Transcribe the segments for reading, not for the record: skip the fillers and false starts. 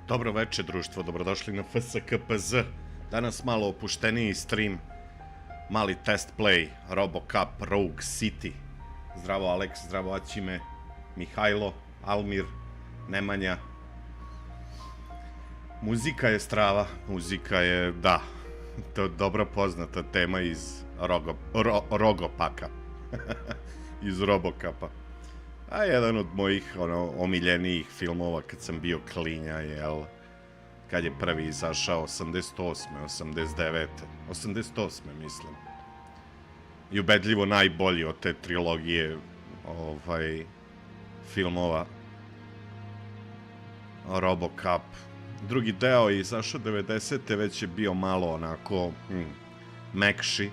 Dobro veče, društvo, dobrodošli na FskpZ. Danas malo opušteniji stream, mali TESTplay, ROBOCOP, Rogue City. Zdravo Aleks, zdravo Aćime, Mihajlo, Almir, Nemanja. Muzika je strava, muzika je, da, to je dobro poznata tema iz RoboCopa, iz RoboCopa. A jedan od mojih omiljenijih filmova kad sam bio klinja, jel, kad je prvi izašao, 88. 89. 88. mislim. I ubedljivo najbolji od te trilogije filmova RoboCop. Drugi deo je izašao 90. već je bio malo onako mekši,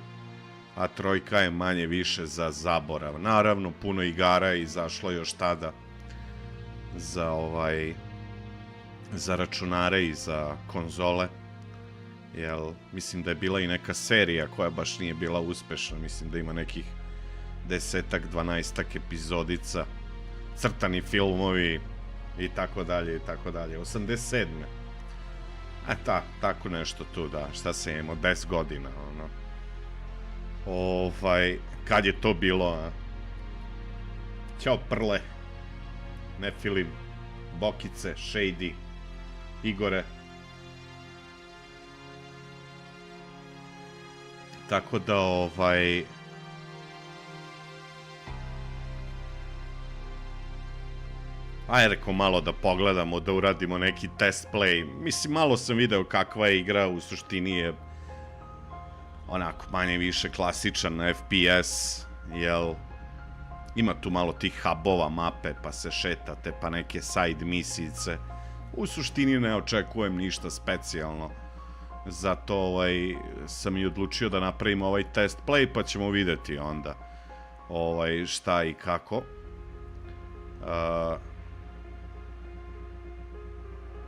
a trojka je manje više za zaborav. Naravno, puno igara je izašlo još tada za računare i za konzole. Mislim da je bila i neka serija koja baš nije bila uspešna. Mislim da ima nekih 10-ak, 12-ak epizodica, crtani filmovi i tako dalje i tako dalje. 87. Tako nešto tu, da. Šta se imamo, 10 godina, ono. Kad je to bilo, a? Ćao Prle, Nefilim, Bokice, Shady, Igore. Tako da, rekao malo da pogledamo, da uradimo neki TESTplay. Mislim, malo sam video kakva je igra, u suštini je onako manje više klasičan FPS, jel, ima tu malo tih hubova, mape, pa se šetate, pa neke side misice. U suštini ne očekujem ništa specijalno, zato sam i odlučio da napravim ovaj TESTplay, pa ćemo videti onda šta i kako.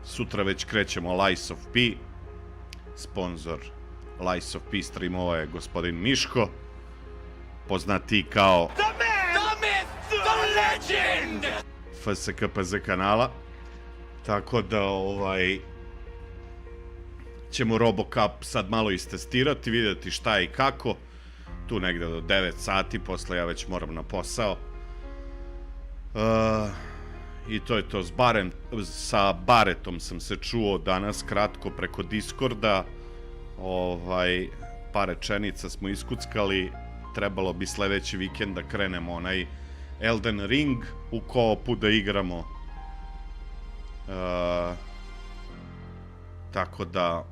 Sutra već krećemo Lies of P, sponsor Lies of P streamova je gospodin Miško, poznati kao The Myth, The Legend FskpZ kanala. Tako da ćemo RoboCop sad malo istestirati, vidjeti šta i kako. Tu negde do 9 sati, posle ja već moram na posao. I to je to. Sa Baretom sam se čuo danas kratko preko Discorda. Par rečenica smo iskuckali. Trebalo bi sledeći vikend da krenemo onaj Elden Ring u koopu da igramo. Tako da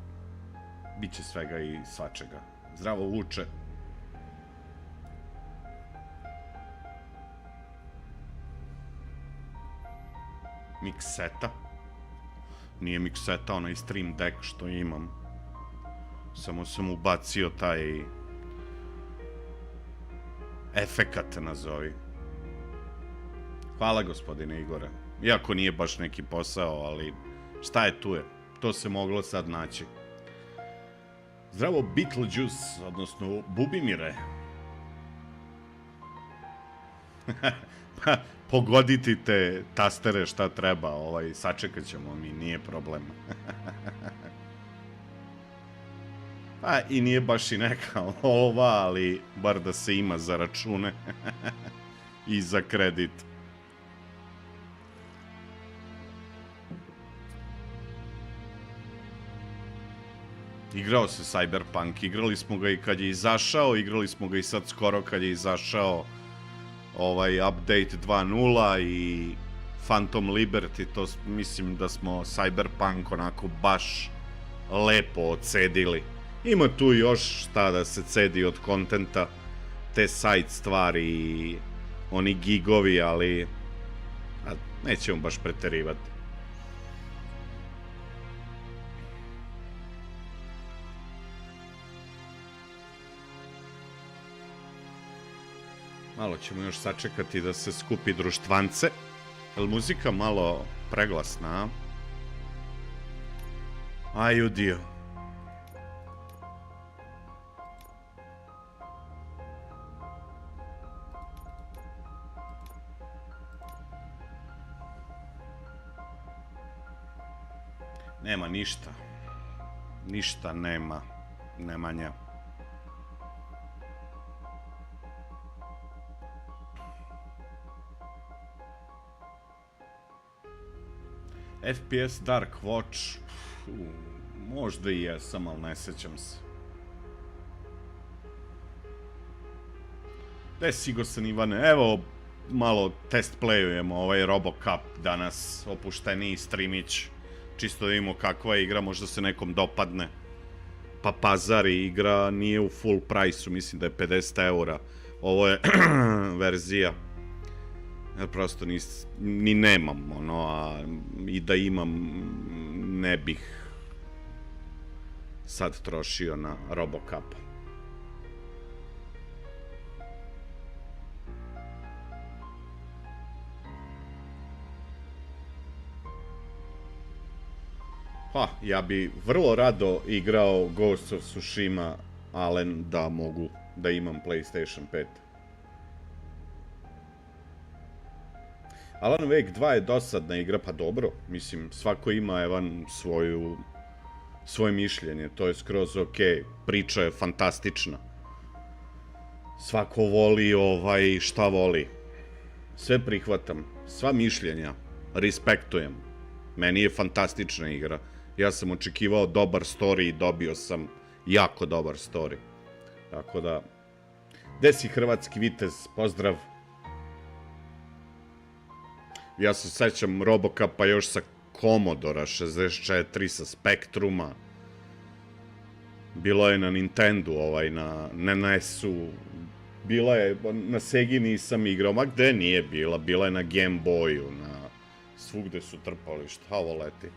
bit će svega i svačega. Zdravo Vuče. Mikseta. Nije mikseta, onaj stream deck što imam. Samo sam ubacio taj efekat, nazovi. Hvala, gospodine Igore. Iako nije baš neki posao, ali šta je tu je. To se moglo sad naći. Zdravo Beetlejuice, odnosno Bubimire. Pogoditi te tastere šta treba, sačekat ćemo mi, nije problem. Pa i nije baš i neka ova, ali bar da se ima za račune i za kredit. Igrao se Cyberpunk, igrali smo ga i kad je izašao, igrali smo ga i sad skoro kad je izašao update 2.0 i Phantom Liberty, to mislim da smo Cyberpunk onako baš lepo odcedili. Ima tu još šta da se cedi od kontenta, te side stvari i oni gigovi, ali nećemo baš preterivati. Malo ćemo još sačekati da se skupi društvance. Je li muzika malo preglasna, a? Aj, udio. Nema ništa. Ništa nema. Nemanja. FPS Dark Watch. Možda i jesam, ali ne sećam se. Desigo sam, Ivane. Evo, malo testplayujemo ovaj RoboCop danas. Opušteniji strimić. Čisto da vidimo kakva je igra, možda se nekom dopadne. Pa pazari, igra nije u full price-u, mislim da je 50 eura. Ovo je verzija. Ja prosto ni nemam, ono, a i da imam, ne bih sad trošio na RoboCopa. Pa, ja bi vrlo rado igrao Ghost of Tsushima, Alen, da mogu da imam PlayStation 5. Alan Wake 2 je dosadna igra, pa dobro, mislim, svako ima, Evan, svoje mišljenje, to je skroz okej, priča je fantastična. Svako voli šta voli. Sve prihvatam, sva mišljenja, respektujem. Meni je fantastična igra. Ja sam očekivao dobar story i dobio sam jako dobar story. Tako da, gde si hrvatski vitez, pozdrav. Ja se sećam RoboCopa još sa Commodora 64, sa Spectruma. Bilo je na Nintendu, na NES-u. Bila je, na Segi nisam igrao, ma gde nije bila? Bila je na Game Boyu, svugde su trpali, šta ovo leti?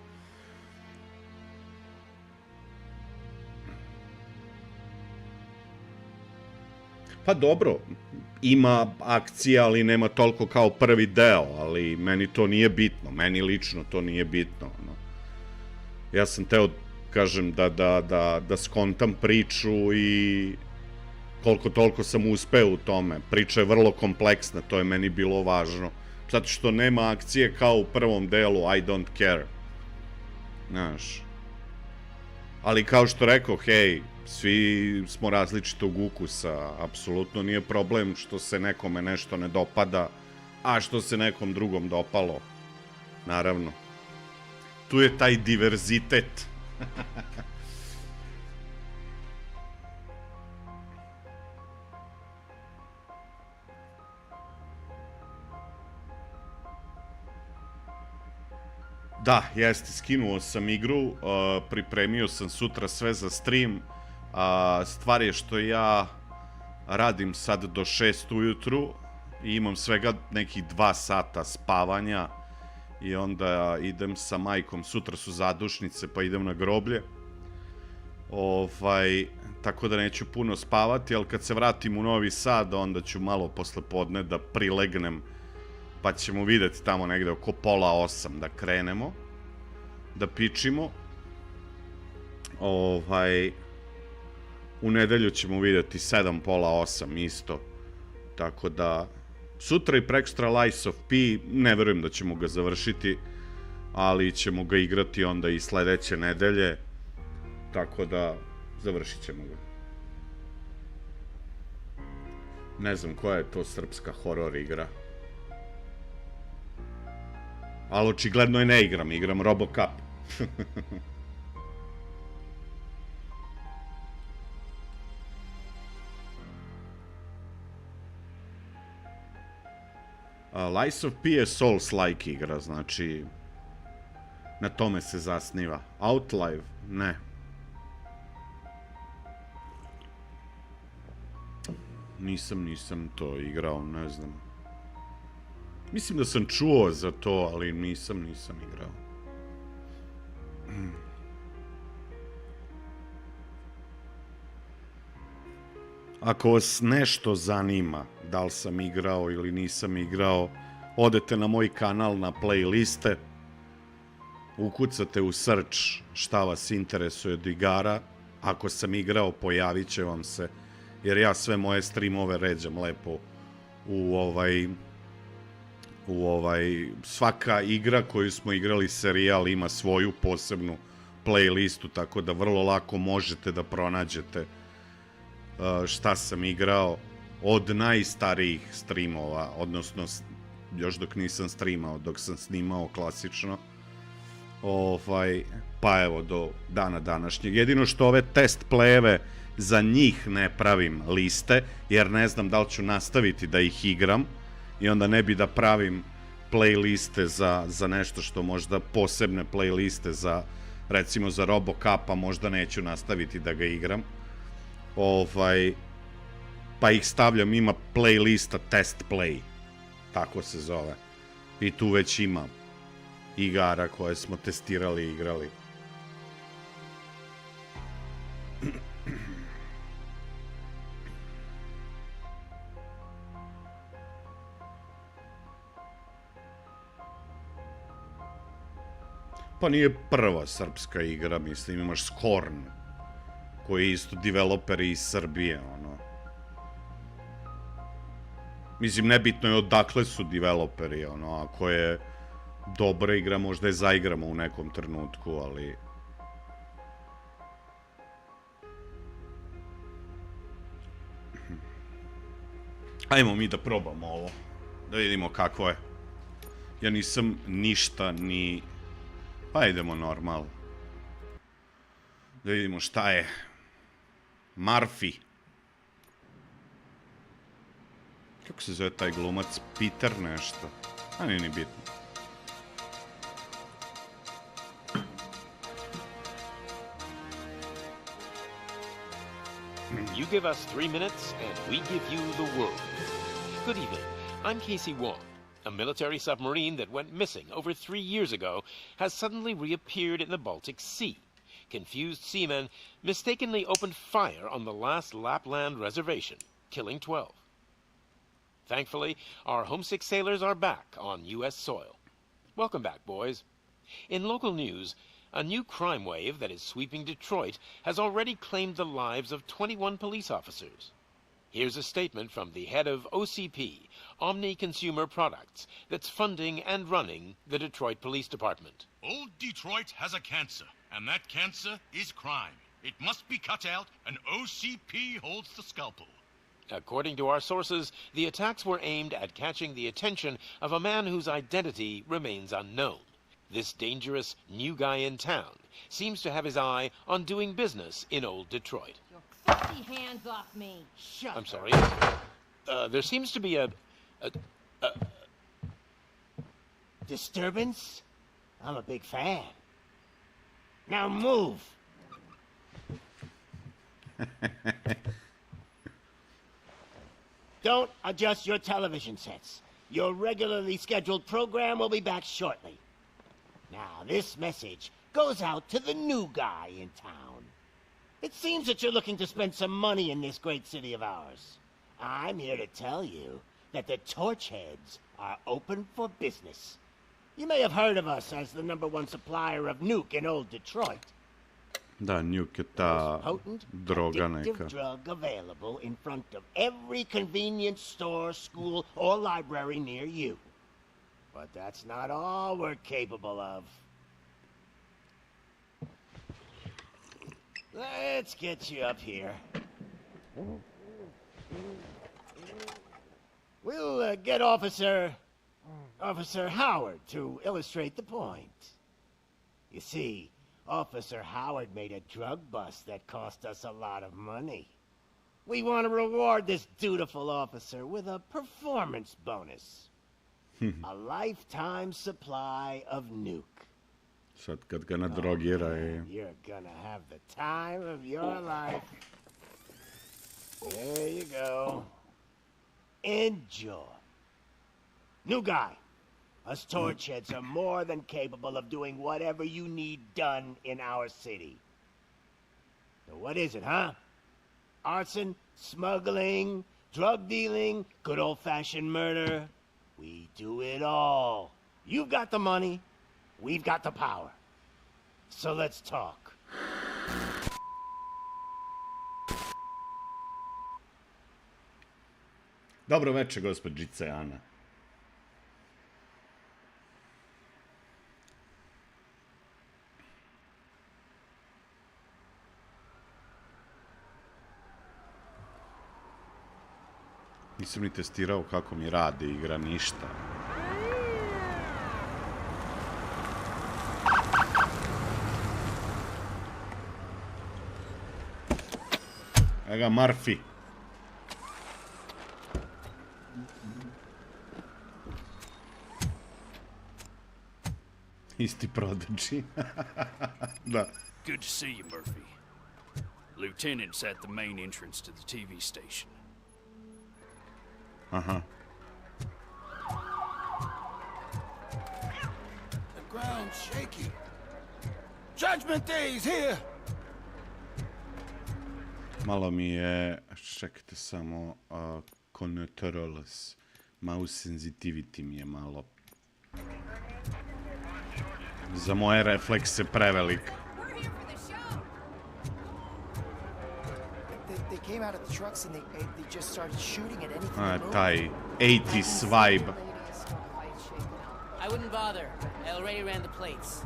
Pa dobro, ima akcija, ali nema toliko kao prvi deo, ali meni to nije bitno, meni lično to nije bitno. Ja sam teo, kažem, da skontam priču i koliko toliko sam uspeo u tome. Priča je vrlo kompleksna, to je meni bilo važno. Zato što nema akcije kao u prvom delu, I don't care. Znaš. Ali kao što rekao, hej, svi smo različitog ukusa, apsolutno nije problem što se nekome nešto ne dopada, a što se nekom drugom dopalo. Naravno. Tu je taj diverzitet. Da, jeste, skinuo sam igru, pripremio sam sutra sve za stream. Stvar je što ja radim sad do 6 ujutru i imam svega nekih 2 sata spavanja i onda idem sa majkom, sutra su zadušnice pa idem na groblje. Tako da neću puno spavati, ali kad se vratim u Novi Sad onda ću malo posle podne da prilegnem, pa ćemo videti tamo negde oko 7:30 da krenemo, da pičimo. U nedelju ćemo videti 7:30 isto. Tako da, sutra i prekstra Lies of P, ne verujem da ćemo ga završiti, ali ćemo ga igrati onda i sledeće nedelje. Tako da, završit ćemo ga. Ne znam koja je to srpska horor igra. Ali očigledno je ne igram, igram RoboCop. Lies of P je Souls-like igra, znači na tome se zasniva. Outlive, ne. Nisam to igrao, ne znam. Mislim da sam čuo za to, ali nisam igrao. Ako vas nešto zanima, da li sam igrao ili nisam igrao, odete na moj kanal na playliste, ukucate u search šta vas interesuje od igara, ako sam igrao pojavit će vam se, jer ja sve moje streamove ređam lepo u svaka igra koju smo igrali serijal ima svoju posebnu playlistu, tako da vrlo lako možete da pronađete šta sam igrao od najstarijih streamova, odnosno još dok nisam streamao, dok sam snimao klasično, pa evo do dana današnjeg. Jedino što ove test playeve, za njih ne pravim liste, jer ne znam da li ću nastaviti da ih igram i onda ne bi da pravim playliste za nešto što možda posebne playliste za, recimo za RoboCopa, možda neću nastaviti da ga igram. Pa ih stavljam, ima playlista TESTplay, tako se zove. I tu već ima igara koje smo testirali i igrali. Pa nije prva srpska igra, mislim, imaš Skorn, koji je isto developeri iz Srbije, ono. Mislim, nebitno je odakle su developeri, ono, ako je dobra igra, možda je zaigramo u nekom trenutku, ali... Ajmo mi da probamo ovo, da vidimo kako je. Ja nisam ništa ni... Pa idemo normalno. Da vidimo šta je. Murphy. Kako se zove taj glumac? Peter nešto. A nije ni bitno. You give us 3 minutes, and we give you the world. Good evening. I'm Casey Wong. A military submarine that went missing over 3 years ago has suddenly reappeared in the Baltic Sea. Confused seamen mistakenly opened fire on the last Lapland reservation, killing 12. Thankfully, our homesick sailors are back on U.S. soil. Welcome back, boys. In local news, a new crime wave that is sweeping Detroit has already claimed the lives of 21 police officers. Here's a statement from the head of OCP, Omni Consumer Products, that's funding and running the Detroit Police Department. Old Detroit has a cancer, and that cancer is crime. It must be cut out, and OCP holds the scalpel. According to our sources, the attacks were aimed at catching the attention of a man whose identity remains unknown. This dangerous new guy in town seems to have his eye on doing business in Old Detroit. Get the hands off me. I'm sorry. There seems to be a disturbance? I'm a big fan. Now move. Don't adjust your television sets. Your regularly scheduled program will be back shortly. Now, this message goes out to the new guy in town. It seems that you're looking to spend some money in this great city of ours. I'm here to tell you that the Torchheads are open for business. You may have heard of us as the #1 supplier of nuke in Old Detroit. Da, nuke je ta droga neka. Drug available in front of every convenience store, school, or library near you. But that's not all we're capable of. Let's get you up here. We'll get Officer Howard to illustrate the point. You see, Officer Howard made a drug bust that cost us a lot of money. We want to reward this dutiful officer with a performance bonus. A lifetime supply of nuke. Sad kad ga nadrogira je... You're gonna have the time of your life. There you go. Enjoy. New guy. Us Torchheads are more than capable of doing whatever you need done in our city. So what is it, huh? Arson, smuggling, drug dealing, good old-fashioned murder. We do it all. You've got the money, we've got the power. So let's talk. Dobro večer, gospođice Ana. Nisam ni testirao kako mi radi igra, ništa. Ega Murphy. Isti prodači. Da. Good to see you, Murphy. Lieutenant's at the main entrance to the TV station. Aha. The ground's shaking. Judgment Day is here. Malo mi je, čekajte samo, controls, mouse sensitivity mi je malo, za moje reflekse prevelik. They came out of the trucks and they just started shooting at anything that moved. Taj 80s vibe. I wouldn't bother. I already ran the plates.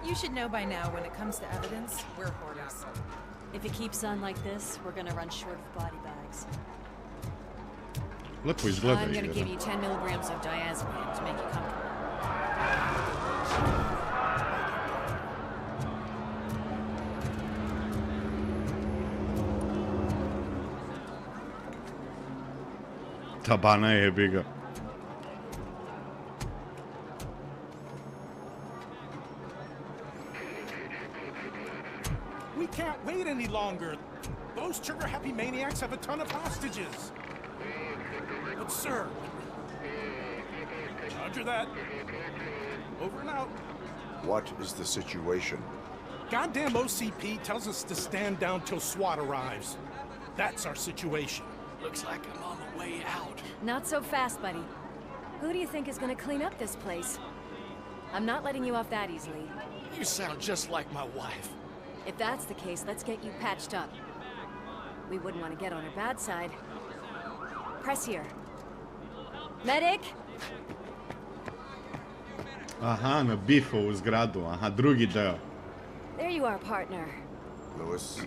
You should know by now when it comes to evidence, we're hoarders. If it keeps on like this, we're gonna run short of body bags. Lepo izgleda I'm gonna give igra. you 10 milligrams of diazepam to make you comfortable. Tabana je biga. We can't wait any longer. Those trigger-happy maniacs have a ton of hostages. But sir... Roger that. Over and out. What is the situation? Goddamn OCP tells us to stand down till SWAT arrives. That's our situation. Looks like I'm on the way out. Not so fast, buddy. Who do you think is gonna clean up this place? I'm not letting you off that easily. You sound just like my wife. If that's the case, let's get you patched up. We wouldn't want to get on her bad side. Press here. Medic! Aha, na bifovu zgradu, aha, drugi deo. There you are, partner. Lewis?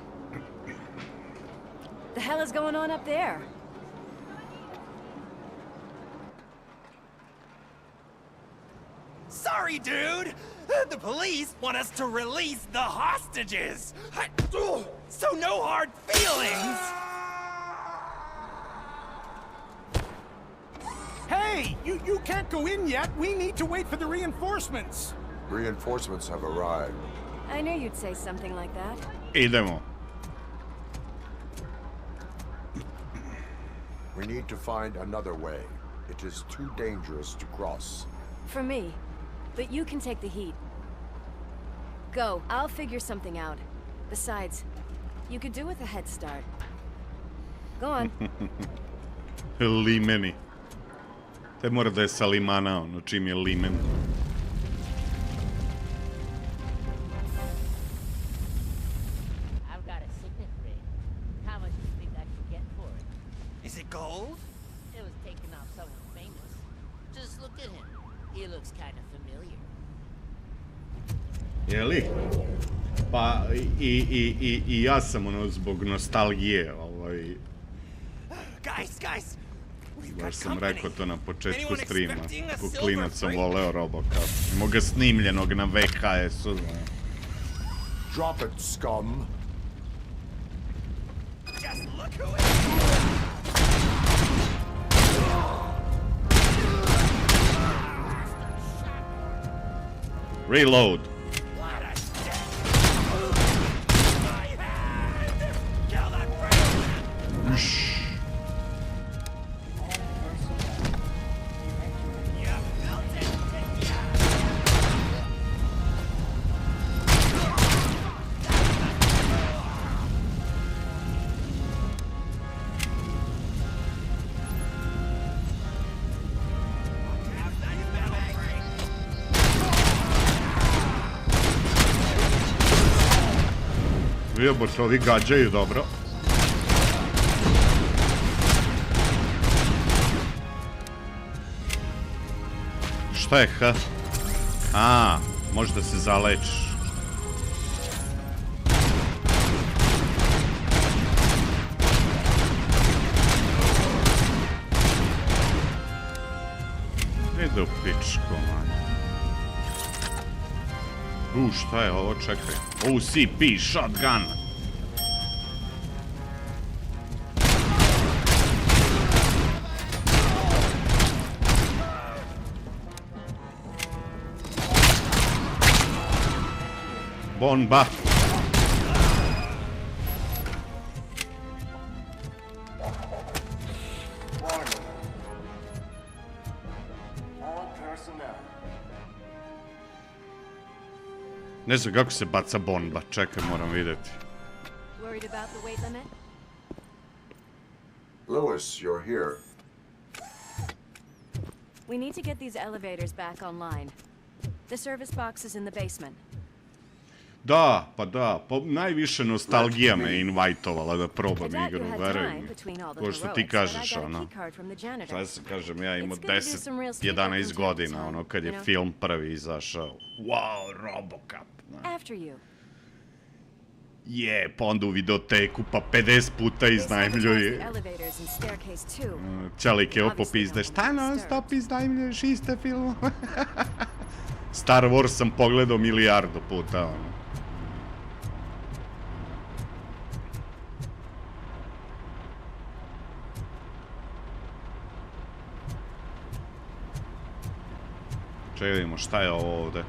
The hell is going on up there? Sorry, dude! The police want us to release the hostages! So no hard feelings! Hey! You can't go in yet! We need to wait for the reinforcements! Reinforcements have arrived. I knew you'd say something like that. Idemo. We need to find another way. It is too dangerous to cross. For me. But you can take the heat. Go. I'll figure something out. Besides, you could do with a head start. Go on. Limeni. Te mora da je sa limana, ono čim je limen. I've got a signet ring. How much do you think I could get for it? Is it gold? It was taken off someone famous. Just look at him. He looks kind of familiar. Jeli? Pa i ja sam ono zbog nostalgije, Guys! We've baš got sam company. rekao to na početku Anyone streama. expecting a Ko silver klinac sam freight? voleo RoboCop. Imao ga snimljenog na VHS-u. Drop it, scum! Just look who it is! Reload. What a step! My hand! Kill that bird! You built it, didn't ya? Jebote, ovi gađaju dobro. Šta je H? A, može da se zalečiš. Ide u pičku, man. Šta je ovo? Čekaj. OCP shotgun. Bomba. Ne znam kako se baca bomba. Čekaj, moram vidjeti. Worried about the weight limit? Lewis, you're here. We need to get these elevators back online. The service box is in the basement. Da, pa najviše nostalgija me invajtovala da probam igru, veruj mi. Ko što ti kažeš, ono. Sada se kažem, ja imao 10-11 godina, ono, kad je film prvi izašao. Wow, RoboCop. Je, pa onda u videoteku, pa 50 puta iznajmljuje. Čelik je opopizde, šta non stop iznajmljuješ iste filmu? Star Wars sam pogledao milijardu puta, ono. Čekaj da vidimo šta je ovo ovde.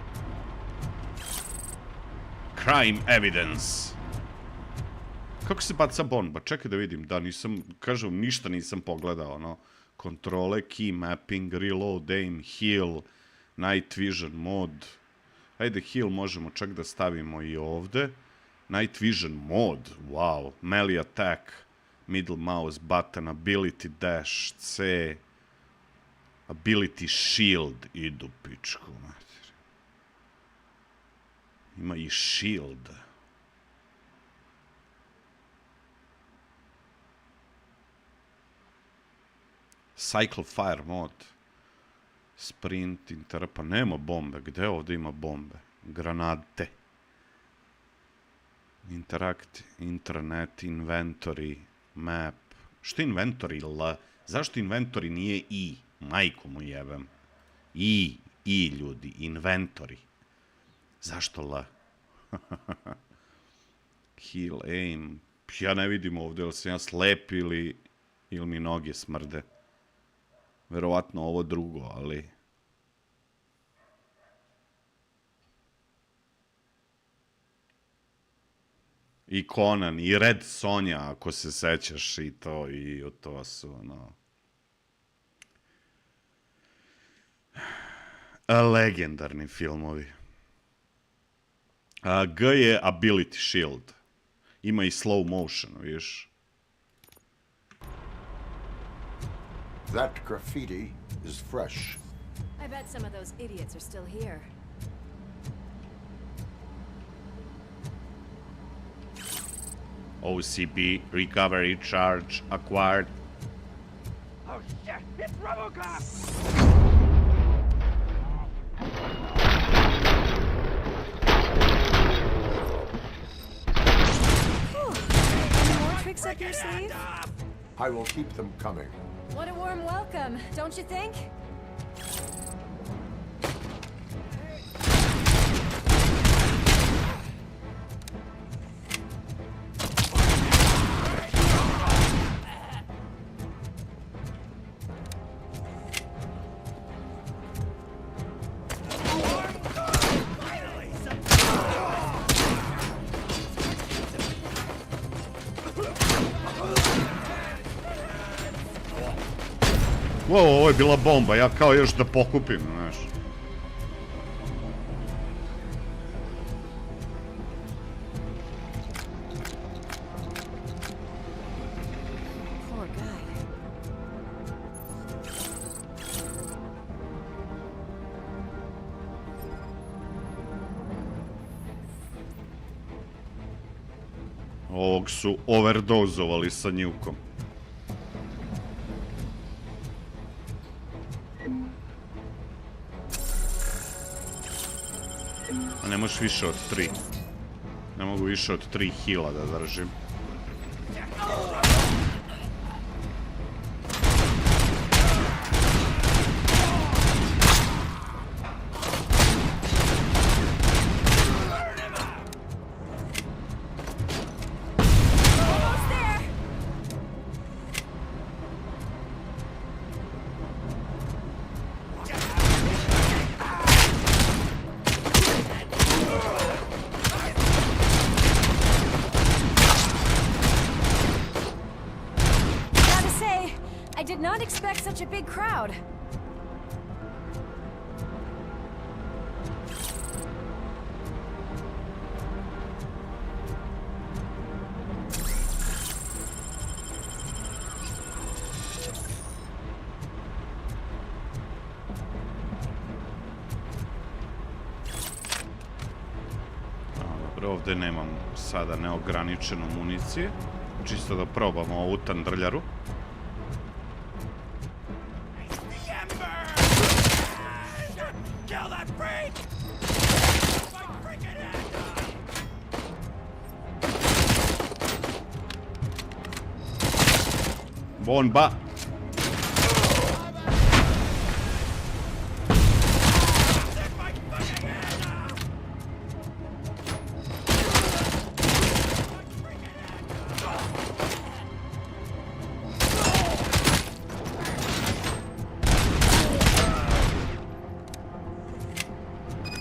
Crime evidence. Kako se baca bomba? Čekaj da vidim, da nisam, kažem, ništa nisam pogledao, ono. Kontrole, key mapping, reload, aim, heal, night vision mod. Ajde, heal možemo čak da stavimo i ovde. Night vision mod, wow. Melee attack, middle mouse button, ability dash, C. Ability shield, idu pičku, mater. Ima i shield. Cycle fire mod. Sprint, pa nema bombe. Gde ovde ima bombe? Granate. Interact, intranet, inventory, map. Što je inventory L? Zašto inventory nije I? Majku mu jebem. I ljudi, inventory. Zašto L? Heal, aim. Ja ne vidim ovde, ili sam ja slep ili mi noge smrde. Verovatno ovo drugo, ali... I Conan, i Red Sonja, ako se sećaš, i to su, ono... Legendarni filmovi. G je Ability Shield. Ima i slow motion, vidiš? That graffiti is fresh. I bet some of those idiots are still here. OCP recovery charge acquired. Oh shit! It's RoboCop! Tricks up your sleeve? I will keep them coming. What a warm welcome, don't you think? Wow, ovo je bila bomba, ja kao još da pokupim, znaš. Ovog su overdozovali sa njukom. A ne možeš više od 3. Ne mogu više od 3 heala da držim. such a big crowd. Ovdje nemam sada neograničenu municiju. Čisto da probamo ovu tandrljaru. Bomba!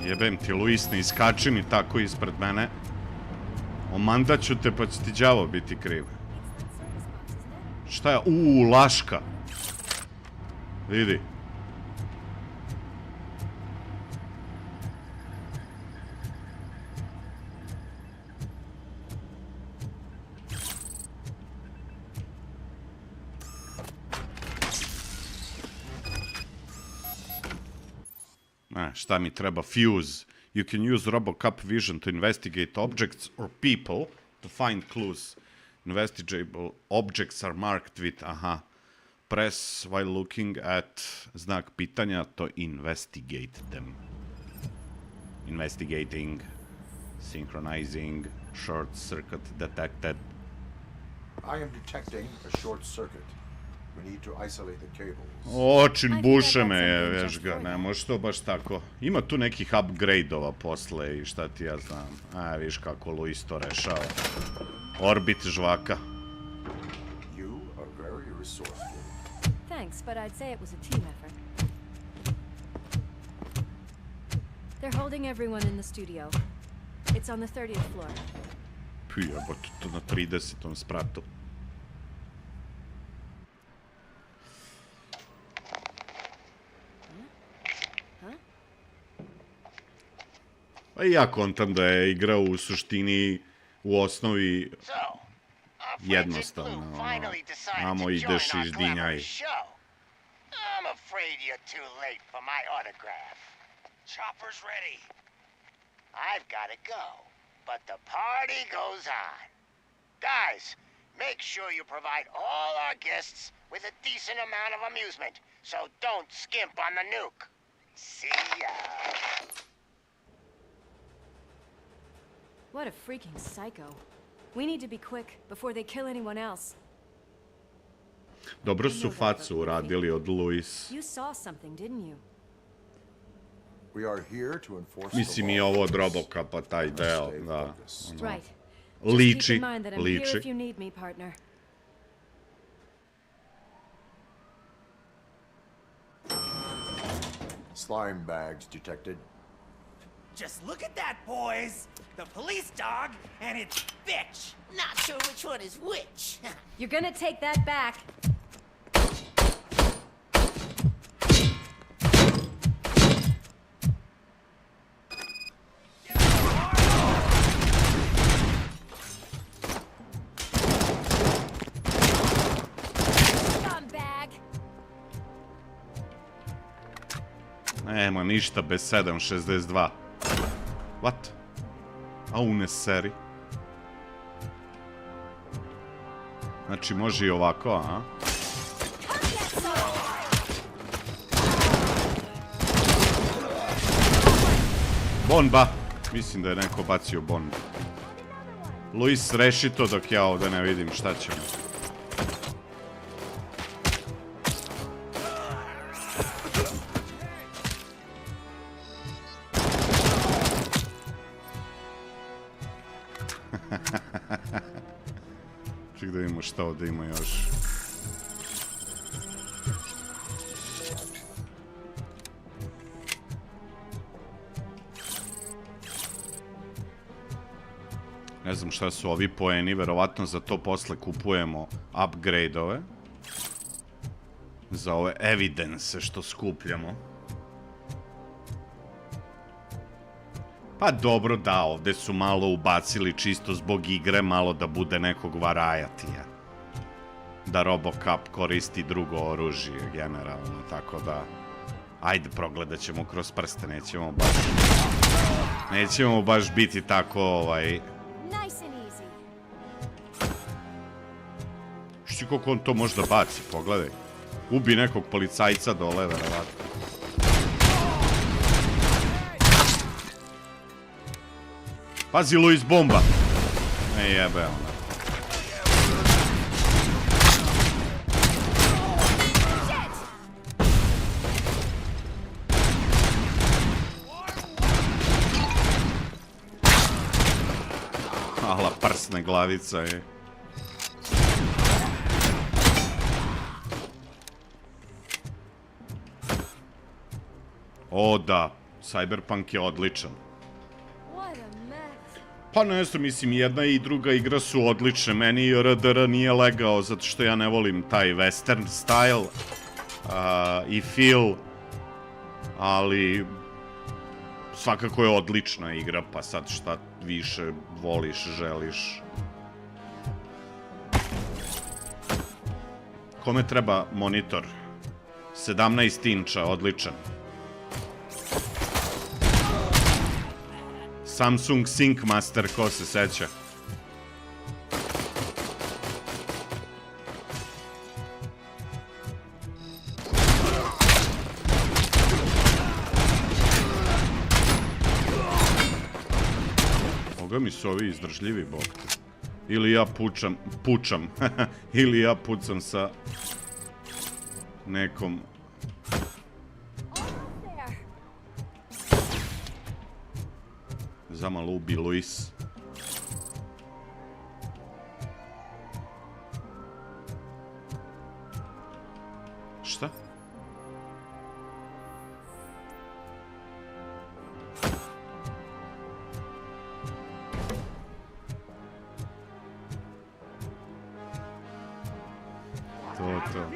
Jebem ti, Luis, ne iskači mi tako ispred mene. Omandaću te, pa će ti đavo biti kriv. Šta je? Laška. Vidi. Šta mi treba? Fuse. You can use RoboCop vision to investigate objects or people to find clues. Investigatable objects are marked with, press while looking at znak pitanja to investigate them. Investigating, synchronizing, short circuit detected. I am detecting a short circuit. We need to isolate the cables. Očin buše me je, veš ga, ne može to baš tako. Ima tu nekih upgrade-ova posle i šta ti ja znam. Viš kako Luis to rešava. Orbit žvaka. You are very resourceful. Thanks, but I'd say it was a team effort. They're holding everyone in the studio. It's on the 30th floor. Jebote, to na 30. spratu. Pa i ja kontam da je igra u suštini, u osnovi, jednostavno. Amo ideš i ždinjaj. I'm afraid you're too late for my autograph. Chopper's ready. I've got to go, but the party goes on. Guys, make sure you provide all our guests with a decent amount of amusement, so don't skimp on the nuke. See ya. What a freaking psycho. We need to be quick before they kill anyone else. Dobro su facu uradili od Luis. You saw something, didn't you? We are here to enforce Mislim i ovo od RoboCopa, taj deo, da. Right. Liči, Keep in mind that I'm here liči. if you need me, partner. Slime bags detected. Just look at that, boys! The police dog and its bitch! Not sure which one is which. You're gonna take that back. Nema ništa bez 7.62. What? Unnecessary. Znači može i ovako, a? Bomba! Mislim da je neko bacio bombu. Luis, reši to dok ja ovdje ne vidim šta ćemo. Ček da vidimo šta ovdje ima još. Ne znam šta su ovi poeni, verovatno za to posle kupujemo upgrade-ove. za ove evidence što skupljamo. Pa dobro da, ovde su malo ubacili čisto zbog igre, malo da bude nekog varajatija. Da RoboCop koristi drugo oružje, generalno, tako da... Ajde, progledat ćemo kroz prste, nećemo baš biti tako, Šti koliko on to može da baci, pogledaj. Ubi nekog policajca dole, verovatno. Pazi, Luis, bomba! Ne jebe, ona. Ala, prsne glavica je. O da, Cyberpunk je odličan. Pa ne znam, mislim, jedna i druga igra su odlične. Meni RDR nije legao zato što ja ne volim taj western style i feel, ali svakako je odlična igra, pa sad šta više voliš, želiš. Kome treba monitor? 17 inča, odličan. Samsung Sync Master, ko se seća? Boga mi su ovi izdržljivi, bog te. Ili ja pučam, ili ja pucam sa nekom... Zamalo ubi Luis. Šta? To.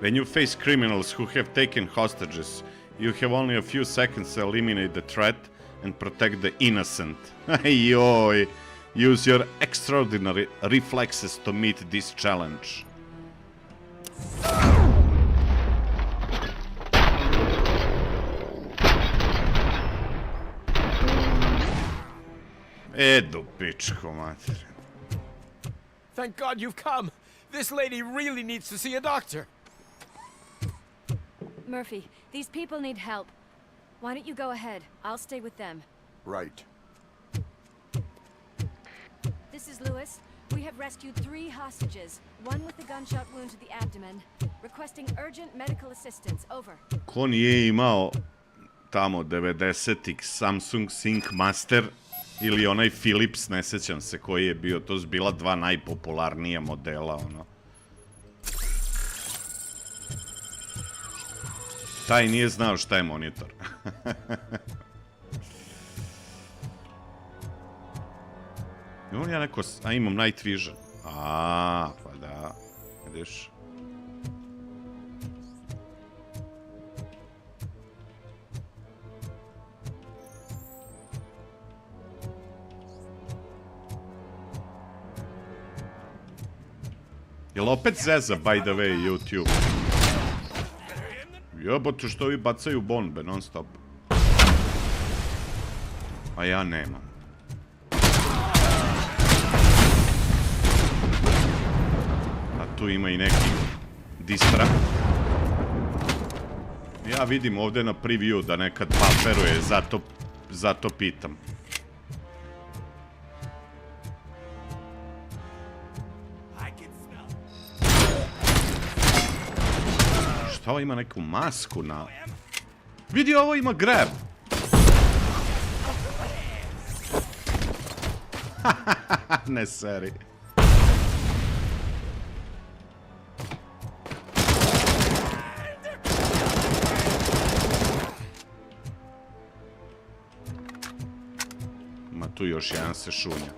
When you face criminals who have taken hostages, you have only a few seconds to eliminate the threat and protect the innocent. Joj, use your extraordinary reflexes to meet this challenge. Edu, pičko, mater. Thank God you've come. This lady really needs to see a doctor. Murphy, these people need help. Why don't you go ahead? I'll stay with them. Right. This is Lewis. We have rescued 3 hostages, one with a gunshot wound to the abdomen, requesting urgent medical assistance. Over. Ko nije imao tamo 90-ih Samsung Sync Master ili onaj Philips, ne sećam se koji je bio, to su bila 2 najpopularnija modela, ono. Taj nije znao šta je monitor. Imam ja neko... A, imam night vision. A, pa da. Vidiš? Jel opet zeza, by the way, YouTube? Jebote, što ovi bacaju bombe non stop. A ja nemam. A tu ima i neki distra. Ja vidim ovde na preview da nekad bufferuje, zato pitam. Šta ovo ima neku masku na... Vidi, ovo ima grab! Ne seri. Ma tu još jedan se šunja.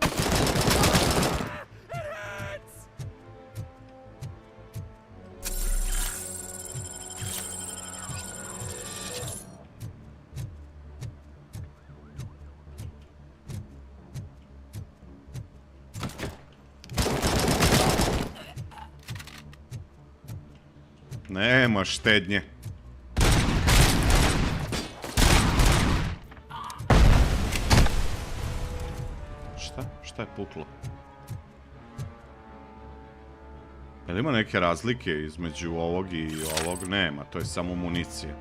Nema štednje. Šta je puklo? Jel ima neke razlike između ovog i ovog? Nema, to je samo municija.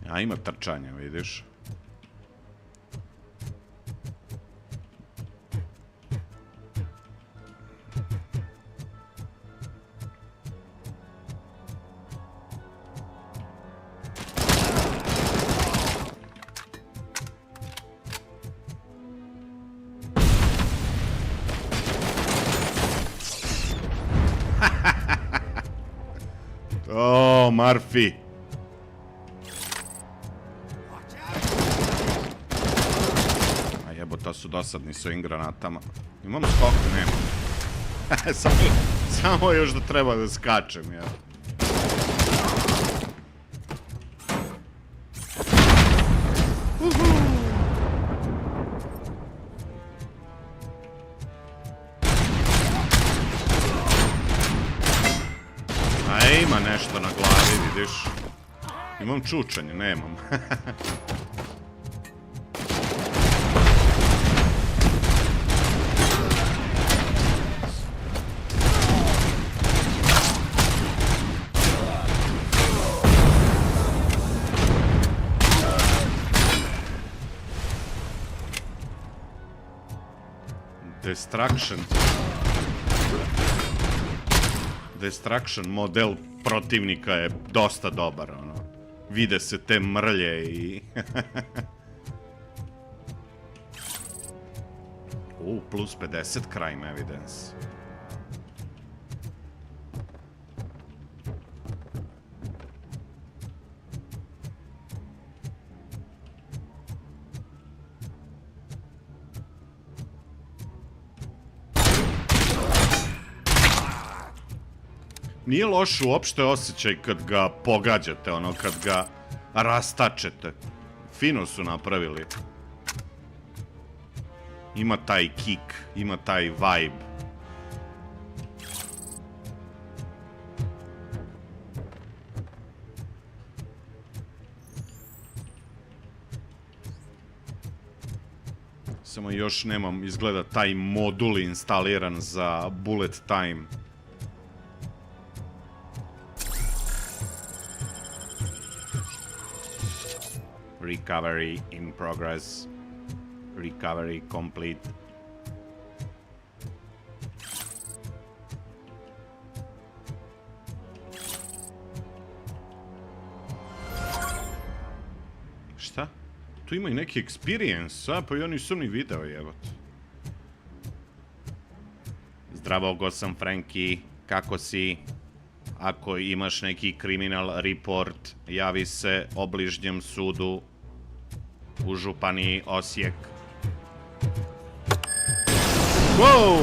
A ima trčanja, vidiš? O, Murphy. A jebota su dosadni s ovim granatama. Imam skok, nema. Samo još da treba da skačem, ja. Ima nešto na glavi, vidiš. Imam čučanje, nemam. Destruction model protivnika je dosta dobar, ono. Vide se te mrlje i... plus 50 crime evidence. Nije loš uopšte osjećaj kad ga pogađate, ono, kad ga rastačete. Fino su napravili. Ima taj kick, ima taj vibe. Samo još nemam, izgleda, taj modul instaliran za bullet time. Recovery in progress. Recovery complete. Šta? Tu ima i neki experience, a? Pa ja nisam ni video, jebot. Zdravo, go sam Franki. Kako si? Ako imaš neki kriminal report, javi se obližnjem sudu u županiji Osijek. Wow!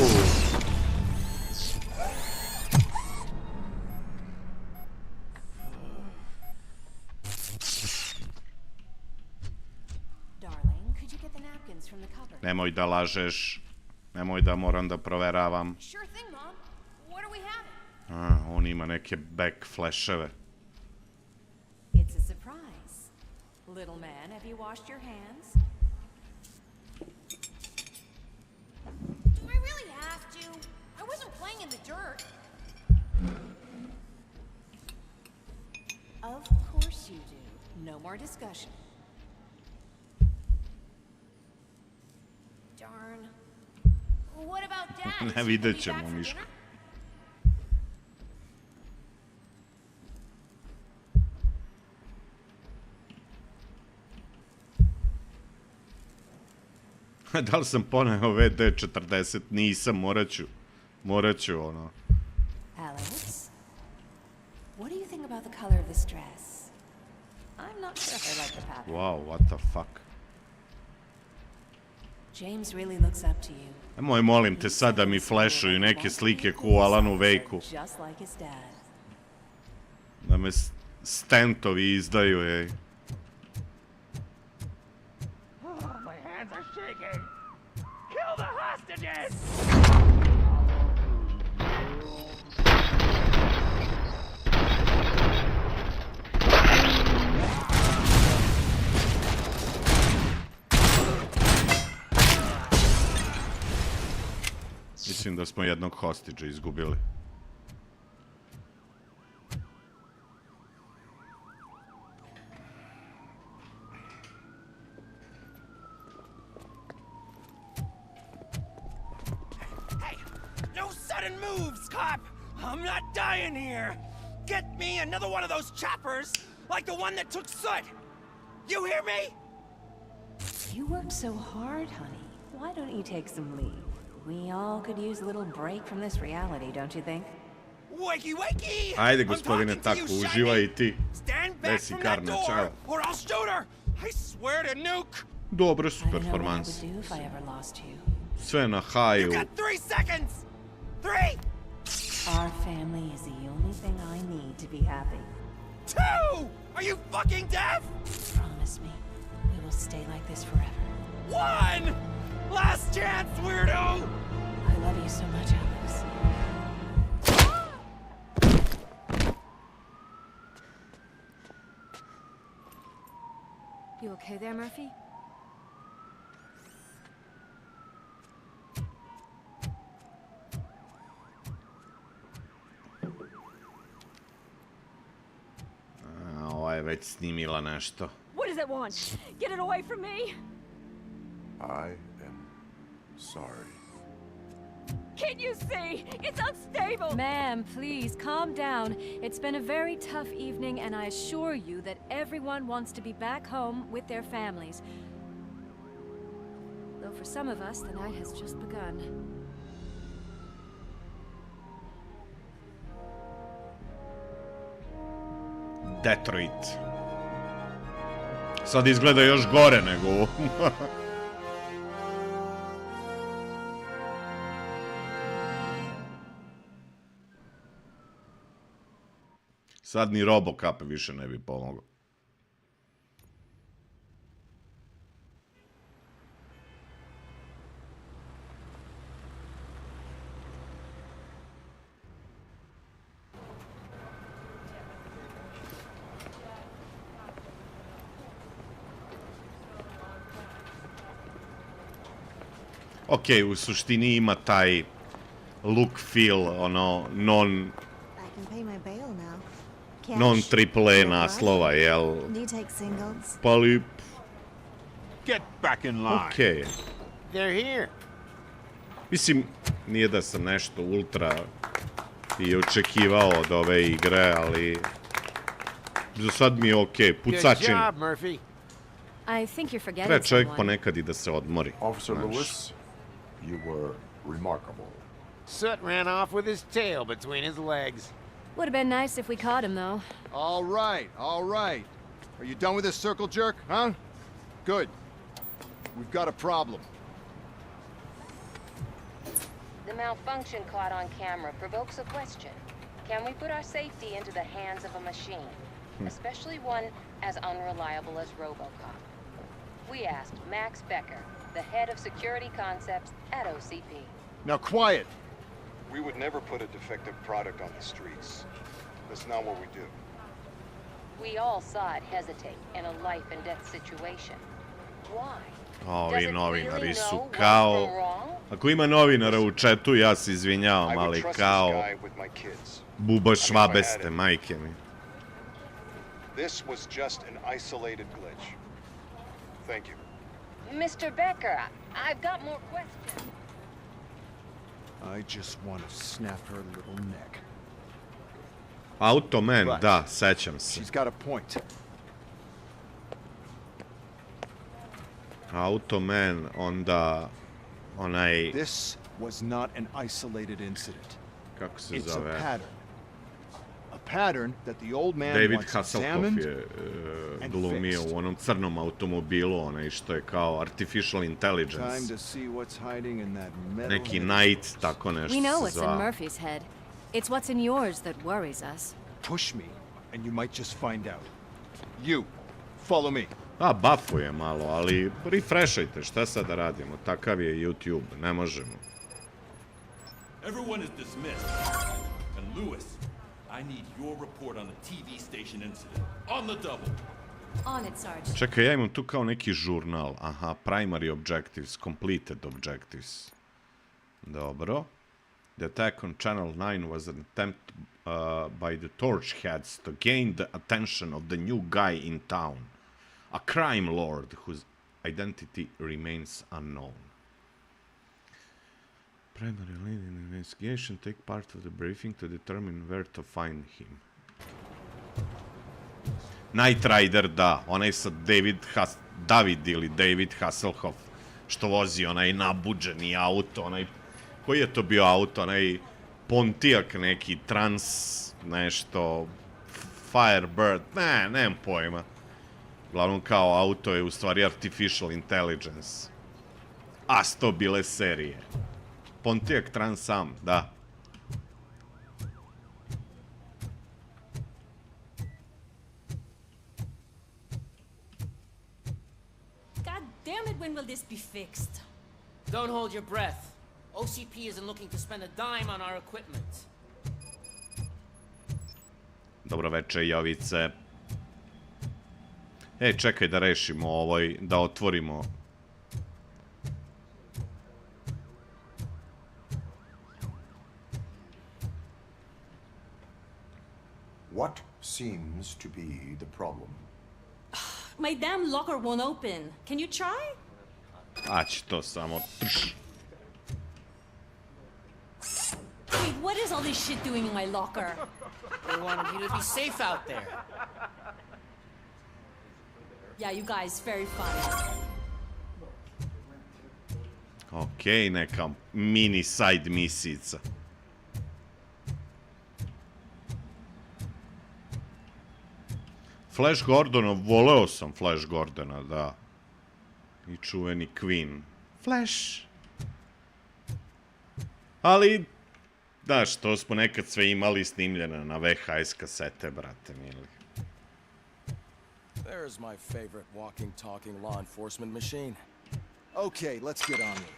Nemoj da lažeš. Nemoj da moram da proveravam. On ima neke back flasheve. It's a surprise. Little man, have you washed your hands? Do I really have to? I wasn't playing in the dirt. Of course you do. No more discussion. Darn. What about Dad? Ne, vidjet ćemo, Miško. Da li sam poneo VD40? Nisam, morat ću, ono. Alex, what do you think about the color of this dress? I'm not sure if I like the pattern. Wow, what the fuck? James really looks up to you. Nemoj, molim te, sad da mi flashuju neke slike ko u Alanu Wakeu. Just like his dad. Da me stentovi izdaju, ej. Kill the hostages! Mislim da smo jednog hostage izgubili. Hey, no sudden moves, cop! I'm not dying here! Get me another one of those choppers, like the one that took Soot! You hear me? You worked so hard, honey. Why don't you take some leave? We all could use a little break from this reality, don't you think? Wakey, wakey! Ajde, gospodine, tako, uživaj i ti. Stand back Desi from karna, that čao. door, or I'll shoot her! I swear to nuke! Dobre su I don't know what I would performanse. do if I ever lost you. Sve na You haju. got 3 seconds! 3! Our family is the only thing I need to be happy. 2! Are you fucking deaf? Promise me, we will stay like this forever. 1! Last chance, weirdo! I love you so much, Alex. You okay there, Murphy? Ova je već snimila nešto. What does it want? Get it away from me! I am sorry. Can't you see? It's unstable! Ma'am, please, calm down. It's been a very tough evening, and I assure you that everyone wants to be back home with their families. Though for some of us, the night has just begun. Detroit. Sad izgleda još gore nego ovo. Sad ni RoboCop više ne bi pomogao. Ok, u suštini ima taj look, feel, ono, non AAA naslova, jel? Pa li... Get back in line. Okej. They're here. Mislim, nije da sam nešto ultra i očekivao od ove igre, ali... Za sad mi je okej, pucačim. Good job, Murphy. I think you're forgetting Treba čovjek someone. ponekad i da se odmori. Officer znaš. Lewis, you were remarkable. Soot ran off with his tail between his legs. Would have been nice if we caught him, though. All right, all right. Are you done with this circle jerk, huh? Good. We've got a problem. The malfunction caught on camera provokes a question. Can we put our safety into the hands of a machine, especially one as unreliable as RoboCop? We asked Max Becker, the head of security concepts at OCP. Now quiet! We would never put a defective product on the streets. That's not what we do. We all saw it hesitate in a life and death situation. Why? Ovi novinari su kao... Ako ima novinara u chatu, ja se izvinjavam, ali kao... Buba švabeste, majke mi. This was just an isolated glitch. Thank you. Mr. Becker, I've got more questions. I just want to snap her little neck. Automan, da, sećam se. She's got a point. Automan, onda... onaj... This was not an isolated incident. Kako se It's zove? a pattern. A pattern that the old man David wants Hasselhoff examined je and glumio fixed. u onom crnom automobilu, onaj što je kao artificial Time intelligence. to see what's hiding in that metal. Neki Knight, tako nešto We know se what's in zvao. Murphy's head. It's what's in yours that worries us. Push me, and you might just find out. You, follow me. Buffuje malo, ali refreshajte, šta sad da radimo? Takav je YouTube, ne možemo. Everyone is dismissed. And Lewis, I need your report on the TV station incident. On the double. On it, Sarge. Čekaj, ja imam tu kao neki žurnal. Aha, primary objectives, completed objectives. Dobro. The attack on Channel 9 was an attempt by the Torchheads to gain the attention of the new guy in town. A crime lord whose identity remains unknown. Primary lead in investigation, take part of the briefing to determine where to find him. Knight Rider, da, onaj sa David ili David Hasselhoff, što vozi onaj nabuđeni auto, onaj, koji je to bio auto, onaj Pontiac neki, Trans, nešto, Firebird, nemam pojma. Uglavnom kao auto je u stvari Artificial Intelligence. A 100 bile serije. Pontiac Trans Am, da. God damn it, when will this be fixed? Don't hold your breath. OCP isn't looking to spend a dime on our equipment. Dobro veče, Jovice. Čekaj da rešimo ovoj, da otvorimo. What seems to be the problem? My damn locker won't open. Can you try? Će to samo... Wait, what is all this shit doing in my locker? We wanted you to be safe out there. Yeah, you guys, very funny. Okej, neka mini side misica. Flash Gordona, voleo sam Flash Gordona, da. I čuveni Queen. Flash! Ali, znaš, to smo nekad sve imali snimljene na VHS kasete, brate mili. There's my favorite walking, talking law enforcement machine. Okay, let's get on with it.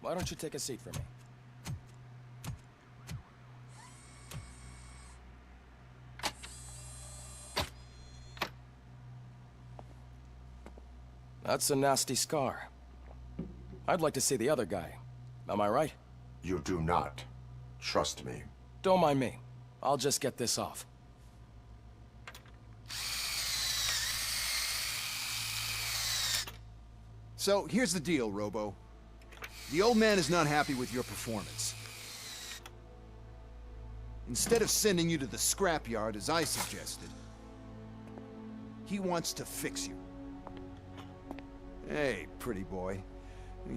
Why don't you take a seat for me? That's a nasty scar. I'd like to see the other guy. Am I right? You do not. Trust me. Don't mind me. I'll just get this off. So, here's the deal, Robo. The old man is not happy with your performance. Instead of sending you to the scrapyard, as I suggested, he wants to fix you. Hey, pretty boy.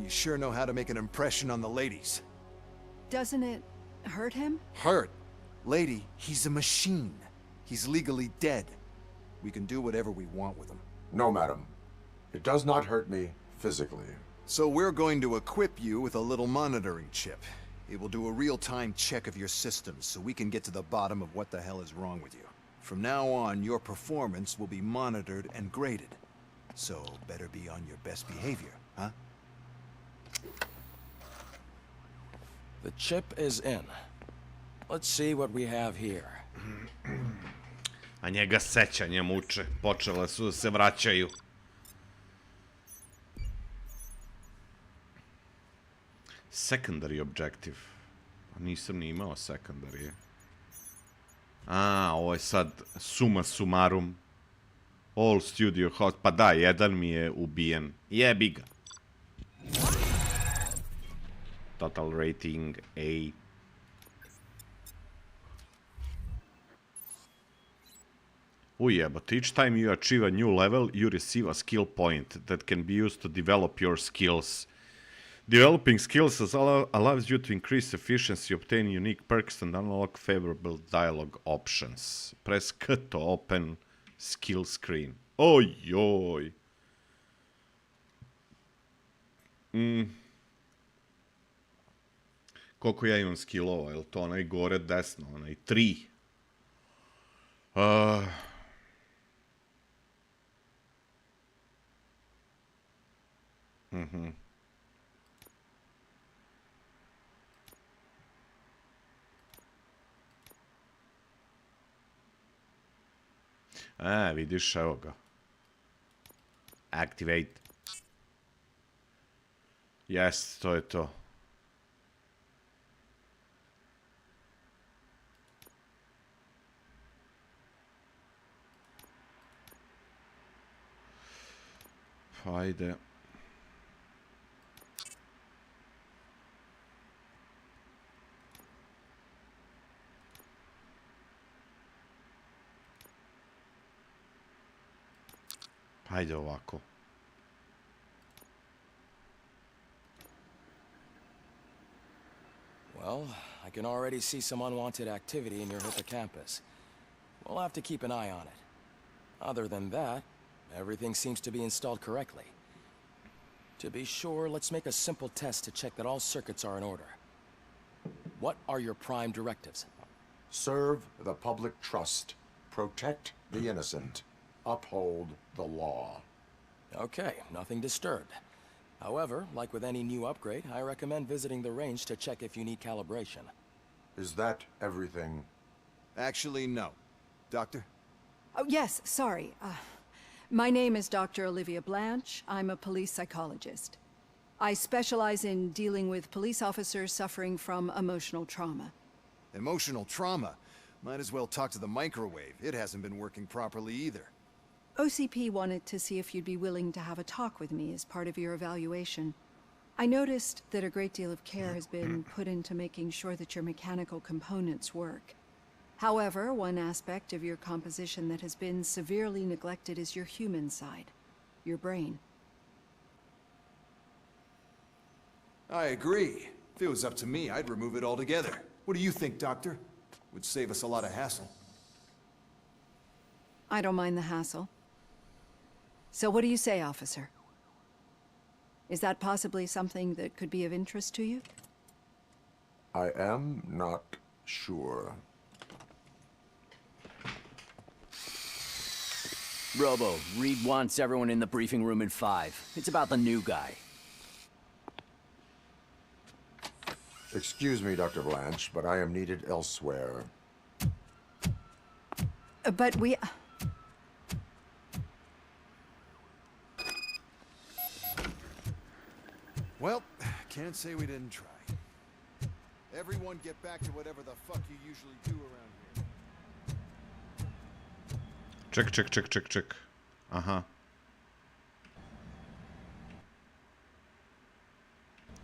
You sure know how to make an impression on the ladies. Doesn't it hurt him? Hurt? Lady, he's a machine. He's legally dead. We can do whatever we want with him. No, madam. It does not hurt me physically. So we're going to equip you with a little monitoring chip. It will do a real-time check of your systems so we can get to the bottom of what the hell is wrong with you. From now on, your performance will be monitored and graded. So better be on your best behavior, huh? The chip is in. Let's see what we have here. A njega sećanje muče. Počele su da se vraćaju. Secondary objective. Nisam ni imao secondary. Ovo je sad suma sumarum. All studio host. Pa da, jedan mi je ubijen. Jebi ga. Total rating A. But each time you achieve a new level, you receive a skill point that can be used to develop your skills. Developing skills allows you to increase efficiency, obtain unique perks, and unlock favorable dialogue options. Press K to open skill screen. Ojoj. Koliko ja imam skillova? Je li to onaj gore desno? Onaj 3? Vidiš, evo ga. Activate. Jest, to je to. Pa ajde. Ajde ovako. Well, I can already see some unwanted activity in your hippocampus. We'll have to keep an eye on it. Other than that, everything seems to be installed correctly. To be sure, let's make a simple test to check that all circuits are in order. What are your prime directives? Serve the public trust. Protect the innocent. Uphold the law. Okay, nothing disturbed. However, like with any new upgrade, I recommend visiting the range to check if you need calibration. Is that everything? Actually, no. Doctor? Oh, yes, sorry. My name is Dr. Olivia Blanche. I'm a police psychologist. I specialize in dealing with police officers suffering from emotional trauma. Emotional trauma? Might as well talk to the microwave. It hasn't been working properly either. OCP wanted to see if you'd be willing to have a talk with me as part of your evaluation. I noticed that a great deal of care has been put into making sure that your mechanical components work. However, one aspect of your composition that has been severely neglected is your human side, your brain. I agree. If it was up to me, I'd remove it altogether. What do you think, Doctor? Would save us a lot of hassle. I don't mind the hassle. So what do you say, officer? Is that possibly something that could be of interest to you? I am not sure. Robo, Reed wants everyone in the briefing room in 5. It's about the new guy. Excuse me, Dr. Blanche, but I am needed elsewhere. But we... Well, can't say we didn't try. Everyone get back to whatever the fuck you usually do around here. Ček. Aha.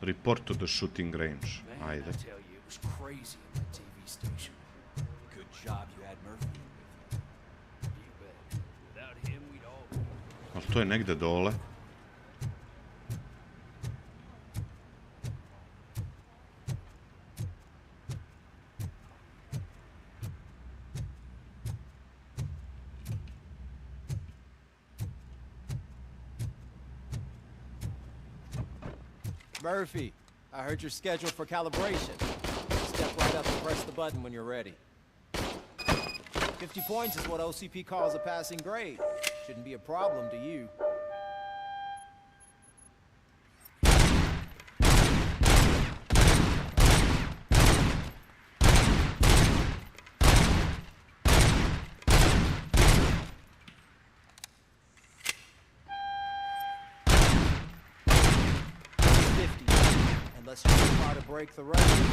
Report to the shooting range. Man, Ajde. I tell you, it was crazy in the TV station. Good job you had Murphy with you. You bet. Without him, we'd all be... Ali to je negde dole. Murphy, I heard you're scheduled for calibration. Step right up and press the button when you're ready. 50 points is what OCP calls a passing grade. Shouldn't be a problem to you. Unless you try to break the record.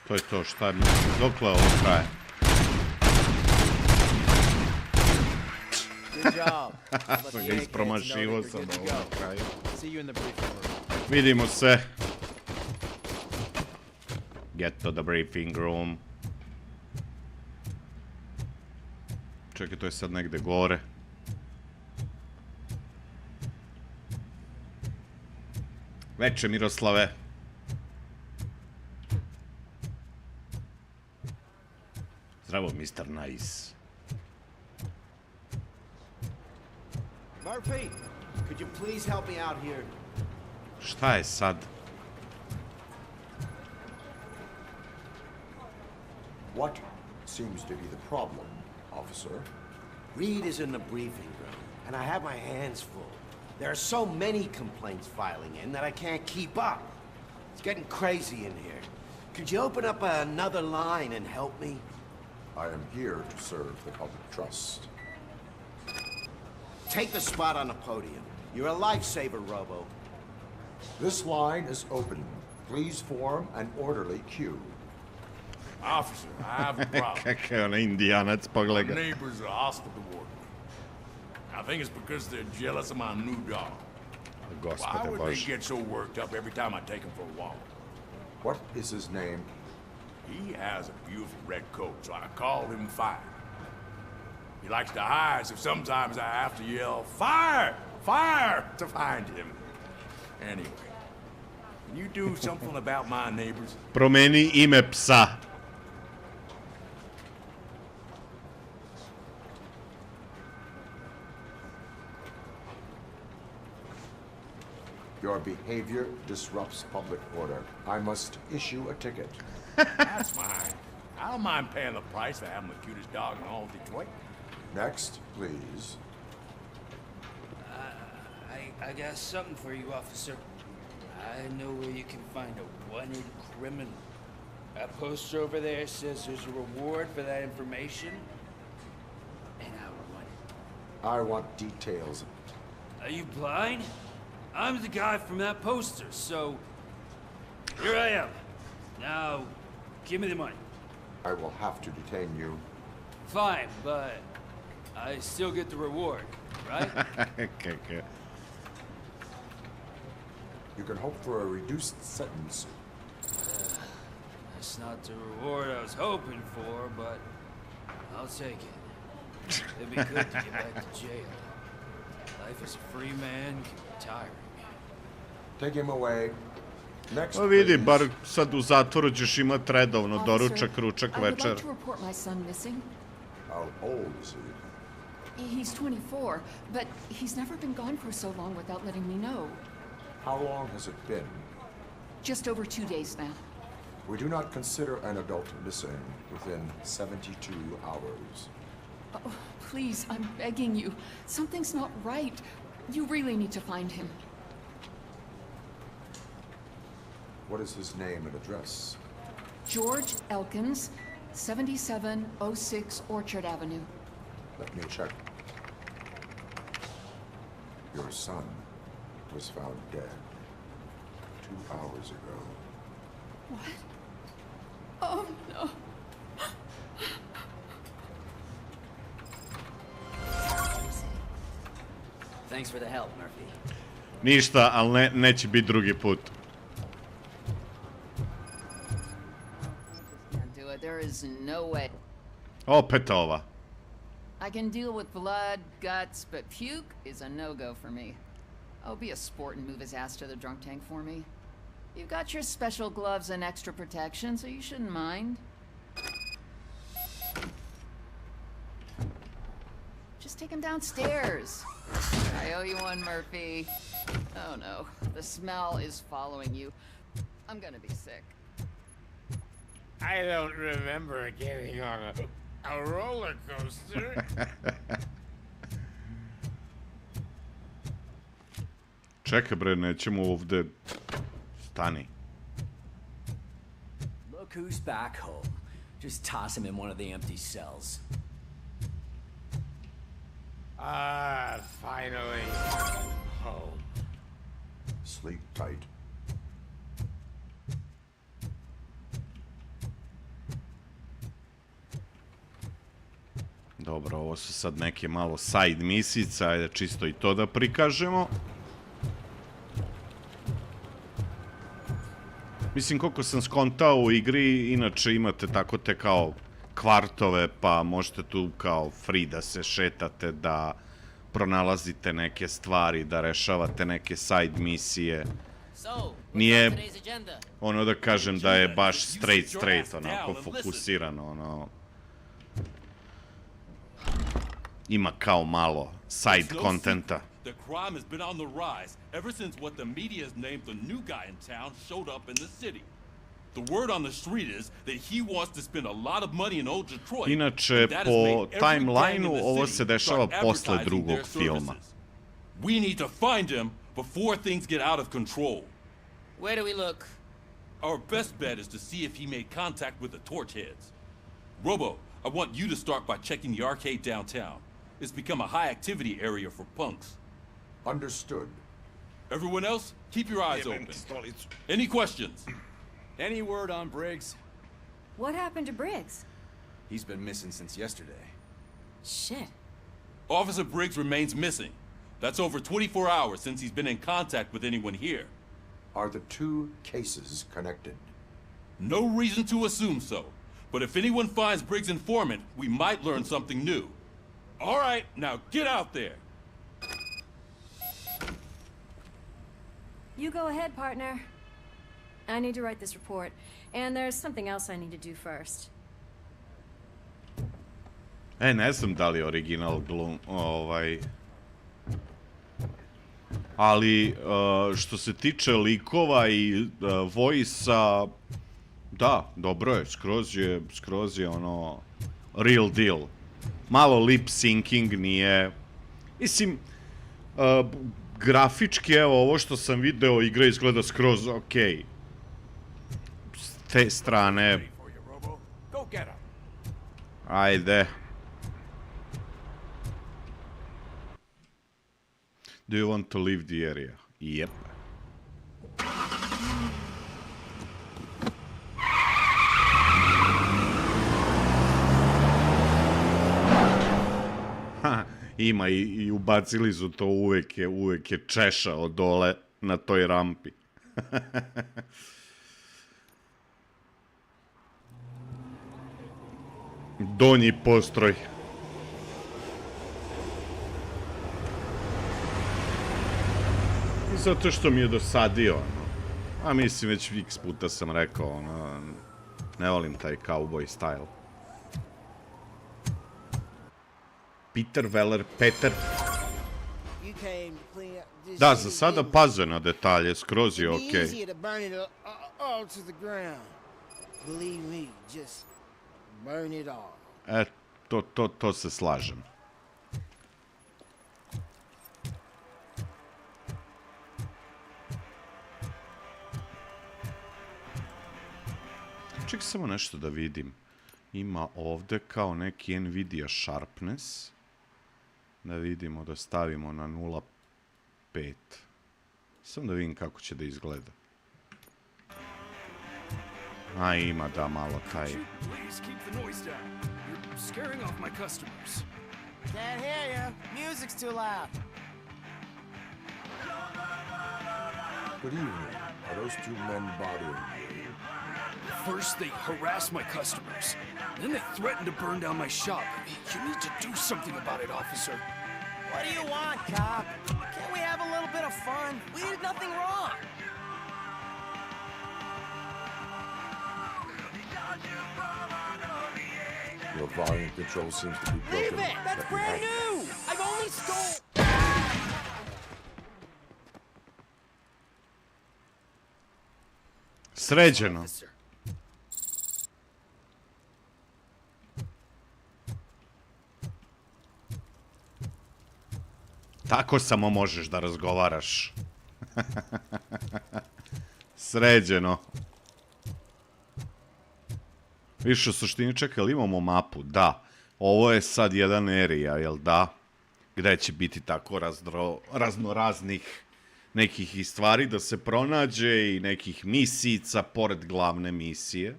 To je to, šta je, dokle ovo traje? Good job. Sam ga ispromašivo sam ovo na kraju. See you in the briefing room. Vidimo se. Get to the briefing room. Čekaj, to je sad negde gore. Veče, Miroslave. Zdravo, Mr. Nice. Murphy, could you please help me out here? Šta je sad? What seems to be the problem, officer? Reed is in the briefing room, and I have my hands full. There are so many complaints filing in that I can't keep up. It's getting crazy in here. Could you open up another line and help me? I am here to serve the public trust. Take the spot on the podium. You're a lifesaver, Robo. This line is open. Please form an orderly queue. Officer, I have a problem. Kakav je onaj Indijanac, pogledaj My ga. neighbors are hostile toward me. I think it's because they're jealous of my new dog. Why Gospode would they Bože. get so worked up every time I take him for a walk? What is his name? He has a beautiful red coat, so I call him Fire. He likes to hide, so sometimes I have to yell, Fire! Fire! to find him. Anyway, can you do something about my neighbors? Promeni ime psa. Your behavior disrupts public order. I must issue a ticket. That's fine. I don't mind paying the price for having the cutest dog in all of Detroit. Next, please. I got something for you, officer. I know where you can find a wanted criminal. That poster over there says there's a reward for that information. And I want it. I want details. Are you blind? I'm the guy from that poster, so here I am. Now, give me the money. I will have to detain you. Fine, but I still get the reward, right? Okay. You can hope for a reduced sentence. That's not the reward I was hoping for, but I'll take it. It'd be good to get back to jail. Life as a free man can be tiring. Take him away. Next, Pa vidi, please. bar sad u zatvoru ćeš imat redovno doručak, ručak, I would večer. like to report my son missing. How old is he? He's 24, but he's never been gone for so long without letting me know. How long has it been? Just over 2 days now. We do not consider an adult missing within 72 hours. Oh, please, I'm begging you. Something's not right. You really need to find him. What is his name and address? George Elkins, 7706 Orchard Avenue. Let me check. Your son was found dead 2 hours ago. What? Oh, no. Thanks for the help, Murphy. Ništa, ali neće biti drugi put. Can't do it. There is no way. Opet ova. I can deal with blood, guts, but puke is a no-go for me. Oh, be a sport and move his ass to the drunk tank for me. You've got your special gloves and extra protection, so you shouldn't mind. Just take him downstairs. I owe you one, Murphy. Oh no, the smell is following you. I'm gonna be sick. I don't remember getting on a roller coaster. Čekaj bre, nećemo ovde... Stani. Look who's back home. Just toss him in one of the empty cells. Finally home. Sleep tight. Dobro, ovo su sad neke malo side misice, ajde čisto i to da prikažemo. Mislim, koliko sam skontao u igri, inače imate tako te kao kvartove, pa možete tu kao free da se šetate, da pronalazite neke stvari, da rešavate neke side misije. Nije ono da kažem da je baš straight, onako fokusirano, ono... Ima kao malo side kontenta. The crime has been on the rise ever since what the media has named the new guy in town showed up in the city. The word on the street is that he wants to spend a lot of money in old Detroit. Inače, po timelineu ovo se dešava posle drugog filma. We need to find him before things get out of control. Where do we look? Our best bet is to see if he made contact with the torch heads. Robo, I want you to start by checking the arcade downtown. It's become a high activity area for punks. Understood. Everyone else, keep your eyes open. Any questions? Any word on Briggs? What happened to Briggs? He's been missing since yesterday. Shit. Officer Briggs remains missing. That's over 24 hours since he's been in contact with anyone here. Are the two cases connected? No reason to assume so. But if anyone finds Briggs' informant, we might learn something new. All right, now get out there. You go ahead, partner. I need to write this report, and there's something else I need to do first. Ne znam da li je original ali što se tiče likova i voice-a, da, dobro je, skroz je ono real deal. Malo lip syncing nije, mislim, grafički, evo, ovo što sam video, igra izgleda skroz okej. S te strane... Ajde. Do you want to leave the area? Yep. Ima i ubacili su to, uvek je češao dole na toj rampi. Donji postroj. Zato što mi je dosadio, ono. A mislim, već x puta sam rekao, ono, ne volim taj cowboy style. Peter Weller, Peter. Da, za sada paze na detalje, skroz je okej. E, to se slažem. Ček samo nešto da vidim. Ima ovde kao neki Nvidia Sharpness. Da vidimo, da stavimo na 0.5. Samo da vidim kako će da izgleda. A ima, da, malo taj... Good evening. Are those two men bothering you? First, they harass my customers. Then they threaten to burn down my shop. You need to do something about it, officer. What do you want, cop? Can't we have a little bit of fun? We did nothing wrong. Your volume control seems to be broken. Leave it! That's brand new! I've only stole... Sređeno. Tako samo možeš da razgovaraš. Sređeno. Više u suštini, čekaj, ali imamo mapu? Da. Ovo je sad jedan area, jel da? Gde će biti tako raznoraznih nekih stvari da se pronađe i nekih misica pored glavne misije.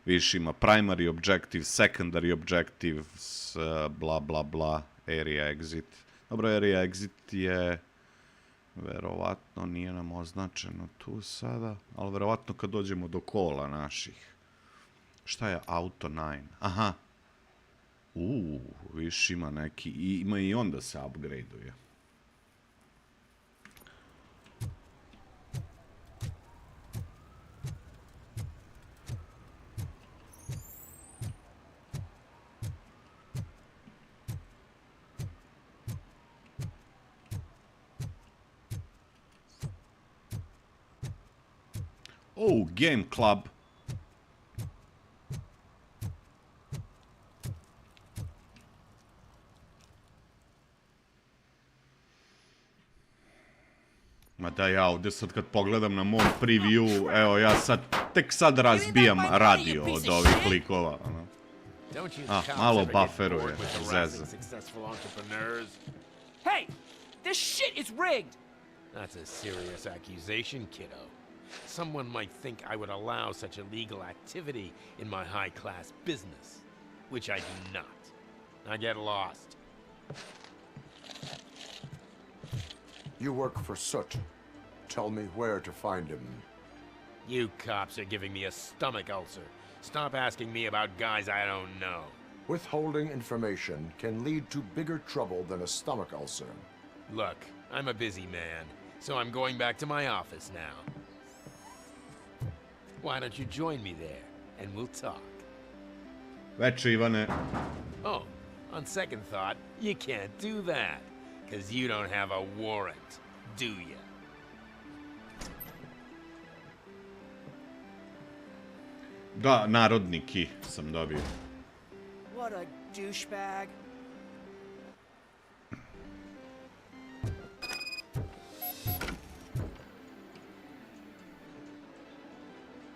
Više ima primary objective, secondary objective, bla bla bla, area exit. Dobro, area exit je, verovatno, nije nam označeno tu sada, ali verovatno kad dođemo do kola naših. Šta je auto 9? Aha. Više ima neki, ima i onda se upgradeuje. Game Club. Ma da, ja ovdje sad kad pogledam na mom preview, evo ja sad, tek sad razbijam radio od ovih klikova. Malo bufferuje, zeza. Hey, this shit is rigged! That's a serious accusation, kiddo. Someone might think I would allow such illegal activity in my high-class business, which I do not. I get lost. You work for Soot. Tell me where to find him. You cops are giving me a stomach ulcer. Stop asking me about guys I don't know. Withholding information can lead to bigger trouble than a stomach ulcer. Look, I'm a busy man, so I'm going back to my office now. Why don't you join me there, and we'll talk. Veče, Ivane. Oh, on second thought, you can't do that, because you don't have a warrant, do you? Da, narodniki sam dobio. What a douchebag.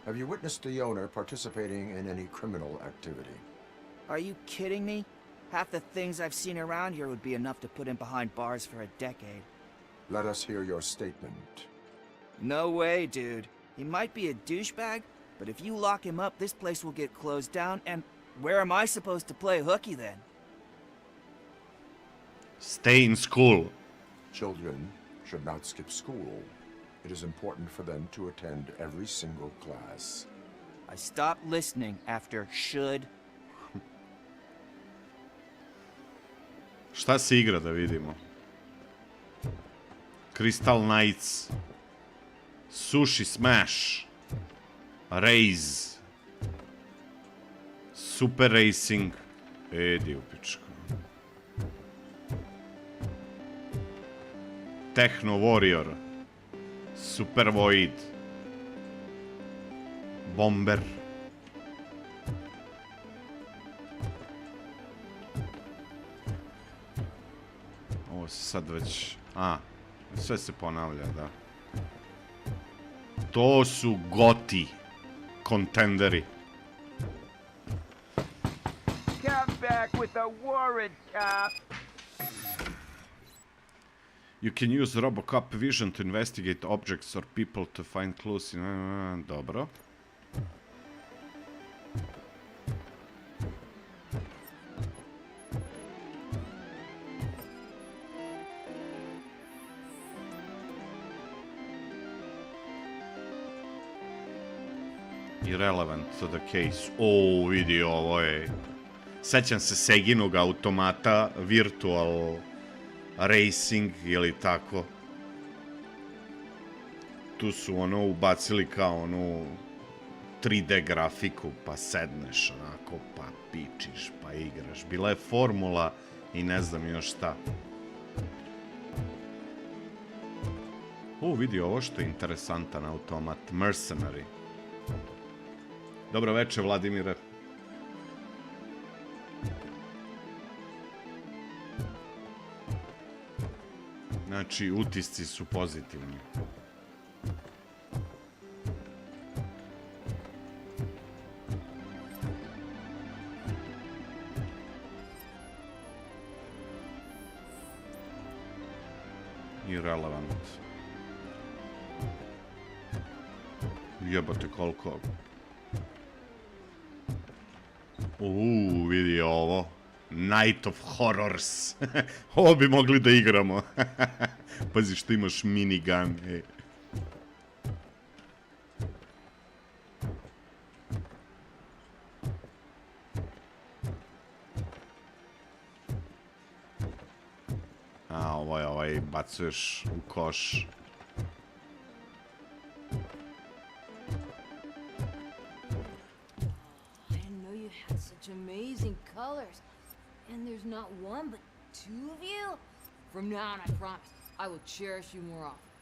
Have you witnessed the owner participating in any criminal activity? Are you kidding me? Half the things I've seen around here would be enough to put him behind bars for a decade. Let us hear your statement. No way, dude. He might be a douchebag, but if you lock him up, this place will get closed down, and where am I supposed to play hooky then? Stay in school. Children should not skip school. It is important for them to attend every single class. I stopped listening after should. Šta se igra da vidimo? Crystal Knights, Sushi Smash, Raze, Super Racing, di u pičku. Techno Warrior, Super Void, Bomber. Ovo se sad već... sve se ponavlja, da. To su goti kontenderi. Come back with a warrant, cop. You can use RoboCop vision to investigate objects or people to find clues. Dobro. Irrelevant to the case. O, vidi, ovo je... Sećam se Seginog automata, Virtual Racing ili tako. Tu su ono ubacili kao onu 3D grafiku, pa sedneš onako, pa pičiš, pa igraš. Bila je formula i ne znam još šta. O, vidi ovo što je interesantan automat. Mercenary. Dobro veče, Vladimire. Znači, utisci su pozitivni. Irrelevant. Jebate koliko... Vidi ovo. Night of Horrors. Ovo bi mogli da igramo. Pazi što imaš minigun. A, ovaj bacuješ u koš. Amazing colors. And there's not one, but two of you? From now on, I promise, I will cherish you more often.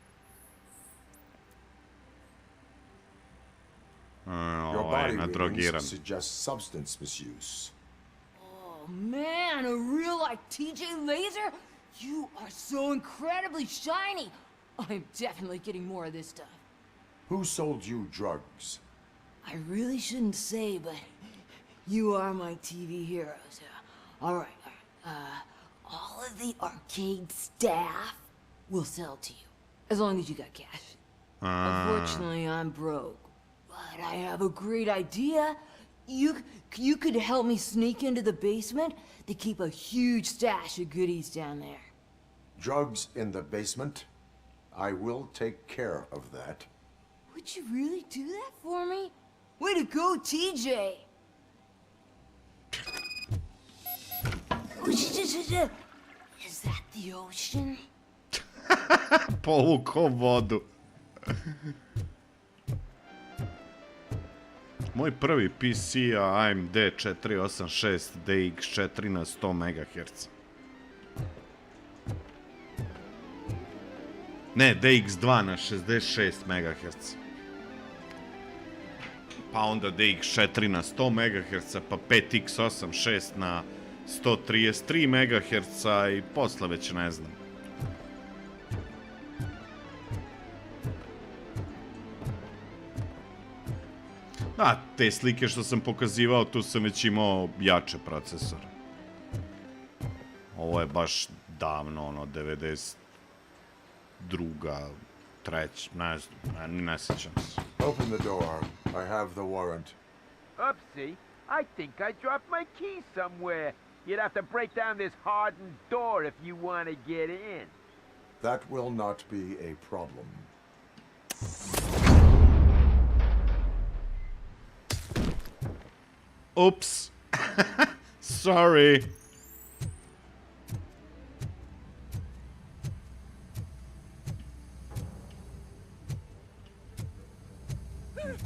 Your body readings suggest substance misuse. Oh man, a real like TJ Laser? You are so incredibly shiny. I'm definitely getting more of this stuff. Who sold you drugs? I really shouldn't say, but you are my TV heroes. All right. All of the arcade staff will sell to you, as long as you got cash. Unfortunately, I'm broke, but I have a great idea. You could help me sneak into the basement. They keep a huge stash of goodies down there. Drugs in the basement? I will take care of that. Would you really do that for me? Way to go, TJ! Is that the ocean? Povukao vodu. Moj prvi PC je AMD 486 DX4 na 100 MHz. Ne, DX2 na 66 MHz. Pa onda DX4 na 100 MHz, pa 5X86 na 133 MHz i posle već ne znam. Da, te slike što sam pokazivao, tu sam već imao jače procesore. Ovo je baš davno, ono, 92. Treć, ne znam, ne sjećam se. Open the door. I have the warrant. Oopsie, I think I dropped my key somewhere. You'd have to break down this hardened door if you want to get in. That will not be a problem. Oops. Sorry.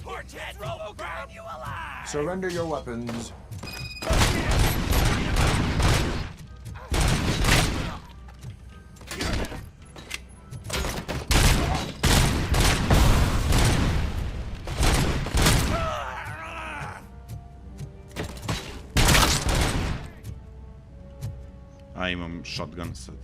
Torchhead RoboCop, you alive! Surrender your weapons. A imam shotgun sad.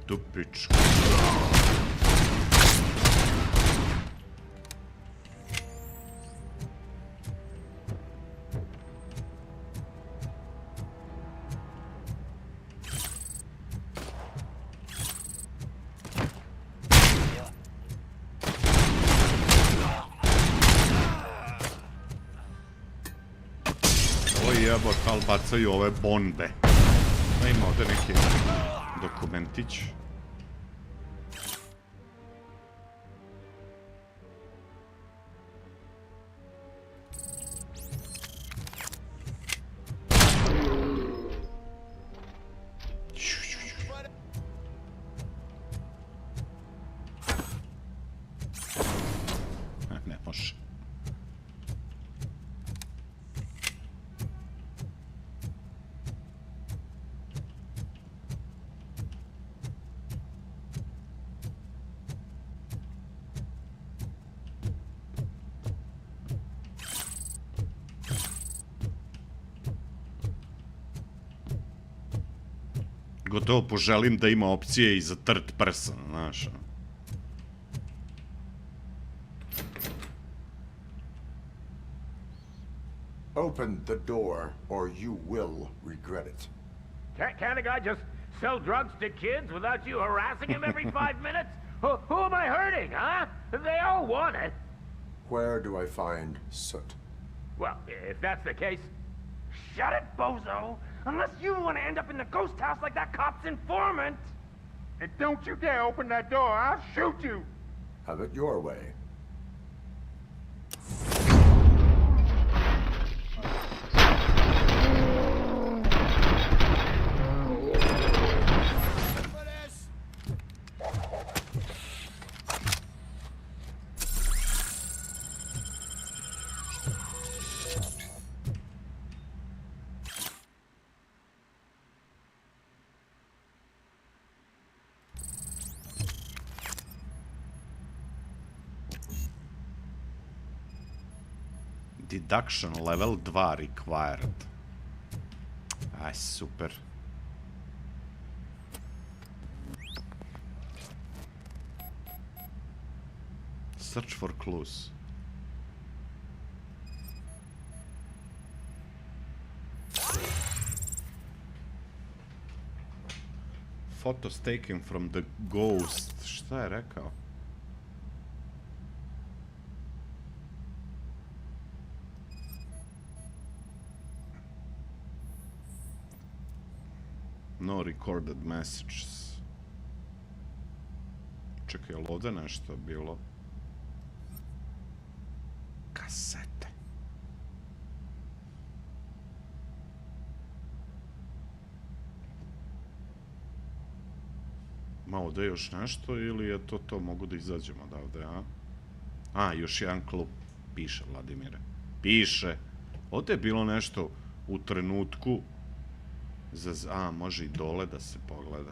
Tu pičku. Oj jebot, ali bacaju ove bombe. Da ima ovdje neki dokumentić. Ne može. Gotovo poželim da ima opcije i za third person, znaš. Open the door, or you will regret it. Can't a guy just sell drugs to kids without you harassing him every 5 minutes? Who am I hurting, huh? They all want it. Where do I find soot? Well, if that's the case, shut it, bozo! Unless you want to end up in the ghost house like that cop's informant! And don't you dare open that door, I'll shoot you! Have it your way. Deduction level 2 required. Aj, super. Search for clues. Photos taken from the ghost. Šta je rekao? No recorded messages. Čekaj, je li ovdje nešto bilo? Kasete. Ma ovdje još nešto ili je to mogu da izađemo odavde, a? A, još jedan klub. Piše, Vladimire. Piše. Ovdje je bilo nešto u trenutku. A, može i dole da se pogleda.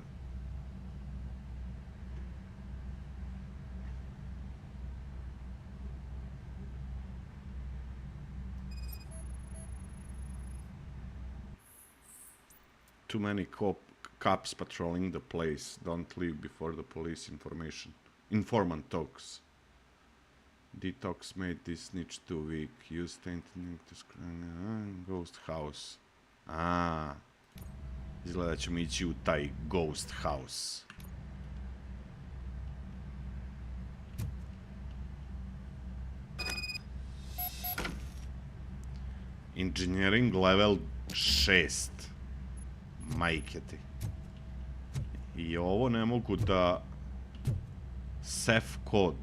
Too many cops patrolling the place. Don't leave before the police informant talks. Detox made this snitch too weak. Use tainting to screen ghost house. A. Izgleda ćemo ići u taj ghost house. Engineering level 6. Majke ti. I ovo ne mogu da... Sef kod.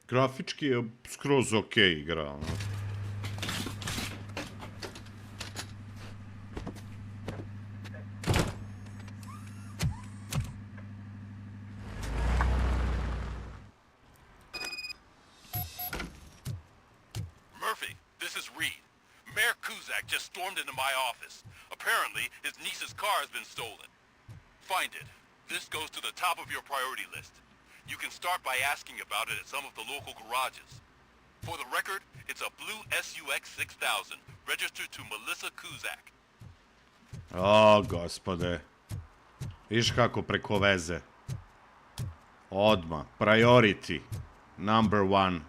Grafički je skroz okej igra. Murphy, this is Reed. Mayor Kuzak just stormed into my office. Apparently, his niece's car has been stolen. Find it. This goes to the top of your priority list. You can start by asking about it at some of the local garages. For the record, it's a blue SUX 6000, registered to Melissa Kuzak. O, gospode. Viš kako preko veze. Odmah. Priority. Number 1.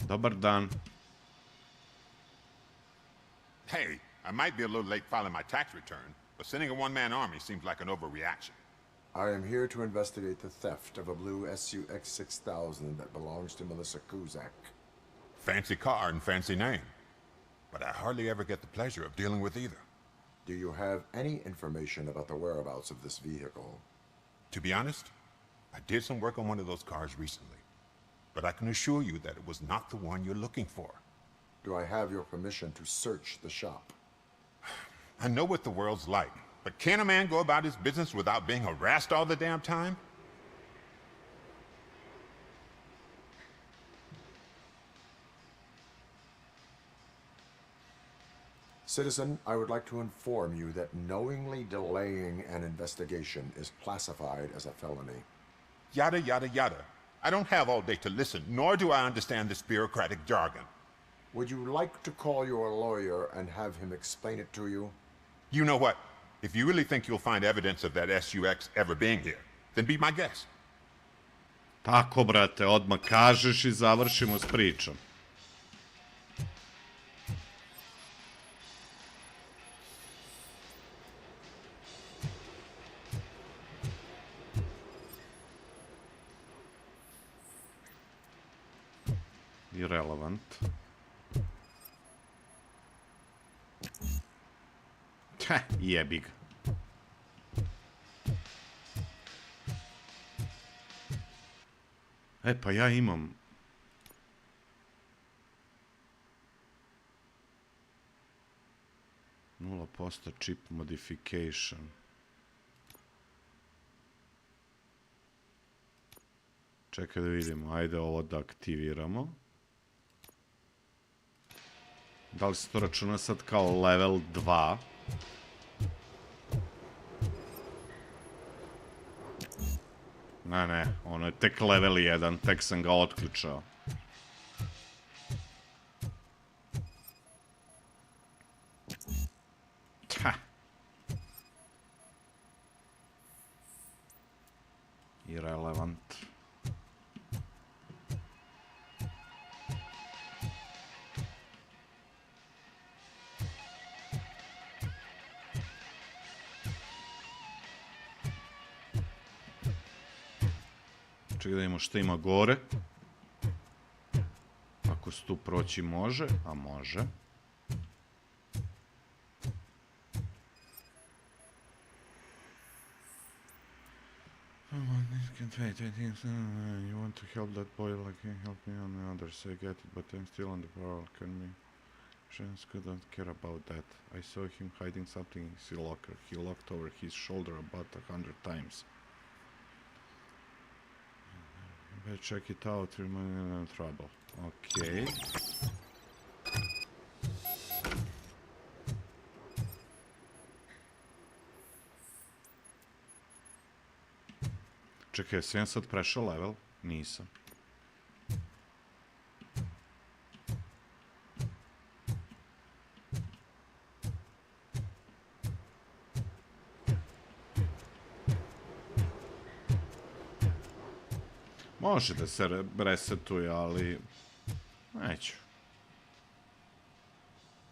Dobar dan. Hey, I might be a little late filing my tax return, but sending a one-man army seems like an overreaction. I am here to investigate the theft of a blue SUX 6000 that belongs to Melissa Kuzak. Fancy car and fancy name. But I hardly ever get the pleasure of dealing with either. Do you have any information about the whereabouts of this vehicle? To be honest, I did some work on one of those cars recently. But I can assure you that it was not the one you're looking for. Do I have your permission to search the shop? I know what the world's like, but can a man go about his business without being harassed all the damn time? Citizen, I would like to inform you that knowingly delaying an investigation is classified as a felony. Yada, yada, yada. I don't have all day to listen, nor do I understand this bureaucratic jargon. Would you like to call your lawyer and have him explain it to you? You know what? If you really think you'll find evidence of that SUX ever being here, then be my guest. Tako, brate, odmah kažeš I završimo s pričom. Irrelevant. Jebi ga. Pa ja imam... %, chip modification. Čekaj da vidimo, ajde ovo da aktiviramo. Da li se to računa sad kao level 2? Ne, ono je tek level 1, tek sam ga otključao. Irrelevant. Čekaj da vidimo šta ima gore. Ako se tu proći može, a može. You want to help that boy like he helped me on the others, I get it, but I'm still on the prowl, can we? Shenska don't care about that. I saw him hiding something in his locker. He looked over his shoulder about 100 times. Better check it out, we're in trouble. Okay. Čekaj, sam sad prešao level? Nisam. Može da se resetuje, ali... neću.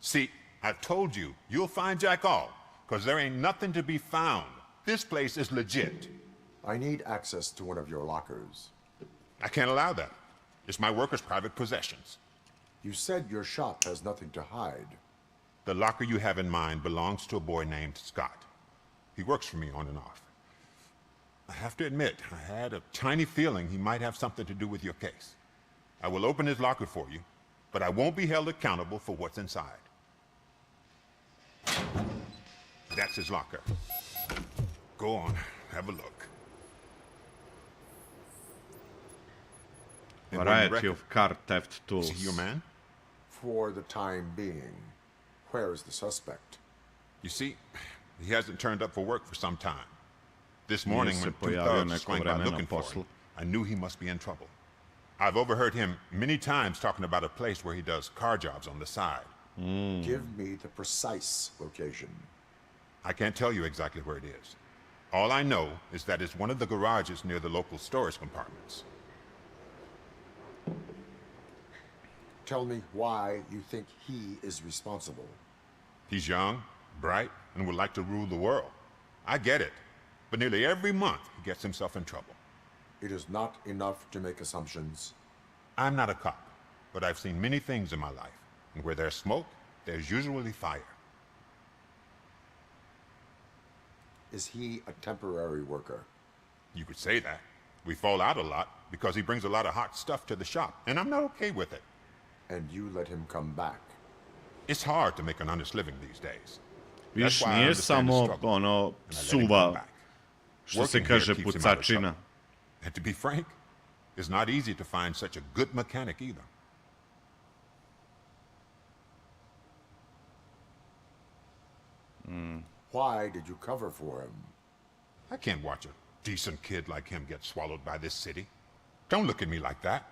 See, I've told you, you'll find Jack all, because there ain't nothing to be found. This place is legit. I need access to one of your lockers. I can't allow that. It's my workers' private possessions. You said your shop has nothing to hide. The locker you have in mind belongs to a boy named Scott. He works for me on and off. I have to admit, I had a tiny feeling he might have something to do with your case. I will open his locker for you, but I won't be held accountable for what's inside. That's his locker. Go on, have a look. Variety of car theft tools. Is he your man? For the time being. Where is the suspect? You see, he hasn't turned up for work for some time. This morning, when two thugs sprang by looking for him, I knew he must be in trouble. I've overheard him many times talking about a place where he does car jobs on the side. Give me the precise location. I can't tell you exactly where it is. All I know is that it's one of the garages near the local storage compartments. Tell me why you think he is responsible. He's young, bright, and would like to rule the world. I get it. But nearly every month, he gets himself in trouble. It is not enough to make assumptions. I'm not a cop, but I've seen many things in my life. And where there's smoke, there's usually fire. Is he a temporary worker? You could say that. We fall out a lot because he brings a lot of hot stuff to the shop, and I'm not okay with it. And you let him come back? It's hard to make an honest living these days. Viš, nije samo ono psuva, što se kaže pucačina. And to be frank, it's not easy to find such a good mechanic either. Why did you cover for him? I can't watch a decent kid like him get swallowed by this city. Don't look at me like that.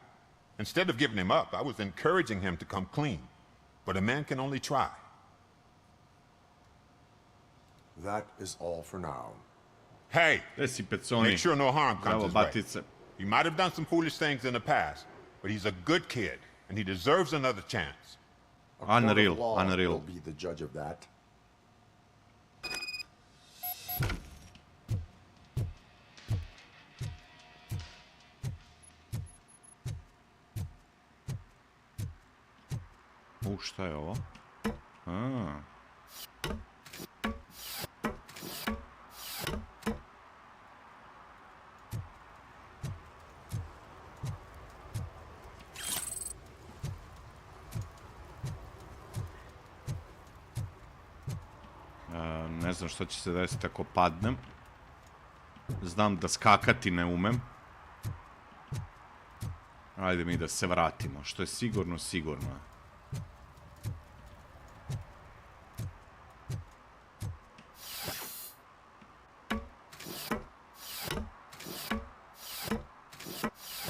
Instead of giving him up, I was encouraging him to come clean. But a man can only try. That is all for now. Hey! Make sure no harm comes his way. Batice. He might have done some foolish things in the past, but he's a good kid, and he deserves another chance. Unreal, unreal. Will be the judge of that. Šta je ovo? Ne znam šta će se desiti ako padnem. Znam da skakati ne umem. Ajde mi da se vratimo. Što je sigurno, sigurno je.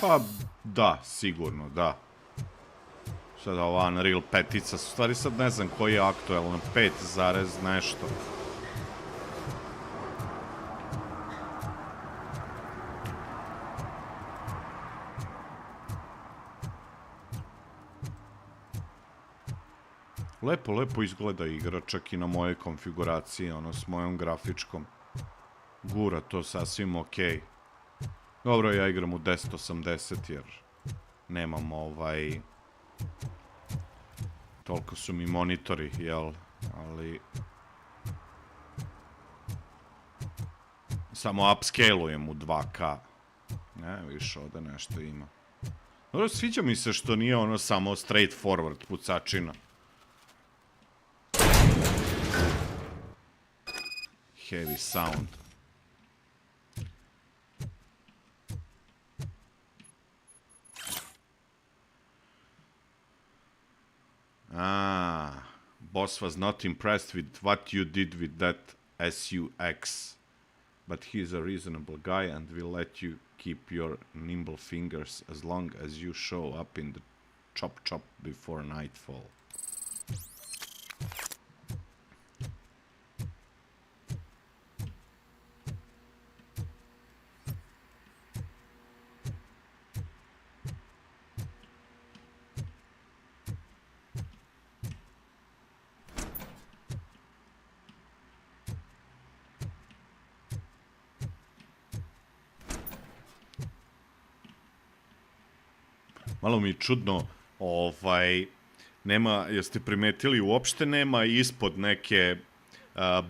Pa, da, sigurno, da. Sada ova Unreal 5-ica, u stvari sad ne znam koji je aktuelan, 5 zarez nešto. Lepo, lepo izgleda igra, čak i na mojoj konfiguraciji, ono, s mojom grafičkom. Gura to sasvim okej. Dobro, ja igram u 1080 jer nemam toliko su mi monitori, jel? Ali samo upscale-ujem u 2K. Ne, više ovde nešto ima. Dobro, sviđa mi se što nije ono samo straight forward pucačina. Heavy sound. Boss was not impressed with what you did with that SUX. But he's a reasonable guy and will let you keep your nimble fingers as long as you show up in the chop before nightfall. Malo mi je čudno, nema, jeste primetili, uopšte nema ispod neke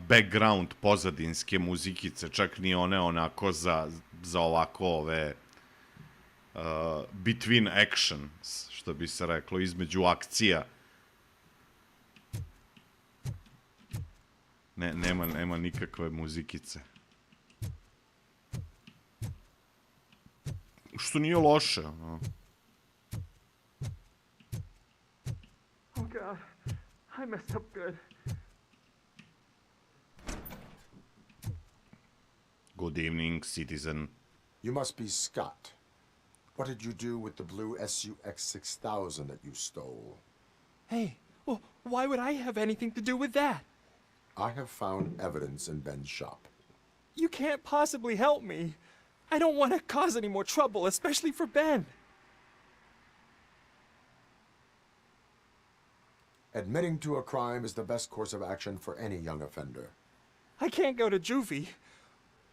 background pozadinske muzikice, čak ni one onako za ovako ove between actions, što bi se reklo, između akcija. Nema nikakve muzikice. Što nije loše, no. Oh God, I messed up good. Good evening, citizen. You must be Scott. What did you do with the blue SUX 6000 that you stole? Hey, well, why would I have anything to do with that? I have found evidence in Ben's shop. You can't possibly help me. I don't want to cause any more trouble, especially for Ben. Admitting to a crime is the best course of action for any young offender. I can't go to juvie.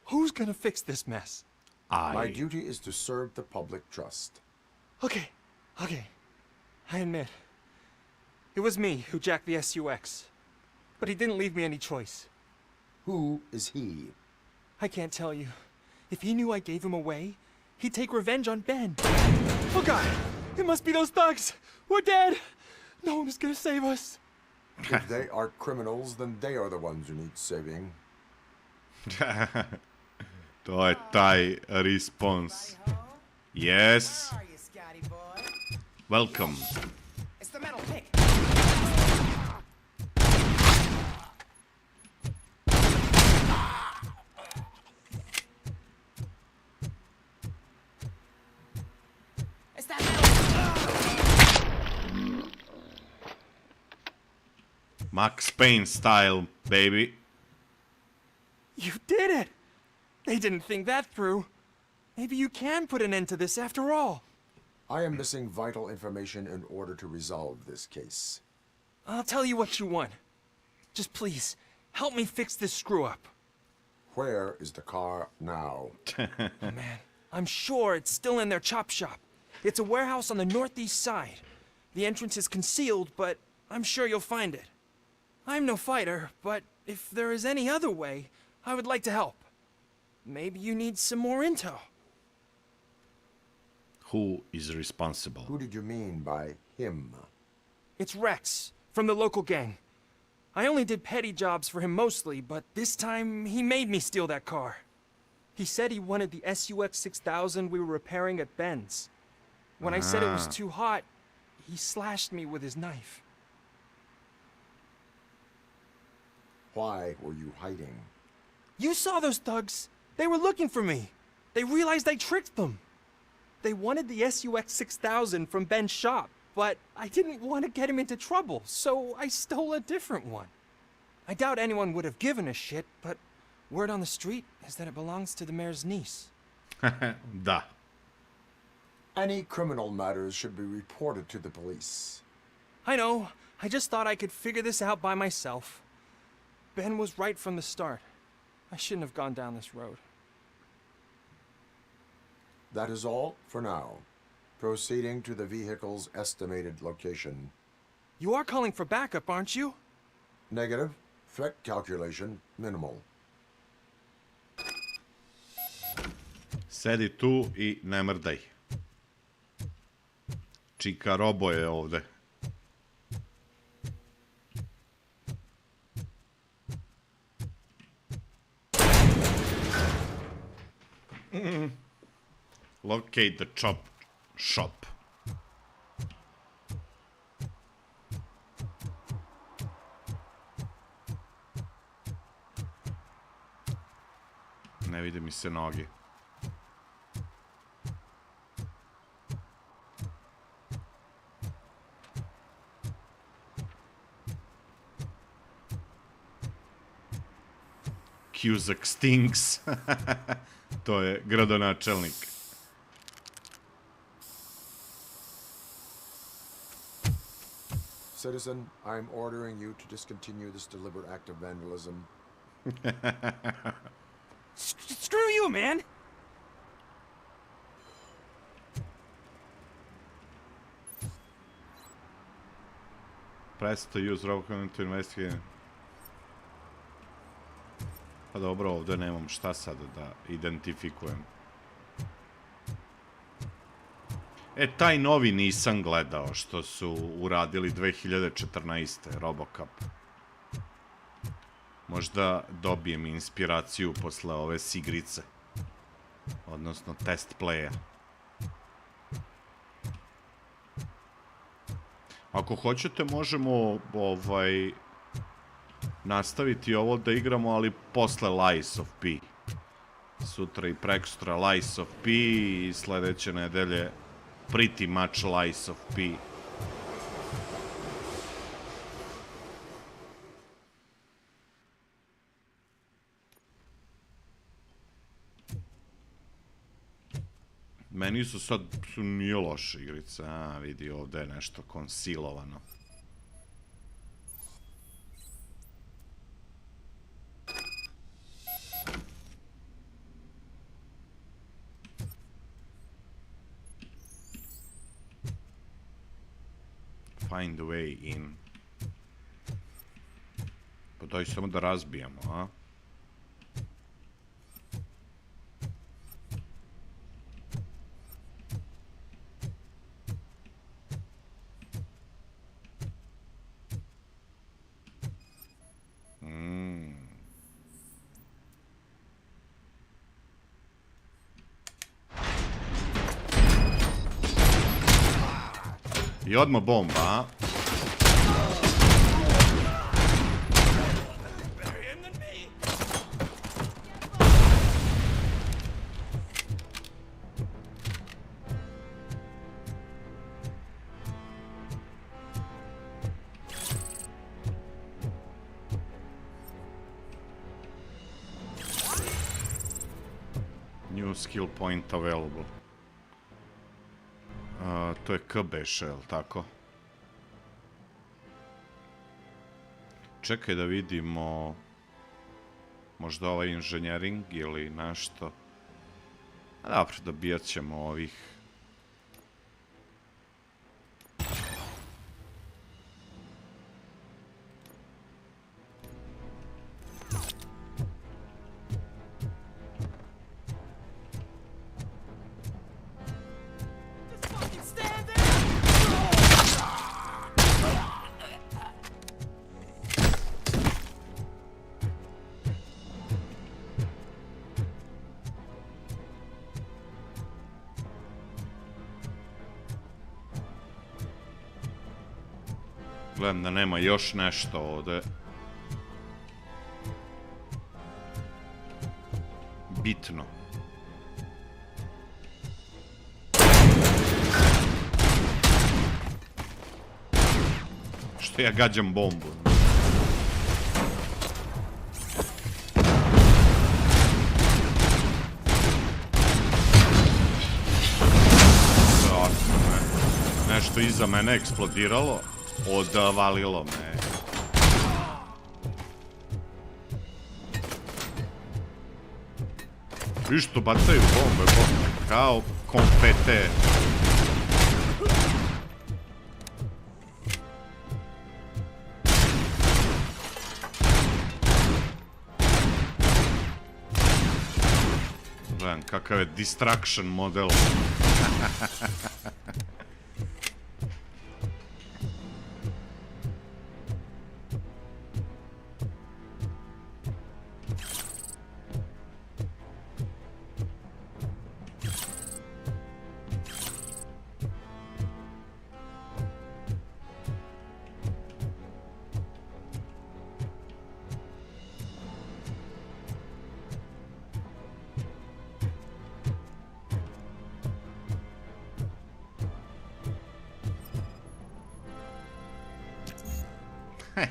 Who's gonna fix this mess? My duty is to serve the public trust. Okay. I admit. It was me who jacked the SUX. But he didn't leave me any choice. Who is he? I can't tell you. If he knew I gave him away, he'd take revenge on Ben. Oh God! It must be those thugs! We're dead! No one is gonna save us. If they are criminals, then they are the ones who need saving. To je taj response. Yes. Welcome. It's the metal pick. It's that metal. Max Payne style, baby. You did it! They didn't think that through. Maybe you can put an end to this after all. I am missing vital information in order to resolve this case. I'll tell you what you want. Just please, help me fix this screw-up. Where is the car now? Oh man, I'm sure it's still in their chop shop. It's a warehouse on the northeast side. The entrance is concealed, but I'm sure you'll find it. I'm no fighter, but if there is any other way, I would like to help. Maybe you need some more intel. Who is responsible? Who did you mean by him? It's Rex, from the local gang. I only did petty jobs for him mostly, but this time he made me steal that car. He said he wanted the SUX 6000 we were repairing at Ben's. When I said it was too hot, he slashed me with his knife. Why were you hiding? You saw those thugs. They were looking for me. They realized I tricked them. They wanted the SUX 6000 from Ben's shop, but I didn't want to get him into trouble, so I stole a different one. I doubt anyone would have given a shit, but word on the street is that it belongs to the mayor's niece. Da. Any criminal matters should be reported to the police. I know. I just thought I could figure this out by myself. Ben was right from the start. I shouldn't have gone down this road. That is all for now. Proceeding to the vehicle's estimated location. You are calling for backup, aren't you? Negative. Threat calculation minimal. Sedi tu I ne mrdaj. Čika Robo je ovde. Locate the chop shop. Ne vide mi se noge. Cusack stinks. To je gradonačelnik. Citizen, I'm ordering you to discontinue this deliberate act of vandalism. Screw you, man! Press to use RoboCop to investigate. Pa dobro, ovdje nemam šta sada da identifikujem. Taj novi nisam gledao što su uradili 2014. RoboCop. Možda dobijem inspiraciju posle ove sigrice. Odnosno TESTplaya. Ako hoćete možemo nastaviti ovo da igramo, ali posle Lies of P. Sutra I prekosutra Lies of P I sledeće nedelje pretty much Lies of P. Meni su sad, nije loša igrica. A, vidi, ovde je nešto konsilovano. Find the way in. Pa daj samo da razbijamo, a? I odmah bomba, a? New skill point available. To je KBŠ, jel' tako? Čekaj da vidimo... Možda ovaj inženjering ili nešto. Dobro, dobijat ćemo ovih. Gledam da nema još nešto ovde. Bitno. Što ja gađam bombu? Nešto iza mene eksplodiralo. Odvalilo me. Viš što bacaju bombe, kao konfete. Gledam kakav je distraction model.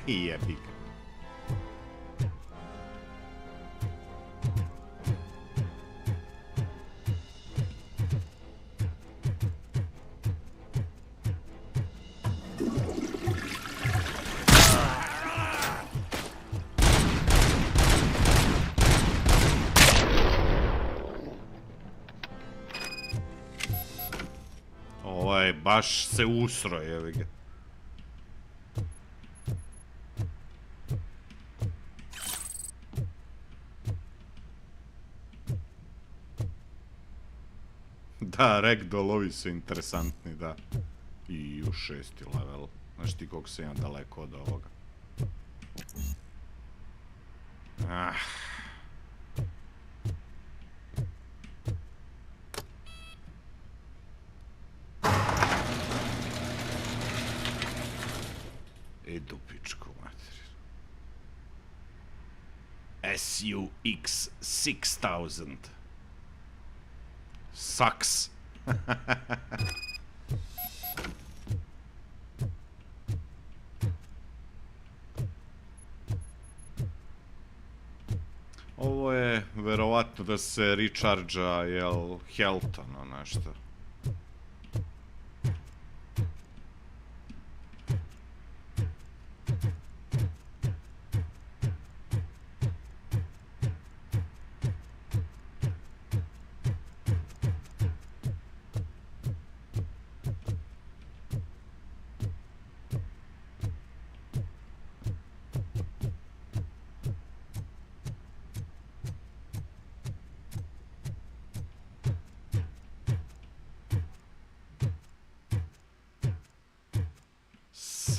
Jebi ga. Ovaj, baš se usro, jebi ga. Da, ragdollovi su interesantni, da. I u 6. level. Znaš ti koliko sam ja daleko od ovoga. Idu pičku materiju. SUX 6000. Sucks. Ovo je verovatno da se recharge-a, jel, health, ono nešto.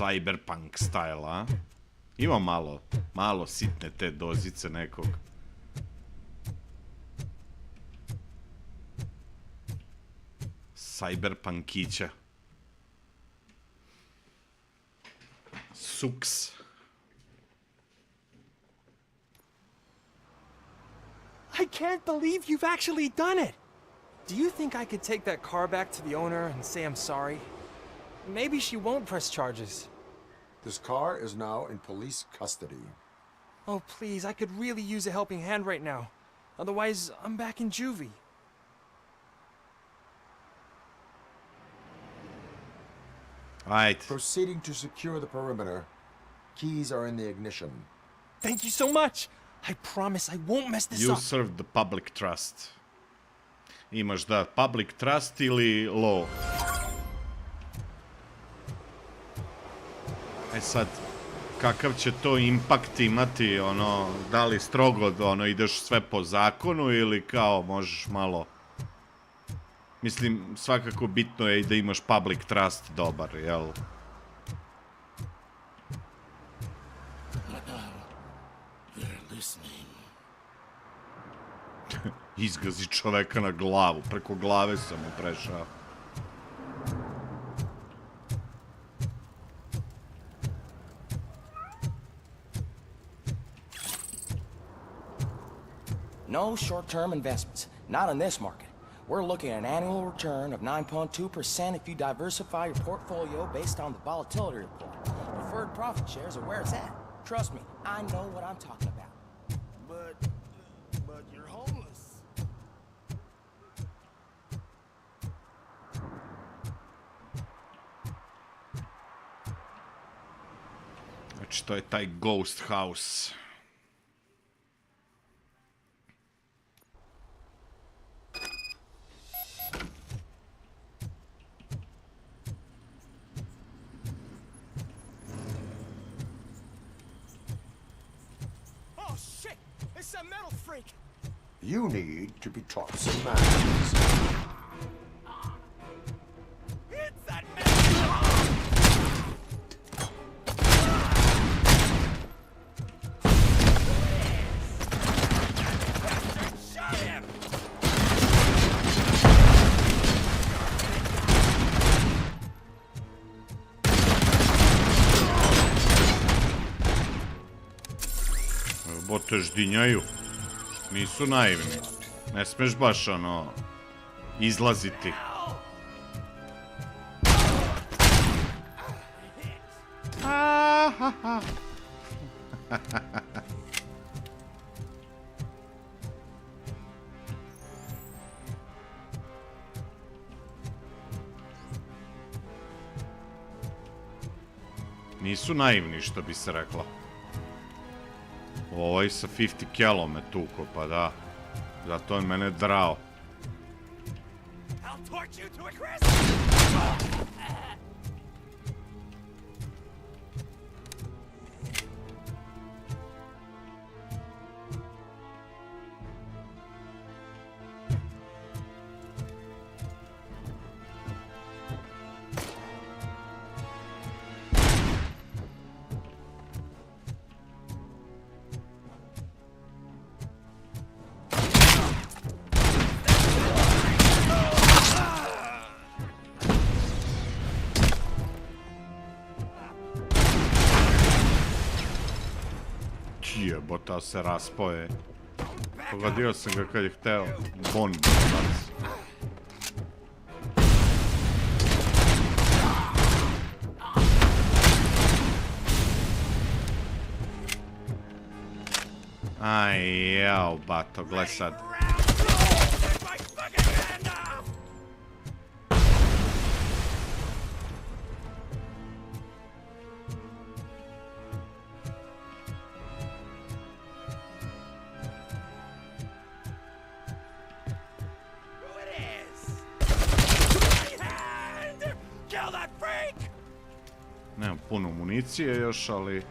Cyberpunk style, a? Ima malo sitne te dozice nekog. Cyberpunkića. Suks. I can't believe you've actually done it! Do you think I could take that car back to the owner and say I'm sorry? Maybe she won't press charges. This car is now in police custody. Oh, please, I could really use a helping hand right now. Otherwise, I'm back in juvie. Right. Proceeding to secure the perimeter. Keys are in the ignition. Thank you so much! I promise I won't mess this You up. serve the public trust. Imaš da public trust ili law. E sad, kakav će to impakt imati, ono, da li strogo, ono, ideš sve po zakonu ili kao možeš malo... Mislim, svakako bitno je i da imaš public trust dobar, jel? Izgazi čoveka na glavu, preko glave sam mu prešao. No short-term investments, not in this market. We're looking at an annual return of 9.2% if you diversify your portfolio based on the volatility report. Preferred profit shares are where it's at. Trust me, I know what I'm talking about. But you're homeless. Znači, to je taj ghost house. You need to be taught some manners. It's that Shut him! Bote ždinjaju. Nisu naivni. Ne smeš baš, ono, izlaziti. Nisu naivni, što bi se rekla. Ovaj sa 50 kelo me tuko, pa da. Zato je mene drao. Jebota se raspoje. Pogodio sam ga kad je hteo. Bon. Aj, jao, bato, gle sad. Nemam puno municije još, ali...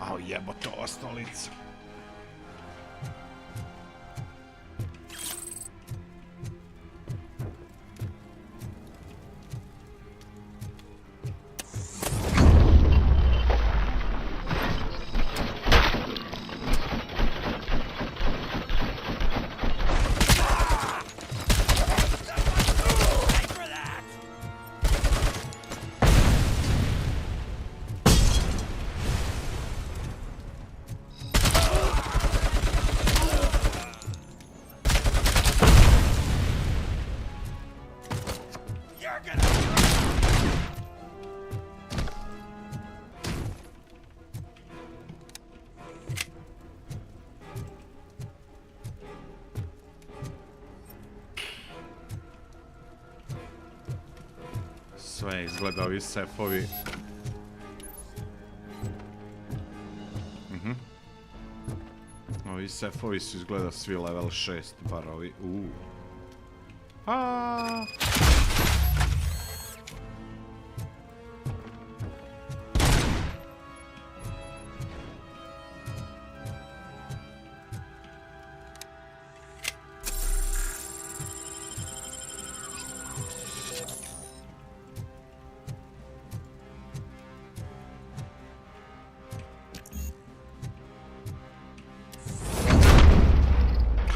Au, jebote, ostalica. sve izgleda ovi sefovi. Ovi sefovi su izgleda svi level 6, bar ovi.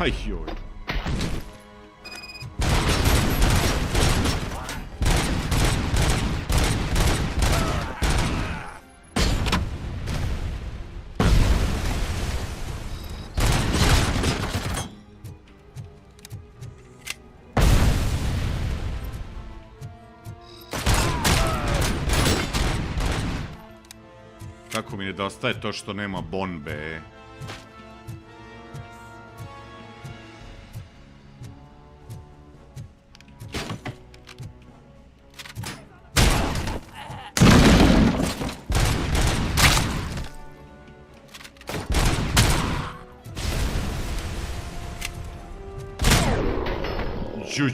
Aj joj. Kako mi nedostaje to što nema bombe. Ču.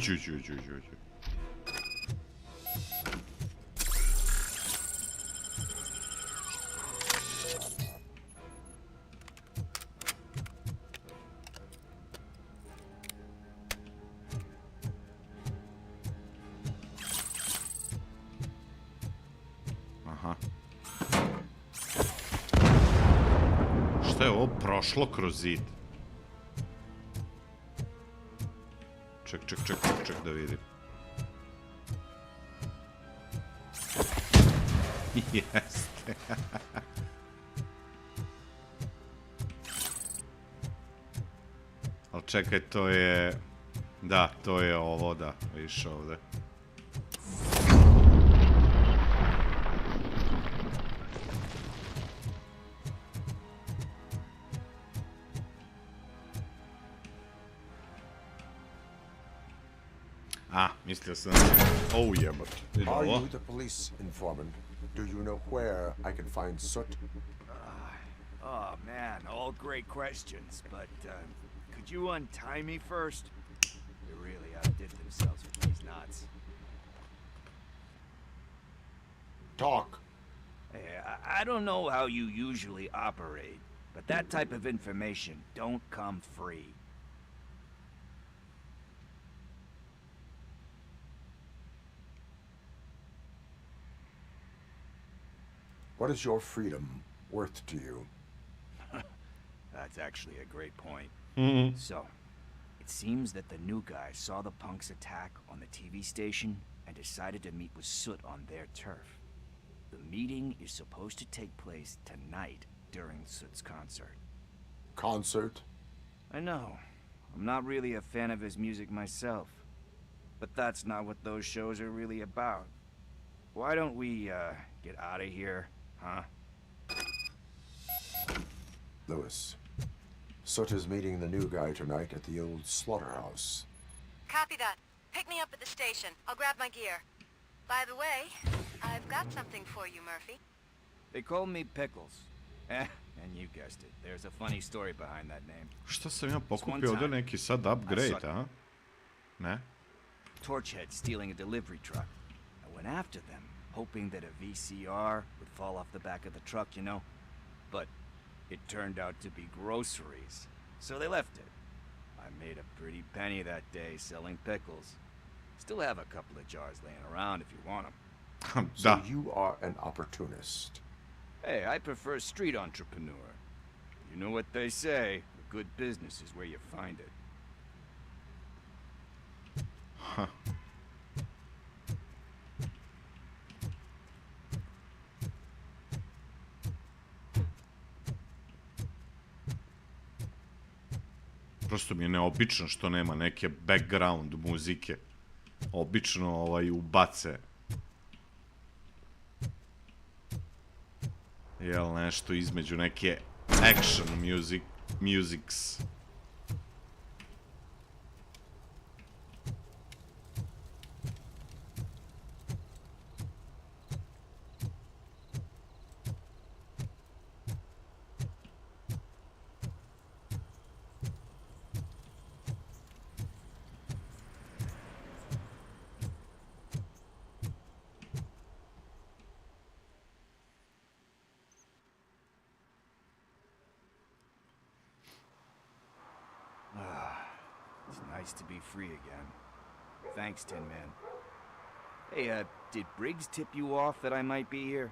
Aha. Šta je ovo prošlo kroz zid? Ček da vidim. Jeste. Ali čekaj, to je... Da, to je ovo, da, vidiš ovde. Mislio sam... jebote. Are you the police informant? Do you know where I can find Soot? Oh man, all great questions, but could you untie me first? They really outdid themselves with these knots. Talk. Hey, I don't know how you usually operate, but that type of information don't come free. What is your freedom worth to you? That's actually a great point. Mm-hmm. So, it seems that the new guy saw the punks attack on the TV station and decided to meet with Soot on their turf. The meeting is supposed to take place tonight during Soot's concert. Concert? I know. I'm not really a fan of his music myself. But that's not what those shows are really about. Why don't we, get out of here? Huh? Lewis, Soot is meeting the new guy tonight at the old slaughterhouse. Copy that. Pick me up at the station. I'll grab my gear. By the way, I've got something for you, Murphy. They call me Pickles. And you guessed it. There's a funny story behind that name. Šta sam ja pokupio ovdje neki sad upgrade, a? Ne? Torchhead stealing a delivery truck. I went after them, hoping that a VCR would fall off the back of the truck, you know? But it turned out to be groceries, so they left it. I made a pretty penny that day selling pickles. Still have a couple of jars laying around if you want them. So you are an opportunist. Hey, I prefer street entrepreneur. You know what they say, a good business is where you find it. Huh. Prosto mi je neobično što nema neke background muzike. Obično ubace. Jel nešto između neke action musics. Nice to be free again. Thanks, Tin Man. Hey, did Briggs tip you off that I might be here?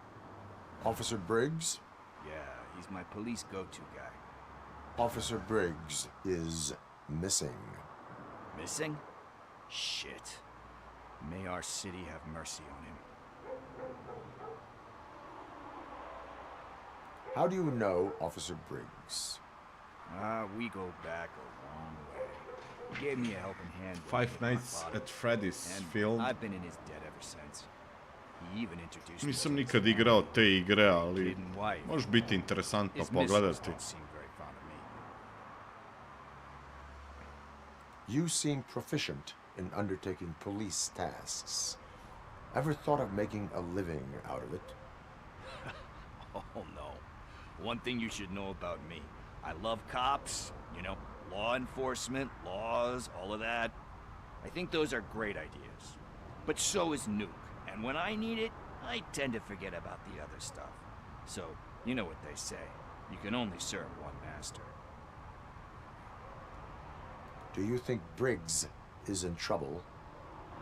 Officer Briggs? Yeah, he's my police go-to guy. Officer Briggs is missing. Missing? Shit. May our city have mercy on him. How do you know Officer Briggs? We go back a long way. He gave me a helping hand. Five Nights at Freddy's film. I've been in his debt ever since. He even introduced me. Nisam nikad igrao te igre, ali može biti interesantno pogledati. You seem proficient in undertaking police tasks. Ever thought of making a living out of it? Oh no. One thing you should know about me. I love cops, you know, law enforcement, laws, all of that. I think those are great ideas. But so is Nuke. And when I need it, I tend to forget about the other stuff. So, you know what they say. You can only serve one master. Do you think Briggs is in trouble?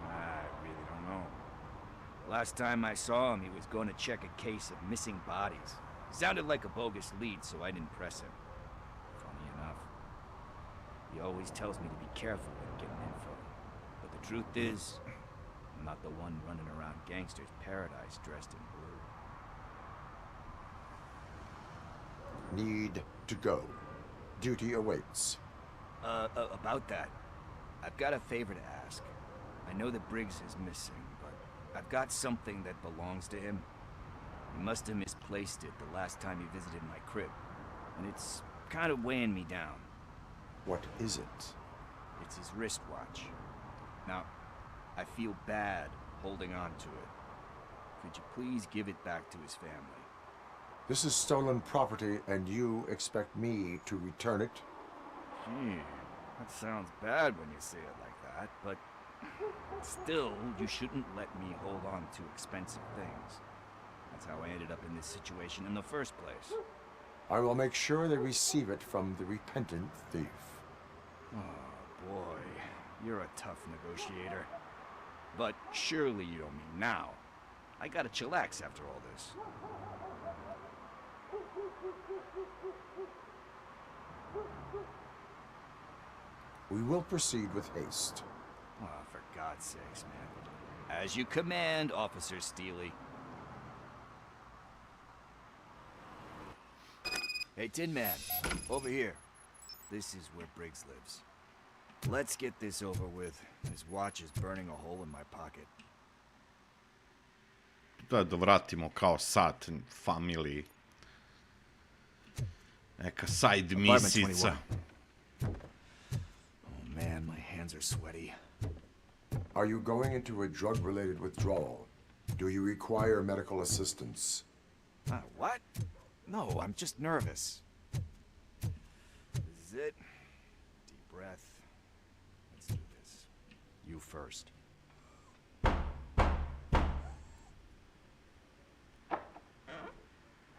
I really don't know. Last time I saw him, he was going to check a case of missing bodies. Sounded like a bogus lead, so I didn't press him. Funny enough. He always tells me to be careful when getting info. But the truth is, I'm not the one running around gangster's paradise dressed in blue. Need to go. Duty awaits. About that, I've got a favor to ask. I know that Briggs is missing, but I've got something that belongs to him. He must have misplaced it the last time he visited my crib, and it's kind of weighing me down. What is it? It's his wristwatch. Now, I feel bad holding on to it. Could you please give it back to his family? This is stolen property, and you expect me to return it? Gee, that sounds bad when you say it like that, but still, you shouldn't let me hold on to expensive things. That's how I ended up in this situation in the first place. I will make sure they receive it from the repentant thief. Oh, boy. You're a tough negotiator. But surely you don't mean now. I gotta chillax after all this. We will proceed with haste. Oh, for God's sakes, man. As you command, Officer Steely. Hey, Tin Man, over here. This is where Briggs lives. Let's get this over with. His watch is burning a hole in my pocket. Da vratimo kao sat familiji. Neka side misica. Oh man, my hands are sweaty. Are you going into a drug-related withdrawal? Do you require medical assistance? What? No, I'm just nervous. This is it. Deep breath. Let's do this. You first.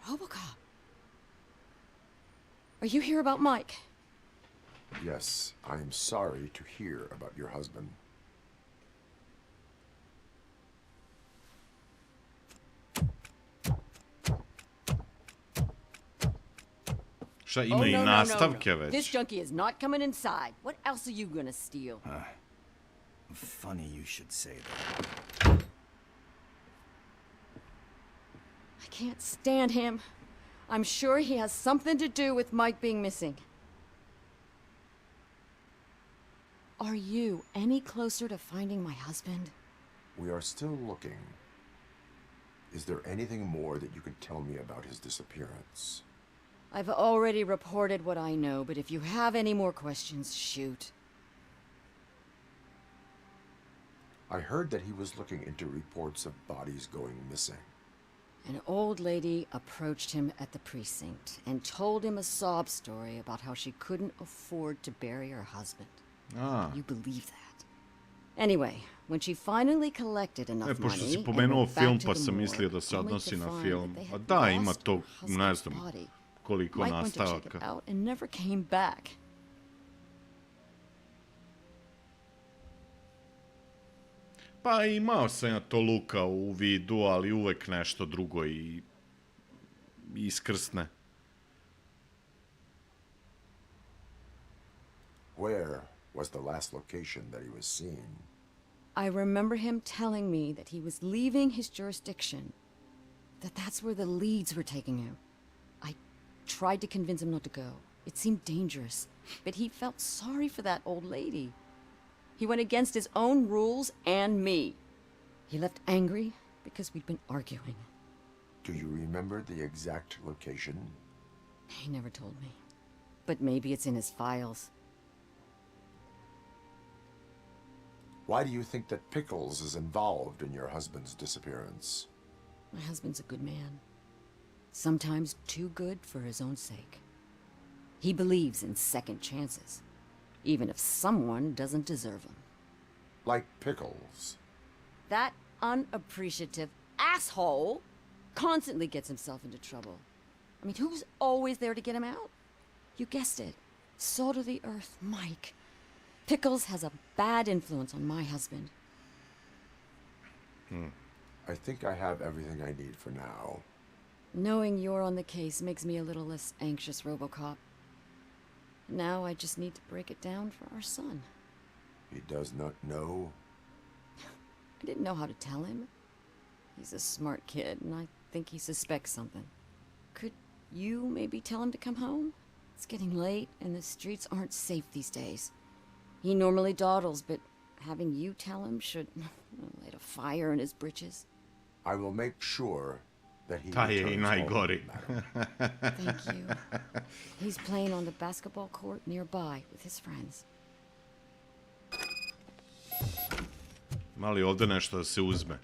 RoboCop. Are you here about Mike? Yes, I am sorry to hear about your husband. Šta ima i nastavke no. već? This junkie is not coming inside. What else are you gonna steal? Funny you should say that. I can't stand him. I'm sure he has something to do with Mike being missing. Are you any closer to finding my husband? We are still looking. Is there anything more that you can tell me about his disappearance? I've already reported what I know, but if you have any more questions, shoot. I heard that he was looking into reports of bodies going missing. An old lady approached him at the precinct and told him a sob story about how she couldn't afford to bury her husband. You believe that? Anyway, when she finally collected enough money, pošto si pomenuo film, pa sam mislio da se odnosi na film. A da, ima to, ne znam koliko nastavaka. Mike went to check it out and never came back. Pa imao sam ja to luka u vidu, ali uvek nešto drugo i iskrsne. Where was the last location that he was seen? I remember him telling me that he was leaving his jurisdiction, that that's where the leads were taking him. I tried to convince him not to go. It seemed dangerous, but he felt sorry for that old lady. He went against his own rules and me. He left angry because we'd been arguing. Do you remember the exact location? He never told me, but maybe it's in his files. Why do you think that Pickles is involved in your husband's disappearance? My husband's a good man. Sometimes too good for his own sake. He believes in second chances, even if someone doesn't deserve them. Like Pickles? That unappreciative asshole constantly gets himself into trouble. I mean, who's always there to get him out? You guessed it. Salt of the earth, Mike. Pickles has a bad influence on my husband. I think I have everything I need for now. Knowing you're on the case makes me a little less anxious, RoboCop. Now I just need to break it down for our son. He does not know? I didn't know how to tell him. He's a smart kid, and I think he suspects something. Could you maybe tell him to come home? It's getting late, and the streets aren't safe these days. He normally dawdles, but having you tell him should light a fire in his britches. I will make sure that he Taj je i returns home, najgori. madam. Thank you. He's playing on the basketball court nearby with his friends. Ima li ovde nešto da se uzme?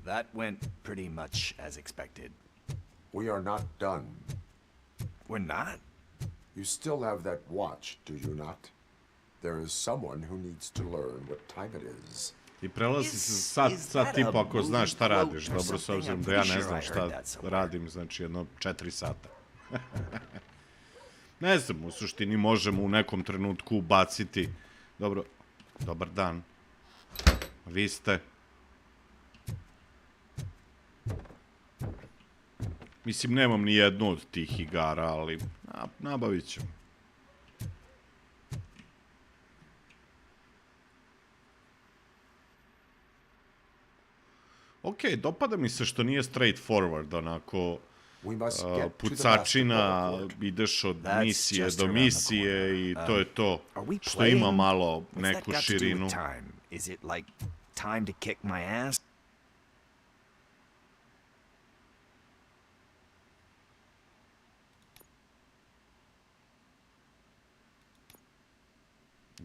That went pretty much as expected. We are not done. We're not? You still have that watch, do you not? There is someone who needs to learn what time it is. I prelazi se sat i po ako znaš šta radiš. Dobro, s obzirom da ja ne znam šta radim, znači jedno 4 sata. Ne znam, u suštini možemo u nekom trenutku ubaciti. Dobro, dobar dan. Vi ste... Mislim, nemam ni jednu od tih igara, ali nabavit ću. Ok, dopada mi se što nije straightforward, onako pucačina, ideš od misije do misije i to je to, što ima malo neku širinu. Is it like time to kick my ass?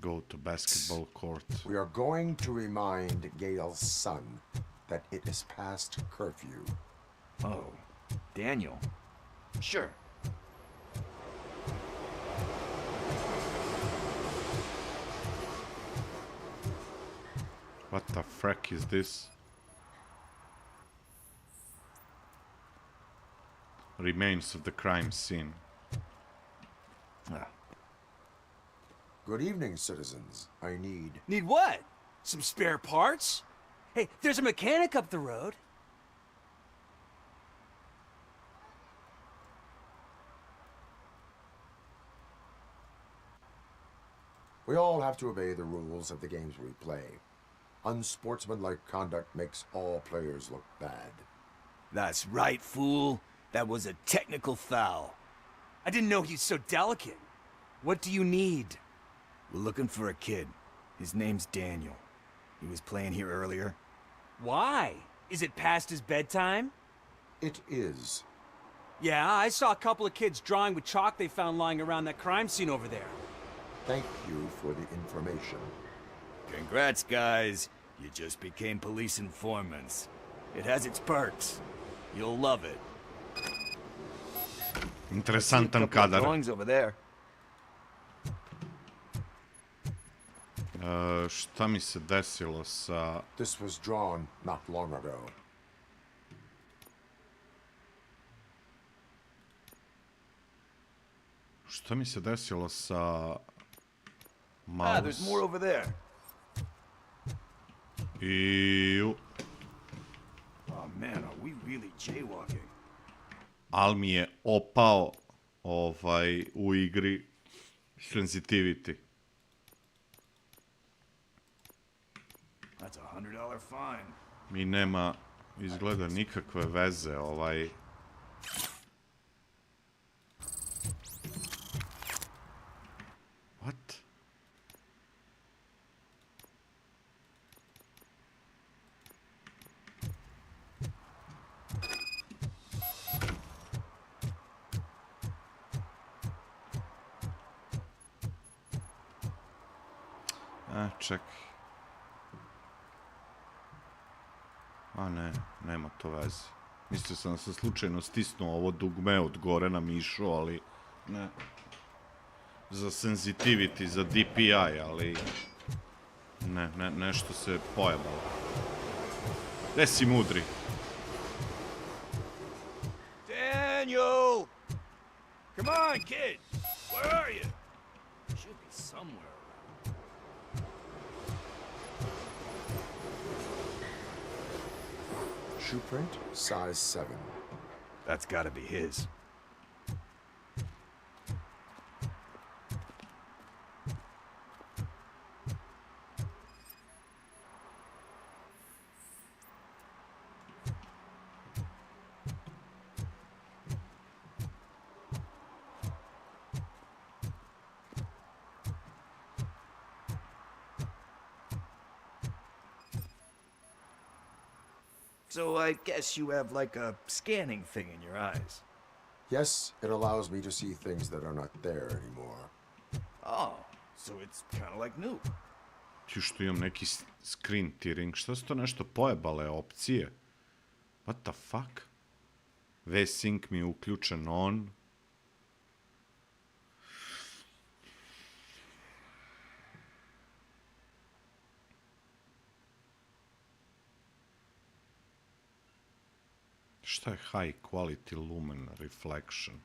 Go to basketball court. We are going to remind Gail's son that it is past curfew. Oh, Daniel. Sure. What the frack is this? Remains of the crime scene. Good evening, citizens. I need... Need what? Some spare parts? Hey, there's a mechanic up the road. We all have to obey the rules of the games we play. Unsportsmanlike conduct makes all players look bad. That's right, fool. That was a technical foul. I didn't know he's so delicate. What do you need? We're looking for a kid. His name's Daniel. He was playing here earlier. Why? Is it past his bedtime? It is. Yeah, I saw a couple of kids drawing with chalk they found lying around that crime scene over there. Thank you for the information. Congrats, guys. You just became police informants. It has its perks. You'll love it. Interesantan kadar. Over there. Šta mi se desilo sa... This was drawn not long ago. Šta mi se desilo sa... Ah, there's more over there. Iju. Oh man, are we really jaywalking? Al mi je opao u igri sensitivity. That's $100 fine. Mi nema izgleda nikakve veze What? Čekaj. A ne, nema to veze. Mislio sam da sam slučajno stisnuo ovo dugme od gore na mišu, ali ne. Za sensitivity, za DPI, ali... Ne, nešto se pojebalo. Gde si mudri? Daniel! Come on, kid! Where are you? Should be somewhere. Shoe print, size 7. That's gotta be his. So I guess you have like a scanning thing in your eyes. Yes, it allows me to see things that are not there anymore. Oh, so it's kind of like new. Ti što imam neki screen tearing, šta su to nešto pojebale opcije? What the fuck? V-Sync mi je uključen on. Šta je high quality lumen reflection?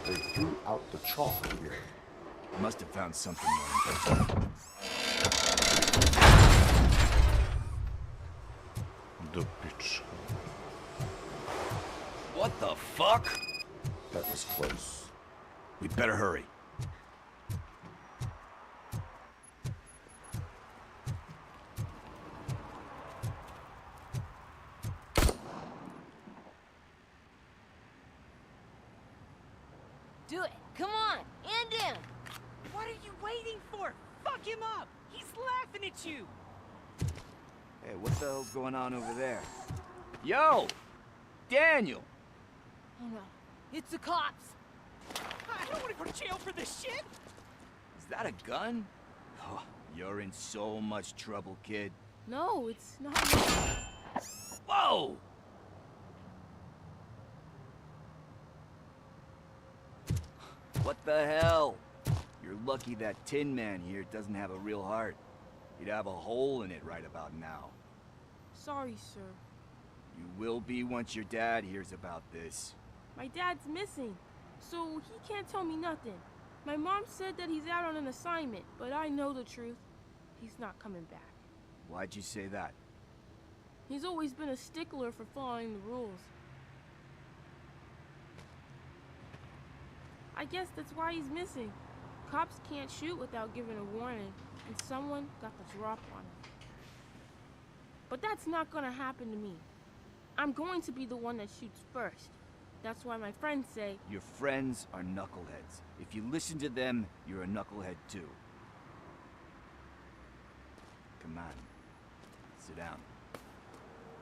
They threw out the chalk here. Must have found something more impressive. The bitch. What the fuck? That was close. We better hurry. Do it. Come on. End him. What are you waiting for? Fuck him up. He's laughing at you. Hey, what the hell's going on over there? Yo! Daniel! Oh no. It's the cops. I don't want to go to jail for this shit. Is that a gun? Oh, you're in so much trouble, kid. No, it's not. Whoa! What the hell? You're lucky that Tin Man here doesn't have a real heart. He'd have a hole in it right about now. Sorry, sir. You will be once your dad hears about this. My dad's missing, so he can't tell me nothing. My mom said that he's out on an assignment, but I know the truth. He's not coming back. Why'd you say that? He's always been a stickler for following the rules. I guess that's why he's missing. Cops can't shoot without giving a warning, and someone got the drop on him. But that's not gonna happen to me. I'm going to be the one that shoots first. That's why my friends say... Your friends are knuckleheads. If you listen to them, you're a knucklehead too. Come on. Sit down.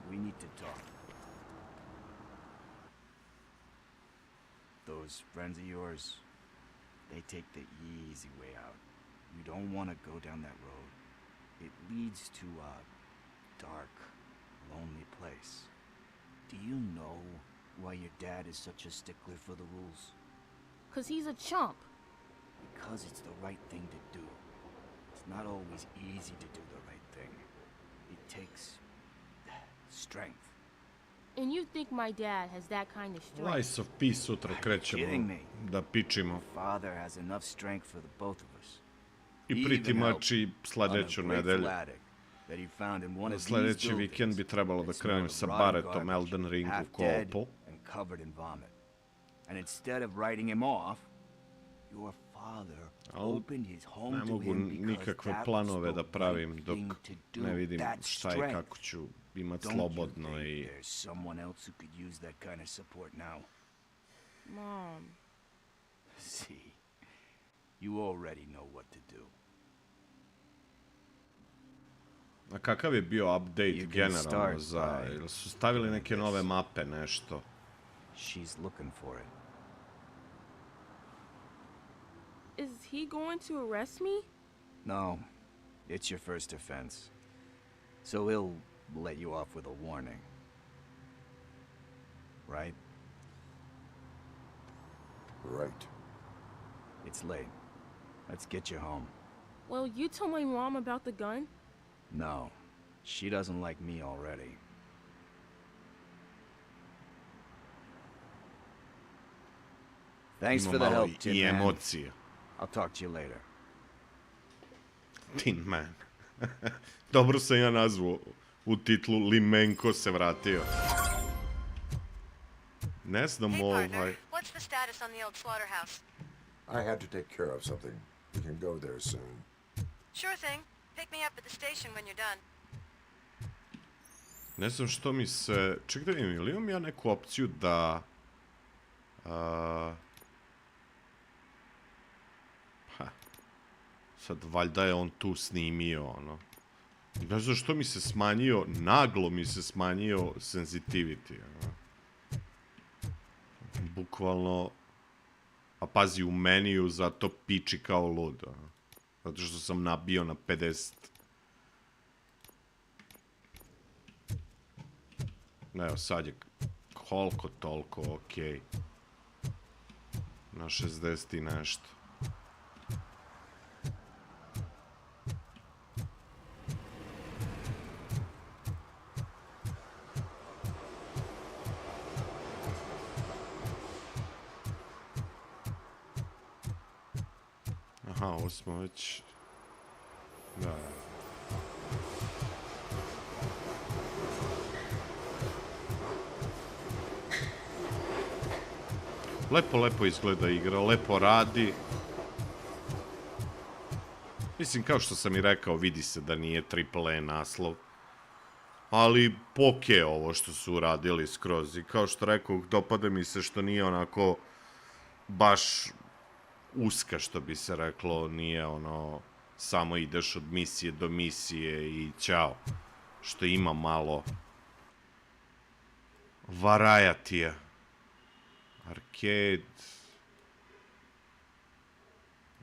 We need to talk. Those friends of yours, they take the easy way out. You don't want to go down that road. It leads to a dark, lonely place. Do you know why your dad is such a stickler for the rules? 'Cause he's a chump. Because it's the right thing to do. It's not always easy to do the right thing. It takes strength. And you think my dad has that kind of strength? Lies of Peace sutra krećemo da pičimo. Father has enough strength for the both of us. I pritimači sledeću nedelju. Sledeći vikend bi trebalo da krenem sa Barrettom Elden Ring u koopu. And instead of writing him off, your father opened his home Ne to mogu him because nikakve that planove was da the pravim right dok thing to do. ne vidim That's šta i strength. kako ću imat Don't slobodno you i... think there's someone else who could use that kind of support now? Mom. See, you already know what to do. A kakav je bio update generalno za... Ili su stavili neke nove mape, nešto? She's looking for it. Is he going to arrest me? No, it's your first offense. So he'll let you off with a warning. Right? Right. It's late. Let's get you home. Well, you told my mom about the gun? No, she doesn't like me already. Thanks for the help, Tin Man. Emocije. I'll talk to you later. Tin Man. Dobro sam ja nazvao u titlu Limenko se vratio. Ne znam What's the status on the old slaughterhouse? I had to take care of something. We can go there soon. Sure thing. Pick me up at the station when you're done. Ne znam što mi se... Ček da vidim, ili imam ja neku opciju da... Sad, valjda je on tu snimio, ono. Ne znam što mi se smanjio, naglo mi se smanjio sensitivity, ono. Bukvalno... A pazi, u meniju zato piči kao lud, ono. Zato što sam nabio na 50. Evo, sad je koliko toliko okej. Na 60 i nešto. Aha, ovo smo već... Da. Lepo izgleda igra, lepo radi. Mislim, kao što sam i rekao, vidi se da nije AAA naslov. Ali poke ovo što su uradili skroz. I kao što rekao, dopada mi se što nije onako baš uska, što bi se reklo. Nije ono, samo ideš od misije do misije i ćao. Što ima malo variety-a. Arcade,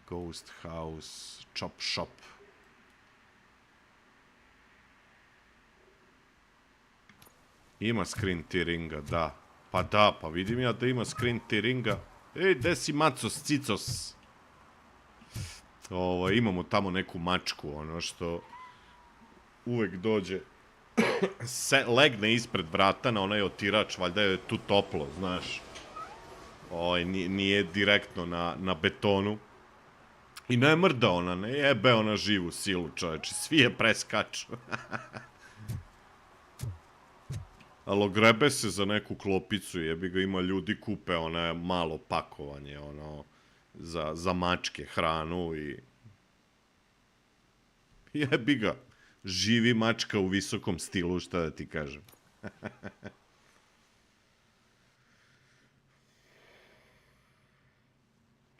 Ghost House, Chop Shop. Ima screen tearinga, da. Pa da, pa vidim ja da ima screen tearinga. Ej, gde si macos, cicos? Imamo tamo neku mačku, ono što uvek dođe, legne ispred vrata na onaj otirač, valjda je tu toplo, znaš. Nije direktno na betonu. I ne mrda ona, ne jebe ona živu silu, čoveče. Svi je preskaču. Ali grebe se za neku klopicu, jebi ga, ima ljudi kupe ono malo pakovanje, ono, za mačke, hranu i... Jebi ga, živi mačka u visokom stilu, šta da ti kažem.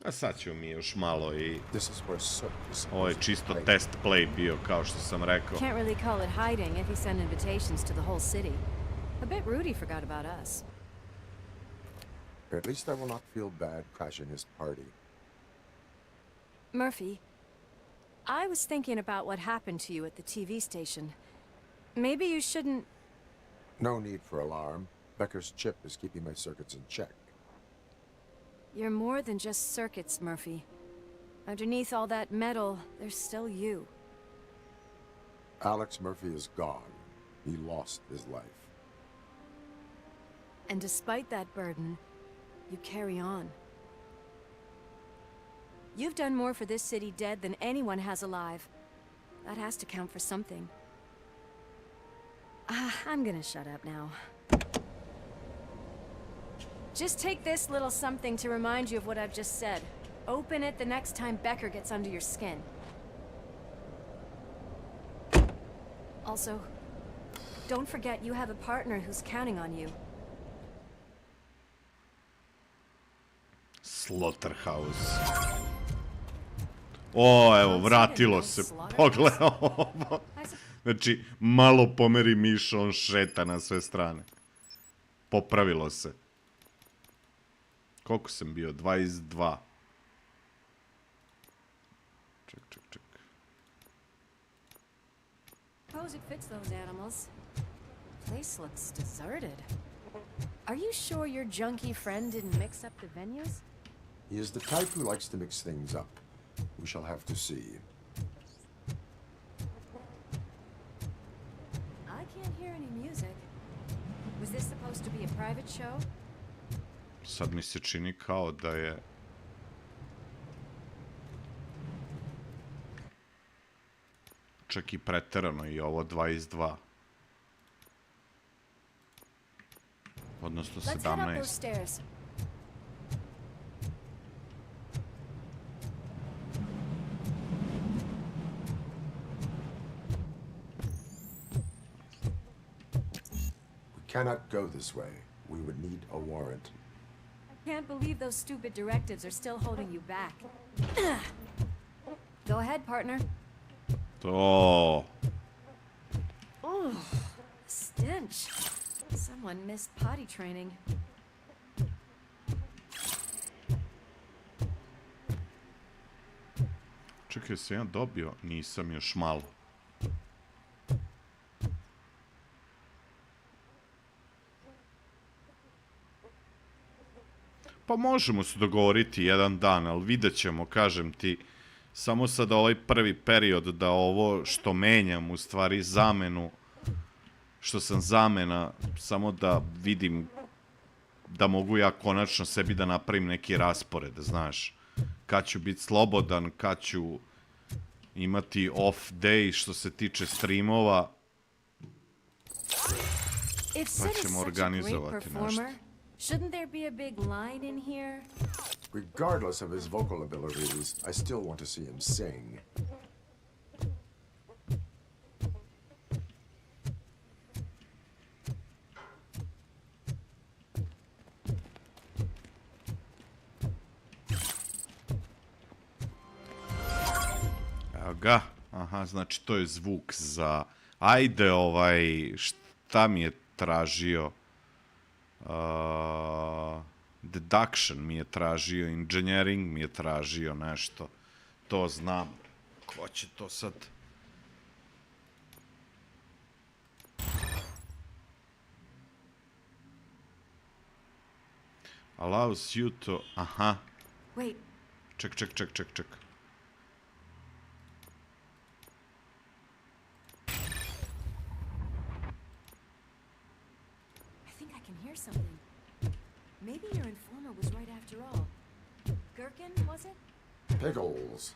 A sad ćemo mi još malo i... This is where circus. Ovo je čisto test play bio, kao što sam rekao. Can't really call it hiding if you send invitations to the whole city. I bet Rudy forgot about us. At least I will not feel bad crashing his party. Murphy, I was thinking about what happened to you at the TV station. Maybe you shouldn't... No need for alarm. Becker's chip is keeping my circuits in check. You're more than just circuits, Murphy. Underneath all that metal, there's still you. Alex Murphy is gone. He lost his life. And despite that burden, you carry on. You've done more for this city dead than anyone has alive. That has to count for something. I'm gonna shut up now. Just take this little something to remind you of what I've just said. Open it the next time Becker gets under your skin. Also, don't forget you have a partner who's counting on you. Slaughterhouse. O, evo, vratilo se. Pogledaj ovo. Znači, malo pomeri miša, on šeta na sve strane. Popravilo se. Koliko sam bio? 22. Ček. Suppose it fits those animals. Place looks deserted. Are you sure your junkie friend didn't mix up the venues? He is the type who likes to mix things up. We shall have to see. I can't hear any music. Was this supposed to be a private show? Sad mi se čini kao da je... Čak i preterano i ovo 22. Odnosno 17. We cannot go this way. We would need a warrant. I can't believe those stupid directives are still holding you back. Go ahead, partner. To. Oh, stench. Someone missed potty training. Čekaj, sam ja dobio? Nisam još malo. Pa možemo se dogovoriti jedan dan, ali vidjet ćemo, kažem ti, samo sad ovaj prvi period da ovo što menjam, u stvari zamenu, što sam zamena, samo da vidim da mogu ja konačno sebi da napravim neki raspored, znaš. Kad ću biti slobodan, kad ću imati off day što se tiče streamova, pa ćemo organizovati nešto. Shouldn't there be a big line in here? Regardless of his vocal abilities, I still want to see him sing. Evo ga. Aha, znači to je zvuk za... Ajde, šta mi je tražio? Deduction mi je tražio, engineering mi je tražio nešto. To znam. Ko će to sad? Allows you to... Aha. Wait. Ček. Something. Maybe your informer was right after all. Gherkin, was it? Pickles.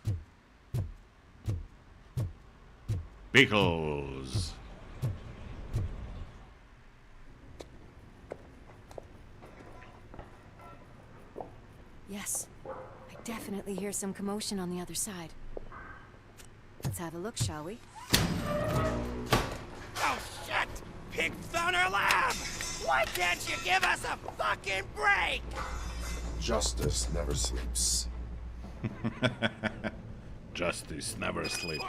Pickles. Yes. I definitely hear some commotion on the other side. Let's have a look, shall we? Oh, shit! Pig Thunder Lab! Why can't you give us a fucking break? Justice never sleeps. Justice never sleeps.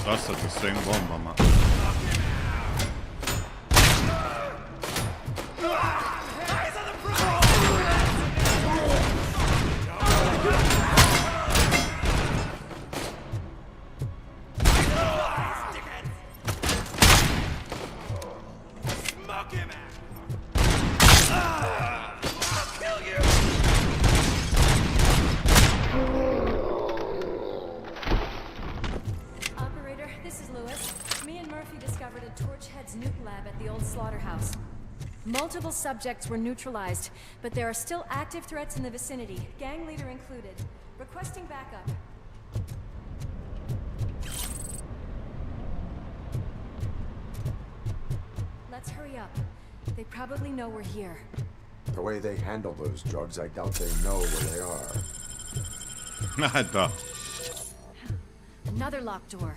Dosta sa svim bombama. Multiple subjects were neutralized, but there are still active threats in the vicinity, gang leader included. Requesting backup. Let's hurry up. They probably know we're here. The way they handle those drugs, I doubt they know where they are. Another locked door.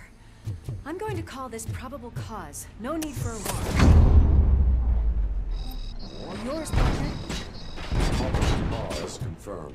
I'm going to call this probable cause. No need for a warrant. All yours, partner. Pause confirmed.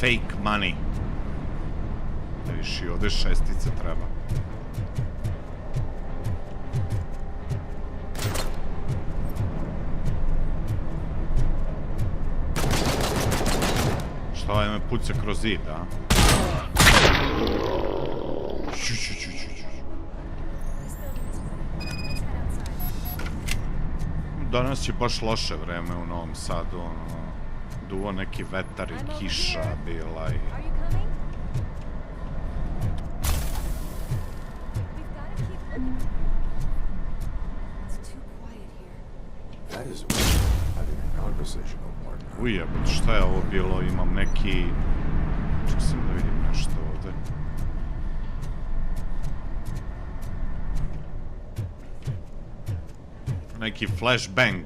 Fake money. Da viš i ovdje šestice treba. Šta ovaj me puca kroz zid, a? Danas je baš loše vreme u Novom Sadu, ono. Duo neki vetar i kiša bila i... Ujebot, šta je ovo bilo? Imam neki... Čekaj sam da vidim nešto ovde. Neki flashbang.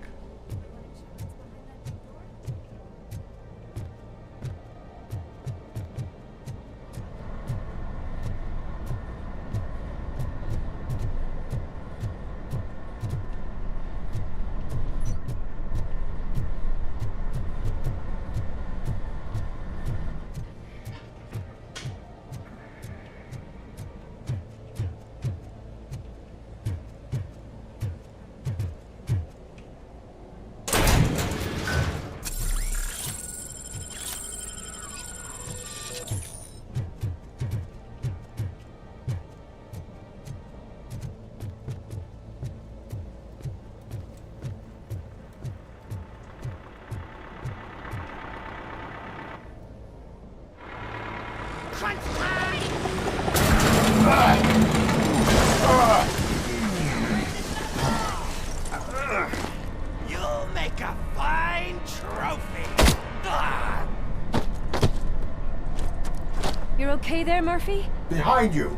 there, Murphy? Behind you!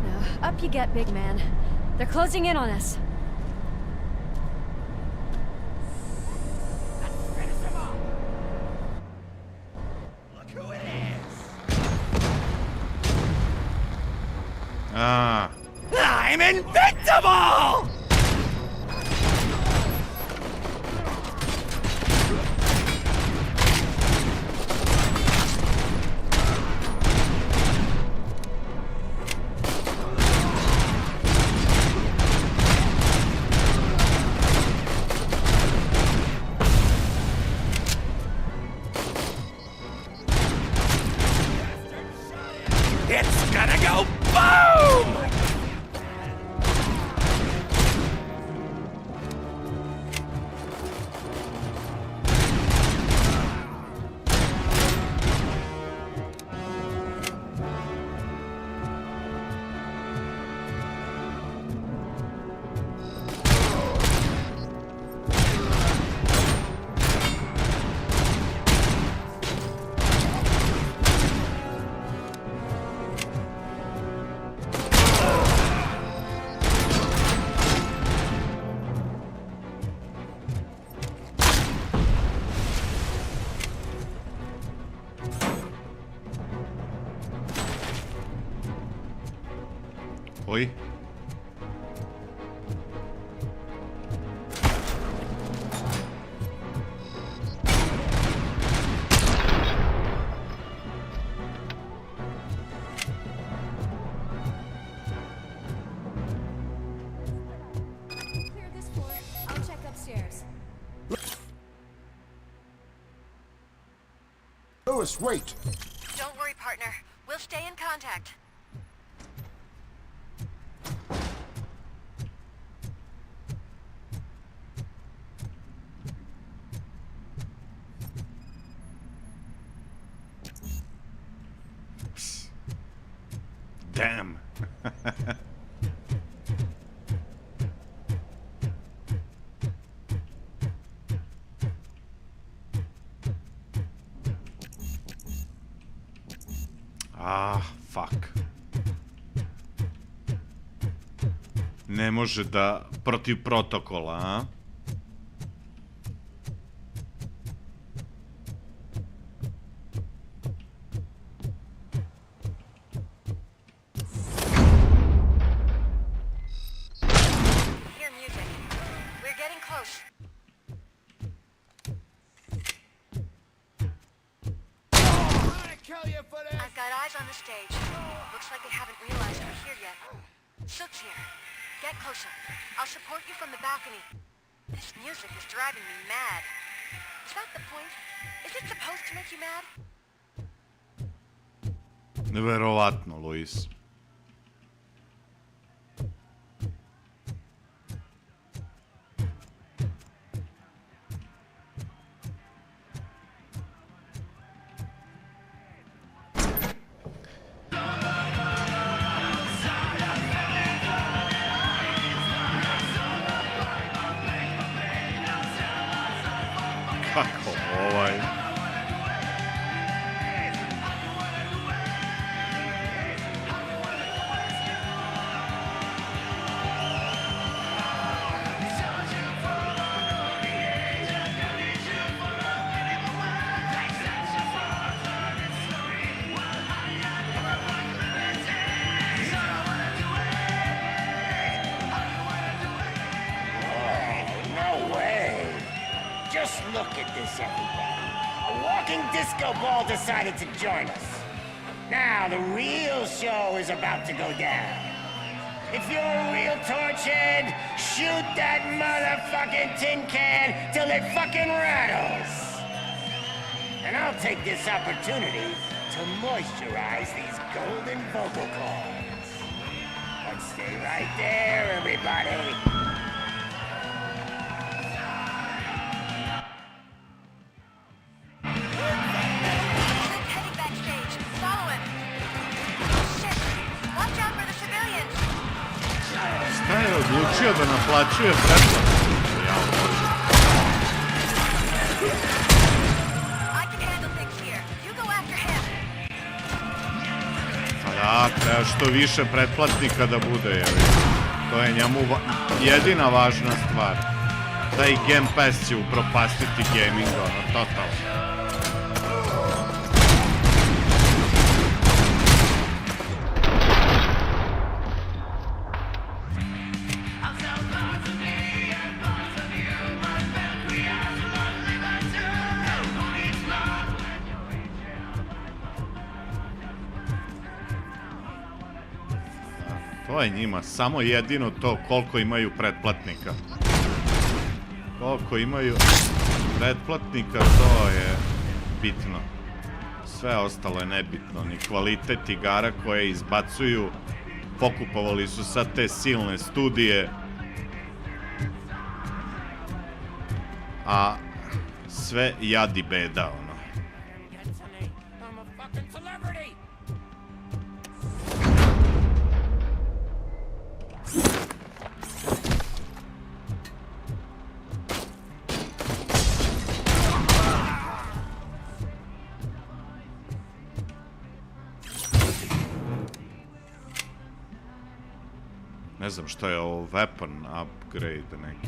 Now, up you get, big man. They're closing in on us. Ah. I'm invincible! It's gonna go boom! Oj. Clear this floor. I'll check upstairs. Louis, wait! Don't worry, partner. We'll stay in contact. Damn. Ah, fuck. Ne može da protiv protokola, a? I've got eyes on the stage. Looks like they haven't realized we're here yet. Sook's here. Get closer. I'll support you from the balcony. This music is driving me mad. Is that the point? Is it supposed to make you mad? Neverovatno, Luis. Kako ovaj... Just look at this, everybody. A walking disco ball decided to join us. Now the real show is about to go down. If you're a real torchhead, shoot that motherfucking tin can till it fucking rattles. And I'll take this opportunity to moisturize these golden vocal cords. But stay right there, everybody. Šta je odlučio da naplaćuje pretplatu? I can handle things here. Da, treba što više pretplatnika da bude, jevi. To je njemu jedina važna stvar. Taj Game Pass će upropastiti gaming, ono, totalno. To je njima samo jedino to koliko imaju pretplatnika. Koliko imaju pretplatnika, to je bitno. Sve ostalo je nebitno. Ni kvalitet igara koje izbacuju. Pokupovali su sad te silne studije. A sve jadi beda, ono. Ne znam što je ovo, weapon upgrade neki.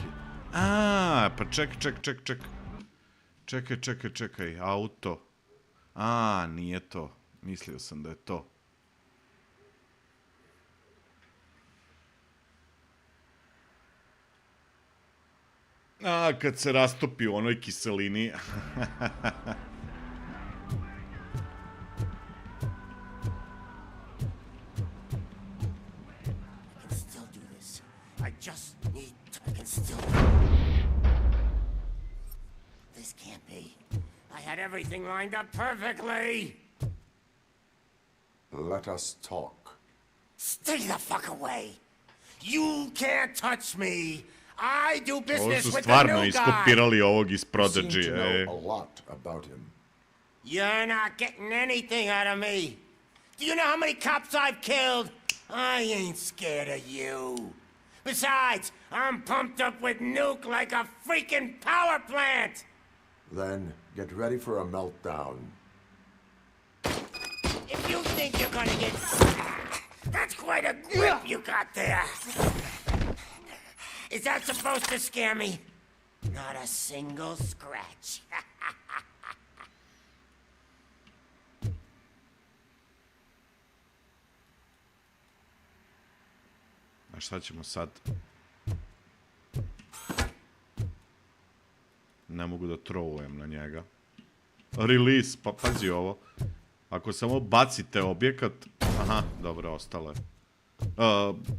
A, pa čekaj, auto. A, nije to. Mislio sam da je to. A, kad se rastopi u onoj kiselini. Everything lined up perfectly. Let us talk. Stay the fuck away. You can't touch me. I do business with the new guy. Ovo su stvarno iskopirali ovog iz Prodigy. A lot about him. You're not getting anything out of me. Do you know how many cops I've killed? I ain't scared of you. Besides, I'm pumped up with nuke like a freaking power plant. Then get ready for a meltdown. If you think you're gonna get... That's quite a grip you got there. Is that supposed to scare me? Not a single scratch. A šta ćemo sad? Ne mogu da throwujem na njega. Release, pa pazi ovo. Ako samo bacite objekat... Aha, dobro, ostalo je.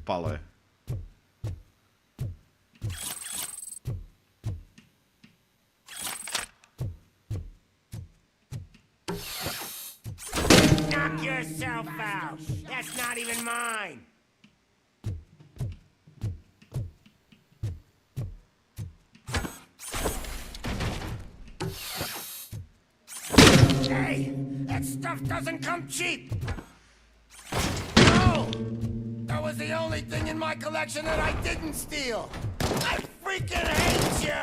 Palo je. Knock yourself out. That's not even mine. Hey, that stuff doesn't come cheap. No! That was the only thing in my collection that I didn't steal. I freaking hate you!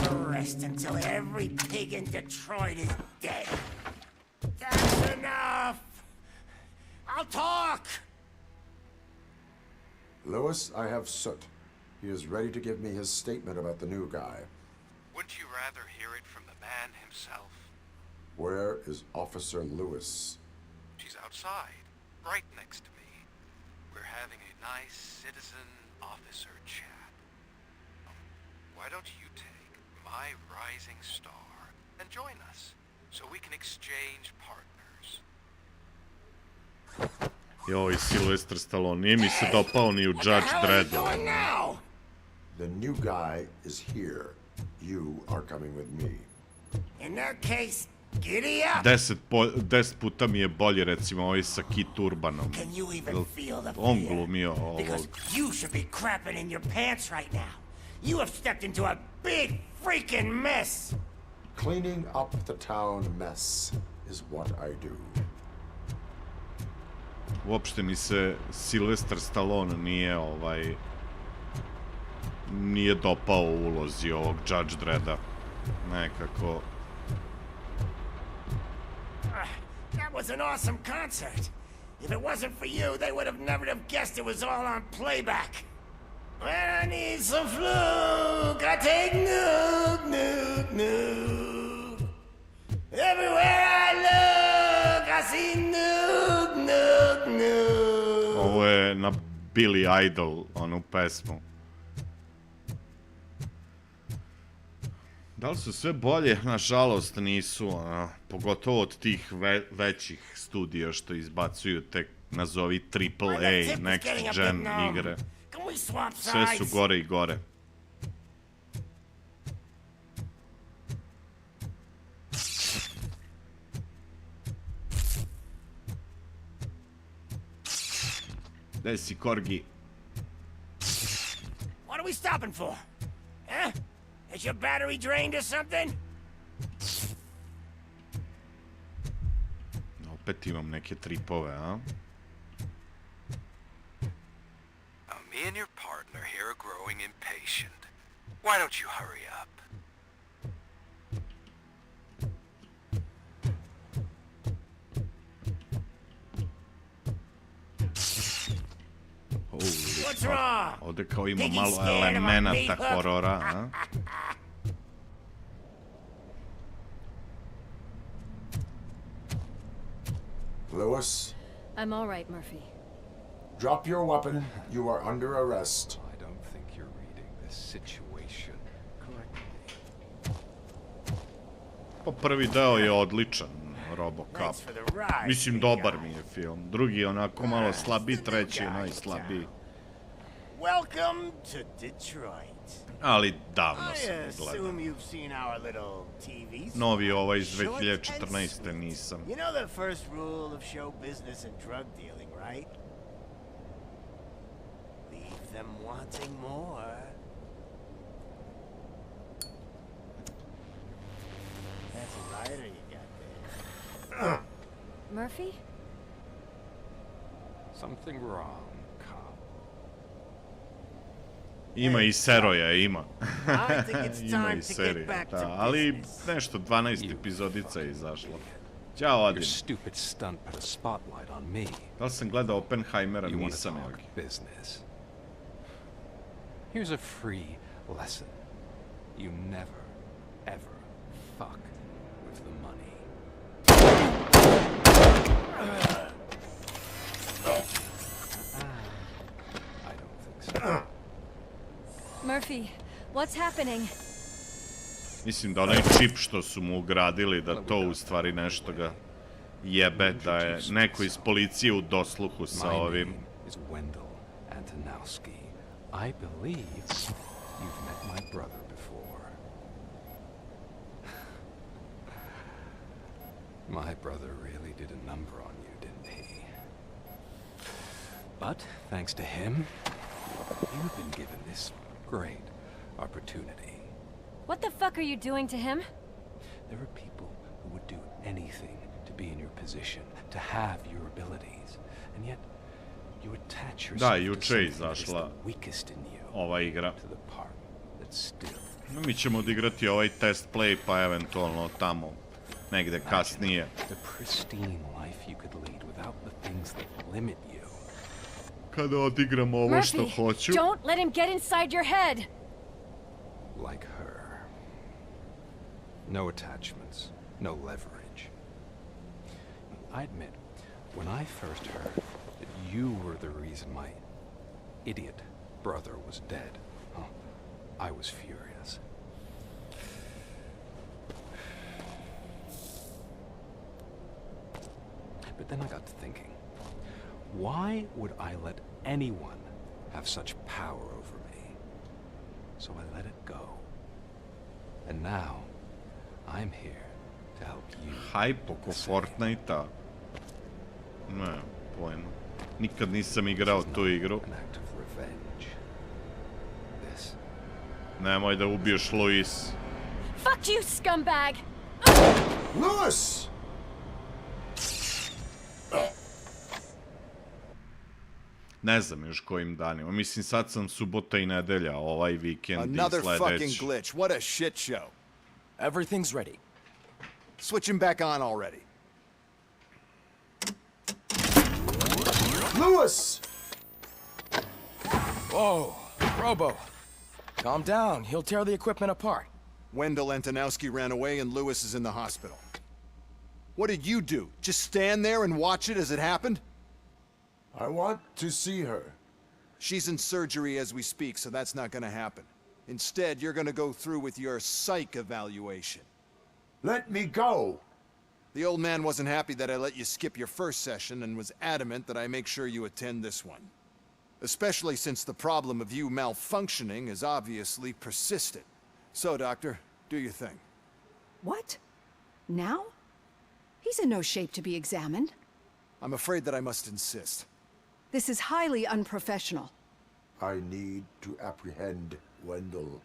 Never rest until every pig in Detroit is dead. That's enough! I'll talk! Lewis, I have Soot. He is ready to give me his statement about the new guy. Wouldn't you rather hear it from the man himself? Where is Officer Lewis? She's outside, right next to me. We're having a nice citizen-officer chat. Why don't you take my rising star and join us, so we can exchange partners? Joj, Sylvester Stallone, nije mi se dopao ni u Judge Dreddu. The new guy is here. You are coming with me. In that case, giddy up! 10 puta mi je bolje, recimo, ovaj sa Kit Urbanom. Can you even feel the On fear? glumio ovog. Because you should be crapping in your pants right now. You have stepped into a big freaking mess. Cleaning up the town mess is what I do. Uopšte mi se Sylvester Stallone nije dopao u ulozi ovog Judge Dredda. Nekako... was an awesome concert. If it wasn't for you, they would have never have guessed it was all on playback. When I need some fluke, I take Nuke, Nuke, Nuke. Everywhere I look, I see Nuke, Nuke, Nuke. Ovo je na Billy Idol, onu pesmu. Da li su sve bolje? Nažalost nisu, pogotovo od tih većih studija što izbacuju te, nazovi AAA, next gen igre. Sve su gore i gore. Gde si, Korgi? What are we stopping for? Huh? Is your battery drained or something? Opet imam neke tripove, a? Me and your partner here are growing impatient. Why don't you hurry up? What's wrong? Ovdje kao ima malo elemenata horora, a? Lewis? I'm all right, Murphy. Drop your weapon. You are under arrest. I don't think you're reading this situation correctly. Pa prvi deo je odličan, RoboCop. Mislim, dobar mi je film. Drugi je onako malo slabiji, treći je najslabiji. Welcome to Detroit. Ali davno sam gledao. Novi ovaj iz 2014. nisam. You know the first rule of show business and drug dealing, right? Leave them wanting more. That's a lighter you got there. Murphy? Something wrong, cop. Ima i seroja, ima. Ima i serija, da. Ali nešto, 12 epizodica je izašlo. Ćao, Adin. Stupid stunt put a spotlight on me. Da li sam gledao Oppenheimera, You want to nisam. talk business. Here's a free lesson. You never, ever fuck with the money. I don't think so. Murphy, what's happening? Mislim da onaj čip što su mu ugradili, da to u stvari nešto ga jebe, da je neko iz policije u dosluhu sa ovim. I believe you've met my brother before. My brother really did a number on you, didn't he? But thanks to him, you've been given this great opportunity. What the fuck are you doing to him? There are people who would do anything to be in your position, to have your abilities, and yet you attach yourself to something that is the weakest in you, ova igra. to the part that's still. Mi ćemo odigrati ovaj TESTplay, pa eventualno tamo, negde kasnije. The pristine life you could lead without the things that limit you. Kada odigramo ovo što hoću. Don't let him get inside your head. Like her. No attachments, no leverage. I admit, when I first heard that you were the reason my idiot brother was dead, I was furious. But then I got to thinking, why would I let anyone have such power over me? So I let it go. And now, I'm here to help you. Hype oko Fortnite-a. Ne, pojma. Nikad nisam igrao tu igru. Nemoj da ubiješ Luis. Fuck you, scumbag! Lewis! Ne znam još kojim danima. Mislim, sad sam subota i nedelja, ovaj vikend i Another fucking sledeći. glitch. What a shit show. Everything's ready. Switching back on already. Lewis! Whoa, Robo. Calm down. He'll tear the equipment apart. Wendell Antonowski ran away and Lewis is in the hospital. What did you do? Just stand there and watch it as it happened? I want to see her. She's in surgery as we speak, so that's not gonna happen. Instead, you're gonna go through with your psych evaluation. Let me go! The old man wasn't happy that I let you skip your first session and was adamant that I make sure you attend this one. Especially since the problem of you malfunctioning is obviously persistent. So, Doctor, do your thing. What? Now? He's in no shape to be examined. I'm afraid that I must insist. This is highly unprofessional. I need to apprehend Wendell.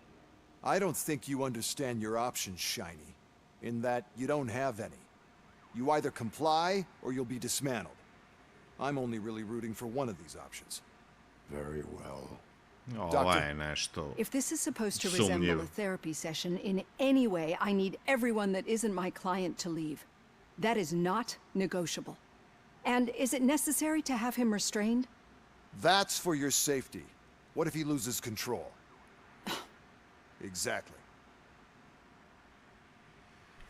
I don't think you understand your options, Shiny. In that you don't have any. You either comply or you'll be dismantled. I'm only really rooting for one of these options. Very well. If this is supposed to resemble a therapy session in any way, I need everyone that isn't my client to leave. That is not negotiable. And is it necessary to have him restrained? That's for your safety. What if he loses control? Exactly.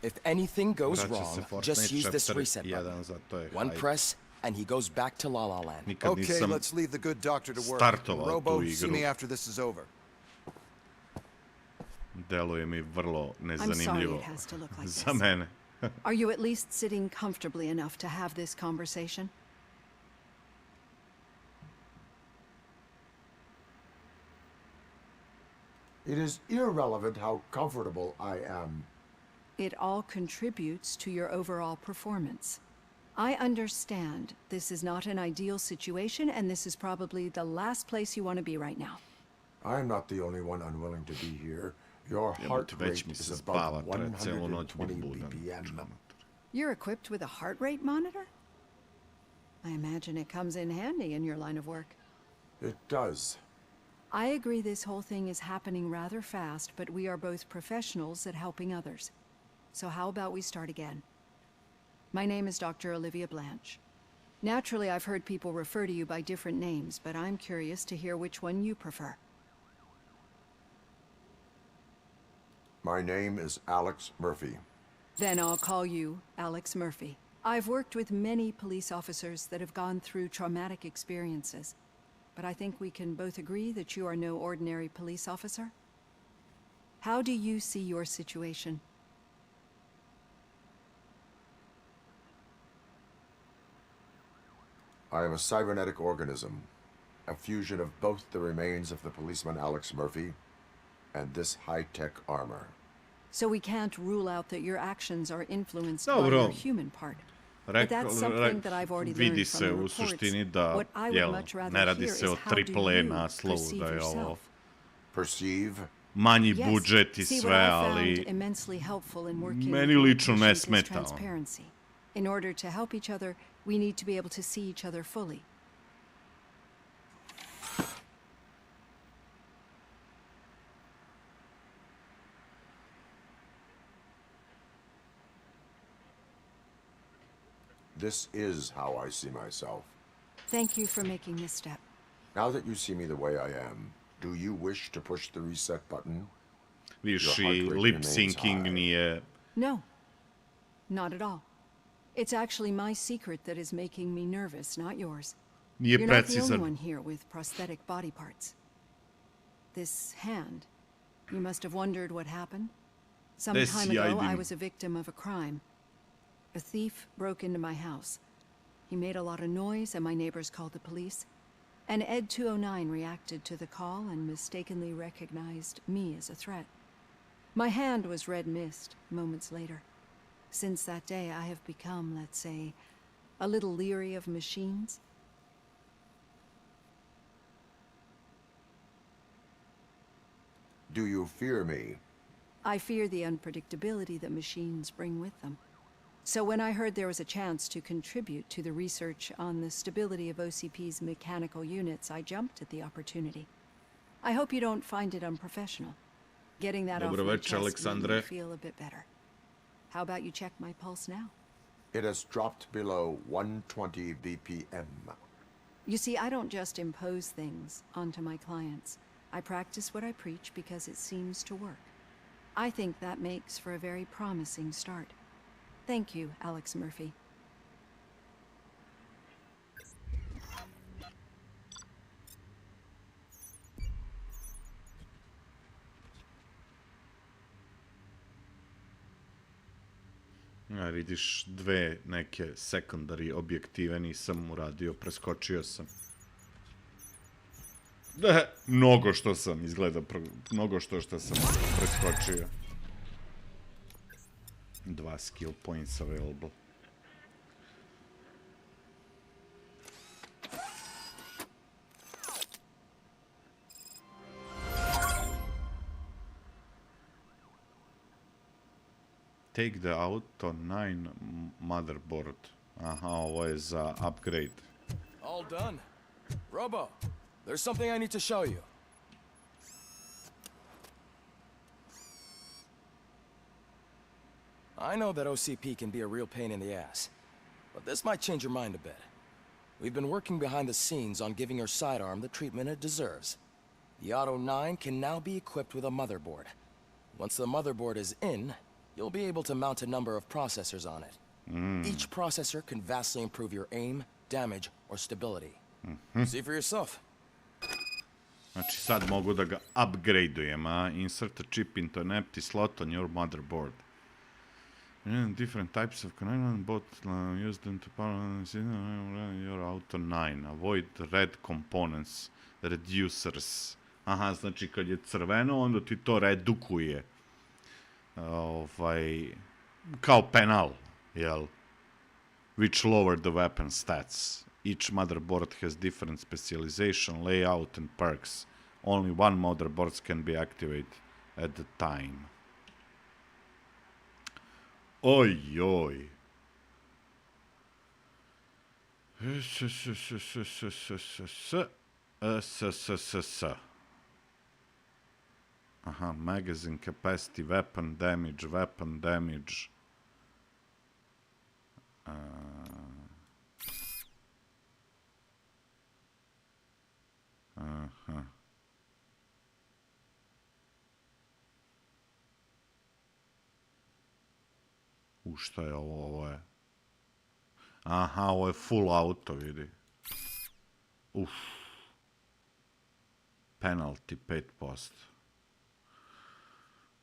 If anything goes wrong, just use this reset button. One press, and he goes back to La La Land. Okay, let's leave the good doctor to work. Robo, see me after this is over. Deluje mi vrlo nezanimljivo za mene. Are you at least sitting comfortably enough to have this conversation? It is irrelevant how comfortable I am. It all contributes to your overall performance. I understand this is not an ideal situation, and this is probably the last place you want to be right now. I am not the only one unwilling to be here. Your heart rate is above 120 BPM. You're equipped with a heart rate monitor? I imagine it comes in handy in your line of work. It does. I agree this whole thing is happening rather fast, but we are both professionals at helping others. So how about we start again? My name is Dr. Olivia Blanche. Naturally, I've heard people refer to you by different names, but I'm curious to hear which one you prefer. My name is Alex Murphy. Then I'll call you Alex Murphy. I've worked with many police officers that have gone through traumatic experiences, but I think we can both agree that you are no ordinary police officer. How do you see your situation? I am a cybernetic organism, a fusion of both the remains of the policeman Alex Murphy and this high-tech armor. So we can't rule out that your actions are influenced by your human part. But that's something that I've already learned from the reports. What I would much rather hear is how do you perceive yourself? Perceive? Manji budžet I sve, ali meni lično ne smeta. In order to help each other, we need to be able to see each other fully. This is how I see myself. Thank you for making this step. Now that you see me the way I am, do you wish to push the reset button? Viš I lip syncing nije... No, not at all. It's actually my secret that is making me nervous, not yours. You're not the only one here with prosthetic body parts. This hand, you must have wondered what happened. Some time ago, I was a victim of a crime. A thief broke into my house. He made a lot of noise, and my neighbors called the police. And Ed 209 reacted to the call and mistakenly recognized me as a threat. My hand was red mist moments later. Since that day, I have become, let's say, a little leery of machines. Do you fear me? I fear the unpredictability that machines bring with them. So when I heard there was a chance to contribute to the research on the stability of OCP's mechanical units, I jumped at the opportunity. I hope you don't find it unprofessional. Getting that off my chest made me feel a bit better. How about you check my pulse now? It has dropped below 120 BPM. You see, I don't just impose things onto my clients. I practice what I preach because it seems to work. I think that makes for a very promising start. Thank you, Alex Murphy. Ja, vidiš dve neke sekundari objektive nisam uradio, preskočio sam. Mnogo što sam izgleda, mnogo što sam preskočio. 2 skill points available. Take the Auto 9 motherboard. Aha, ovo je za upgrade. All done. Robo, there's something I need to show you. I know that OCP can be a real pain in the ass, but this might change your mind a bit. We've been working behind the scenes on giving your sidearm the treatment it deserves. The Auto 9 can now be equipped with a motherboard. Once the motherboard is in, you'll be able to mount a number of processors on it. Each processor can vastly improve your aim, damage, or stability. See for yourself. Znači sad mogu da ga upgradeujem, a? Insert a chip into an empty slot on your motherboard. Different types of connection, both use them to power your Auto 9. Avoid red components, reducers. Aha, znači kad je crveno, onda ti to redukuje. Kao penal, jel? Which lower the weapon stats. Each motherboard has different specialization, layout and perks. Only one motherboard can be activated at the time. Oj. Aha, magazine capacity, weapon damage. Aha. Šta je ovo? Ovo je... Aha, ovo je full auto, vidi. Penalty 5%.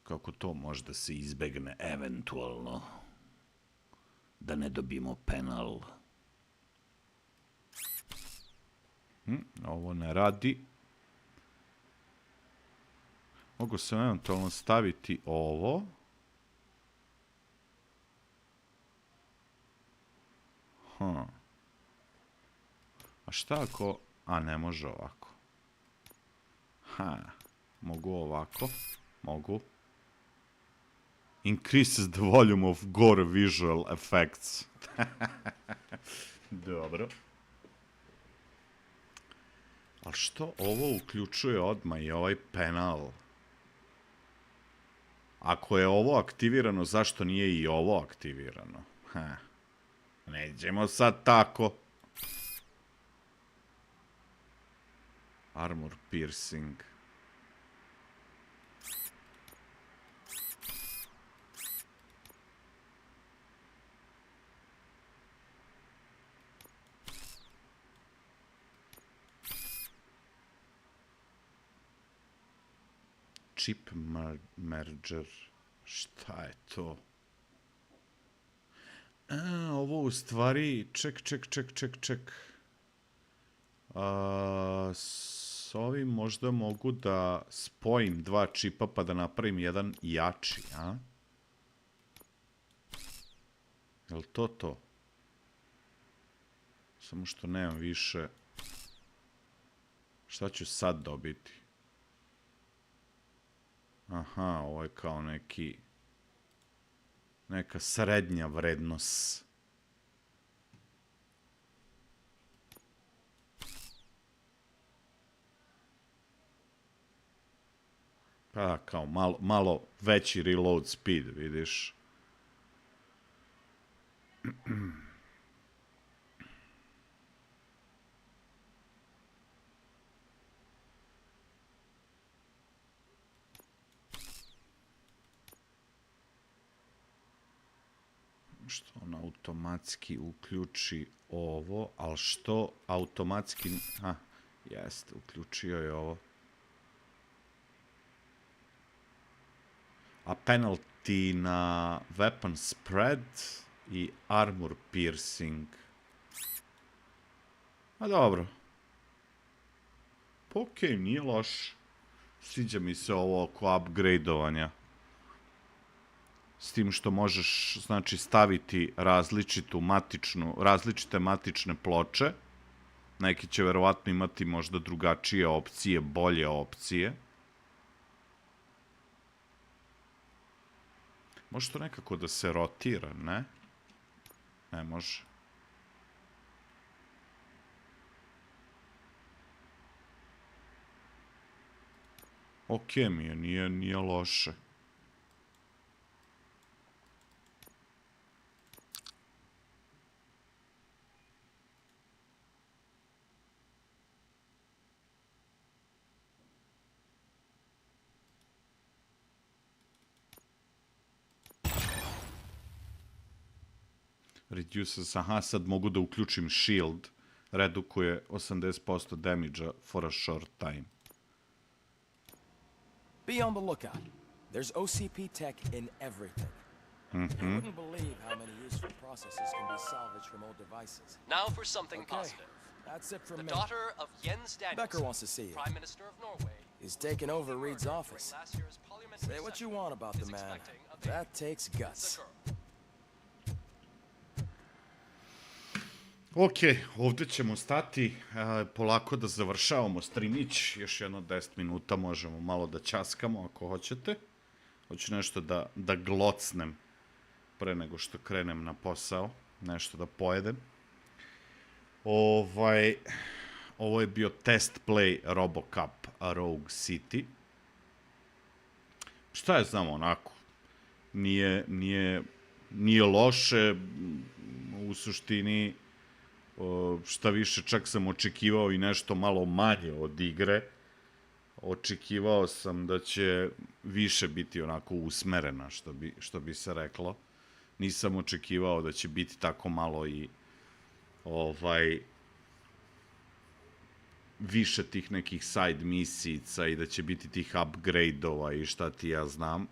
Kako to može da se izbegne eventualno? Da ne dobijemo penal. Ovo ne radi. Mogu se eventualno staviti ovo. A šta ako... A, ne može ovako. Mogu ovako. Mogu. Increases the volume of gore visual effects. Dobro. Ali što ovo uključuje odmah i ovaj penal? Ako je ovo aktivirano, zašto nije i ovo aktivirano? Nećemo sad tako. Armor piercing. Chip merger. Šta je to? Ovo u stvari... Ček. S ovim možda mogu da spojim 2 čipa pa da napravim jedan jači, a? Jel to? Samo što nemam više... Šta ću sad dobiti? Aha, ovo je kao neka srednja vrednost. Pa, kao malo veći reload speed, vidiš. Što on automatski uključi ovo, ali što automatski... Jeste, uključio je ovo. A penalty na weapon spread i armor piercing. A dobro. Pa okej, nije loš. Sviđa mi se ovo oko upgradeovanja. S tim što možeš, znači, staviti različite matične ploče. Neki će verovatno imati možda drugačije opcije, bolje opcije. Može to nekako da se rotira, ne? Ne može. Okej mi je, nije loše. Reduces, aha, sad mogu da uključim shield, redukuje 80% damage-a for a short time. Be on the lookout. There's OCP tech in everything. You wouldn't believe how many useful processes can be salvaged from old devices. Now for something positive. That's it from me. The daughter of Jens Danielson, Becker wants to see you. Prime Minister of Norway. He's taken over Reed's office. Say what you want about the man. That takes guts. Ok, ovdje ćemo stati, polako da završavamo streamić, još jedno 10 minuta možemo malo da ćaskamo ako hoćete. Hoću nešto da glocnem pre nego što krenem na posao, nešto da pojedem. Ovo je bio TESTplay RoboCop Rogue City. Šta je znam onako, nije loše, u suštini... Šta više, čak sam očekivao i nešto malo manje od igre. Očekivao sam da će više biti onako usmerena, što bi se reklo. Nisam očekivao da će biti tako malo i više tih nekih side misijica i da će biti tih upgrade-ova i šta ti ja znam.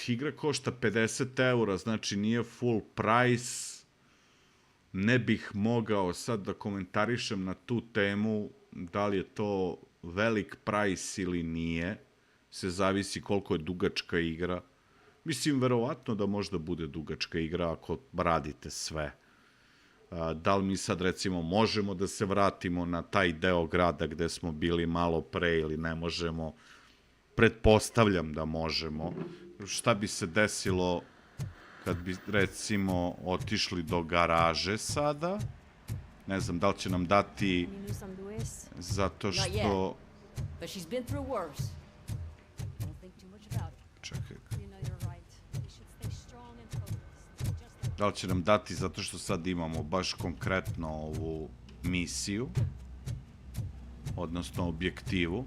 Igra košta 50 eura, znači nije full price. Ne bih mogao sad da komentarišem na tu temu, da li je to velik price ili nije. Se zavisi koliko je dugačka igra. Mislim, verovatno da možda bude dugačka igra ako radite sve. Da li mi sad, recimo, možemo da se vratimo na taj deo grada gde smo bili malo pre ili ne možemo? Pretpostavljam da možemo. Šta bi se desilo kad bi, recimo, otišli do garaže sada? Ne znam, da li će nam dati... Zato što... Čekaj. Da li će nam dati zato što sad imamo baš konkretno ovu misiju, odnosno objektivu,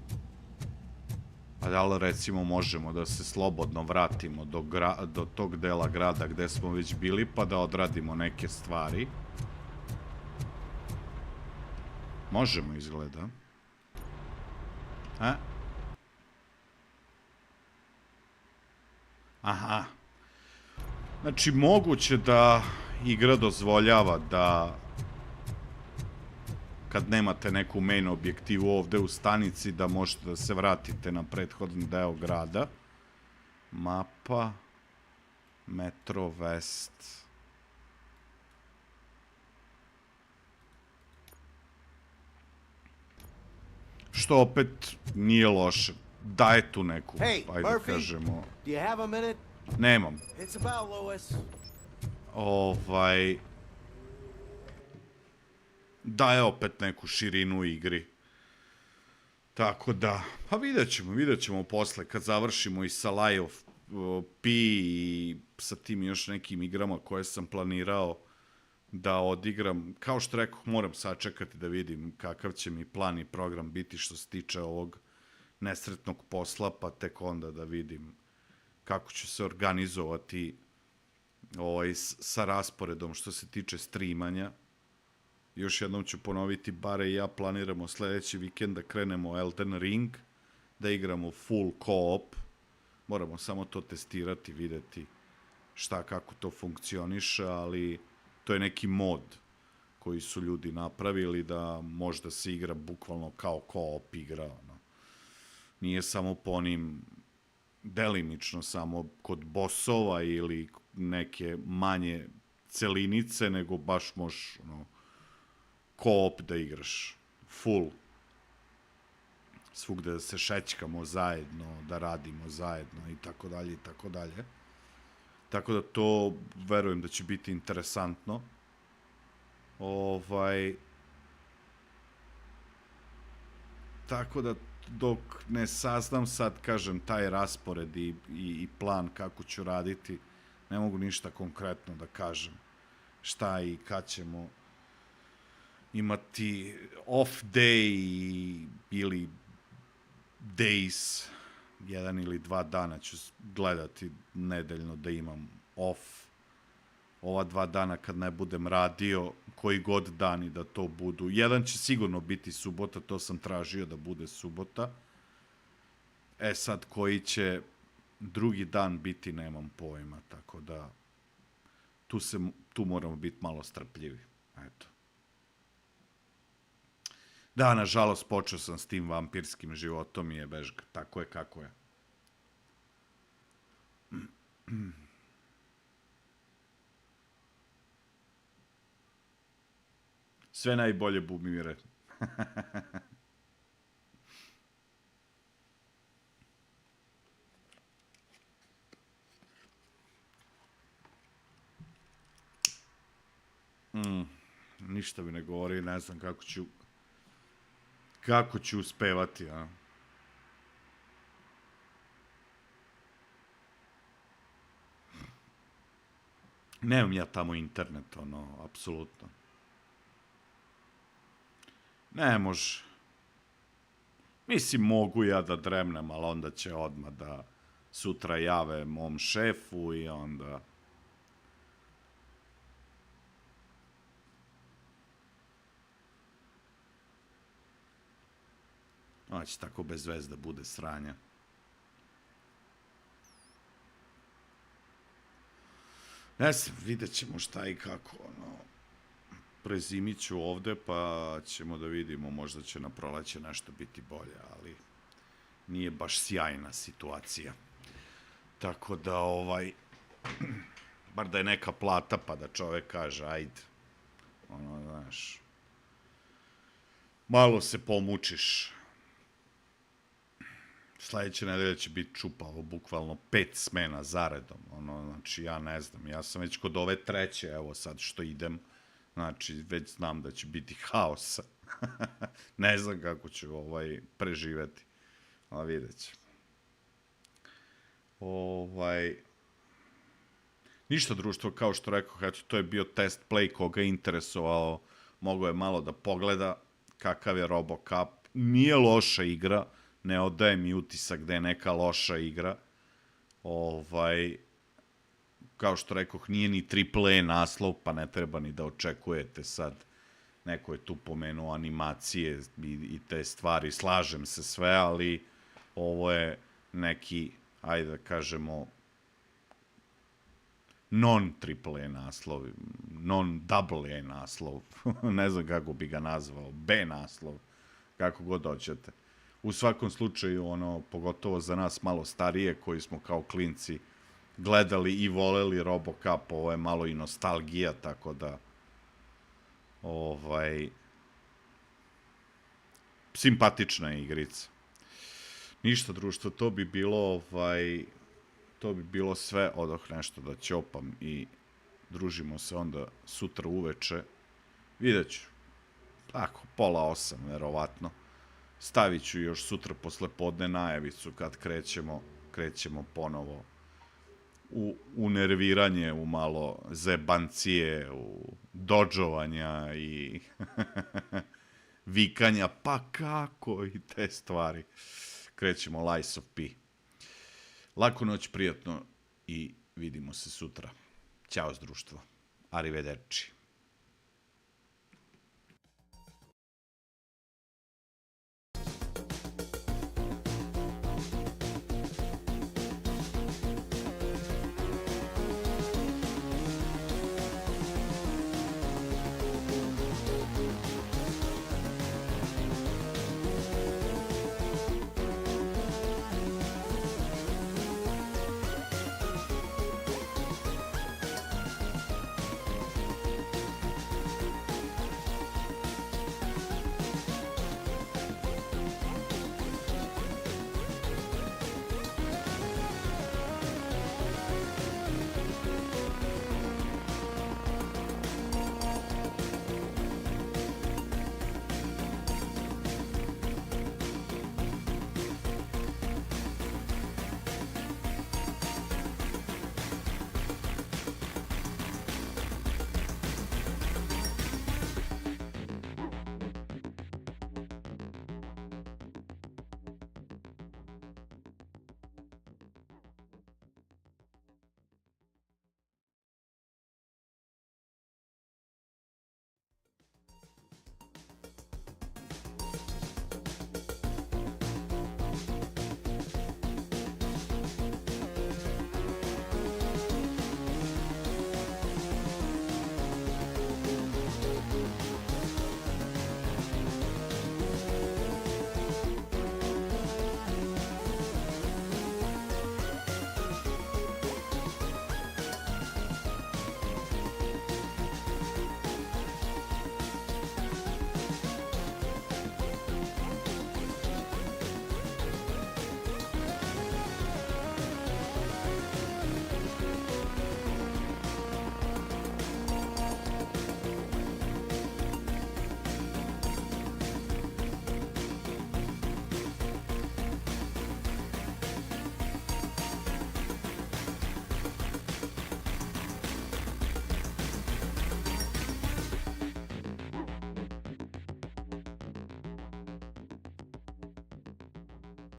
a da li recimo možemo da se slobodno vratimo do tog dela grada gde smo već bili pa da odradimo neke stvari. Možemo, izgleda. Aha. Znači, moguće da igra dozvoljava da kad nemate neku main objektivu ovde u stanici da možete da se vratite na prethodni deo grada. Mapa. Metro West. Što opet nije loše. Daje tu neku, ajde da kažemo. Do you have a minute? Nemam. It's about Lewis. Daje opet neku širinu u igri. Tako da, pa vidjet ćemo posle kad završimo i sa Life of P i sa tim još nekim igrama koje sam planirao da odigram. Kao što rekoh, moram sačekati da vidim kakav će mi plan i program biti što se tiče ovog nesretnog posla, pa tek onda da vidim kako ću se organizovati sa rasporedom što se tiče streamanja. Još jednom ću ponoviti, Bare i ja planiramo sledeći vikend da krenemo Elden Ring, da igramo full co-op. Moramo samo to testirati, videti šta, kako to funkcioniše, ali to je neki mod koji su ljudi napravili da možda se igra bukvalno kao co-op igra. Nije samo po onim delimično samo kod bossova ili neke manje celinice, nego baš možeš co-op da igraš full. Svugde da se šećkamo zajedno, da radimo zajedno i tako dalje i tako dalje. Tako da to verujem da će biti interesantno. Tako da dok ne saznam sad, kažem, taj raspored i plan kako ću raditi, ne mogu ništa konkretno da kažem šta i kad ćemo imati off day ili days, 1 ili 2 dana ću gledati nedeljno da imam off. Ova 2 dana kad ne budem radio, koji god dani da to budu. Jedan će sigurno biti subota, to sam tražio da bude subota. Sad koji će drugi dan biti, nemam pojma, tako da tu moramo biti malo strpljivi. Eto. Da, nažalost, počeo sam s tim vampirskim životom i je bežga. Tako je kako je. Sve najbolje, Bumire. Ništa mi ne govori, ne znam kako ću uspevati, a? Nemam ja tamo internet, apsolutno. Ne može. Mislim, mogu ja da dremnem, ali onda će odmah da sutra jave mom šefu i onda... Onda će tako bez veze da bude sranja. Ne znam, vidjet ćemo šta i kako, prezimit ću ovde, pa ćemo da vidimo, možda će na proleće nešto biti bolje, ali nije baš sjajna situacija. Tako da, bar da je neka plata, pa da čovek kaže, ajde, znaš, malo se pomučiš. Sledeće nedelje će biti čupavo, bukvalno 5 smena zaredom, znači, ja ne znam, ja sam već kod ove 3, evo sad što idem, znači, već znam da će biti haosa. Ne znam kako ću preživeti. Ali vidjet ćemo. Ništa, društvo, kao što rekao, eto, to je bio TESTplay, koga je interesovalo, mogao je malo da pogleda kakav je RoboCop. Nije loša igra, ne odaje mi utisak da je neka loša igra. Kao što rekoh, nije ni AAA naslov, pa ne treba ni da očekujete sad. Neko je tu pomenuo animacije i te stvari, slažem se sve, ali ovo je neki, ajde da kažemo, non-AAA naslov, non-AA naslov, ne znam kako bi ga nazvao, B naslov, kako god hoćete. U svakom slučaju, pogotovo za nas malo starije, koji smo kao klinci gledali i voleli RoboCop, ovo je malo i nostalgija, tako da simpatična je igrica. Ništa, društvo, to bi bilo sve. Odoh nešto da ćopam i družimo se onda sutra uveče. Vidjet ću, tako, 7:30, verovatno. Stavit ću još sutra posle podne najavicu kad krećemo ponovo u nerviranje, u malo zebancije, u dodžovanja i vikanja, pa kako i te stvari. Krećemo Lies of P. Laku noć, prijatno i vidimo se sutra. Ćao društvo. Arrivederci.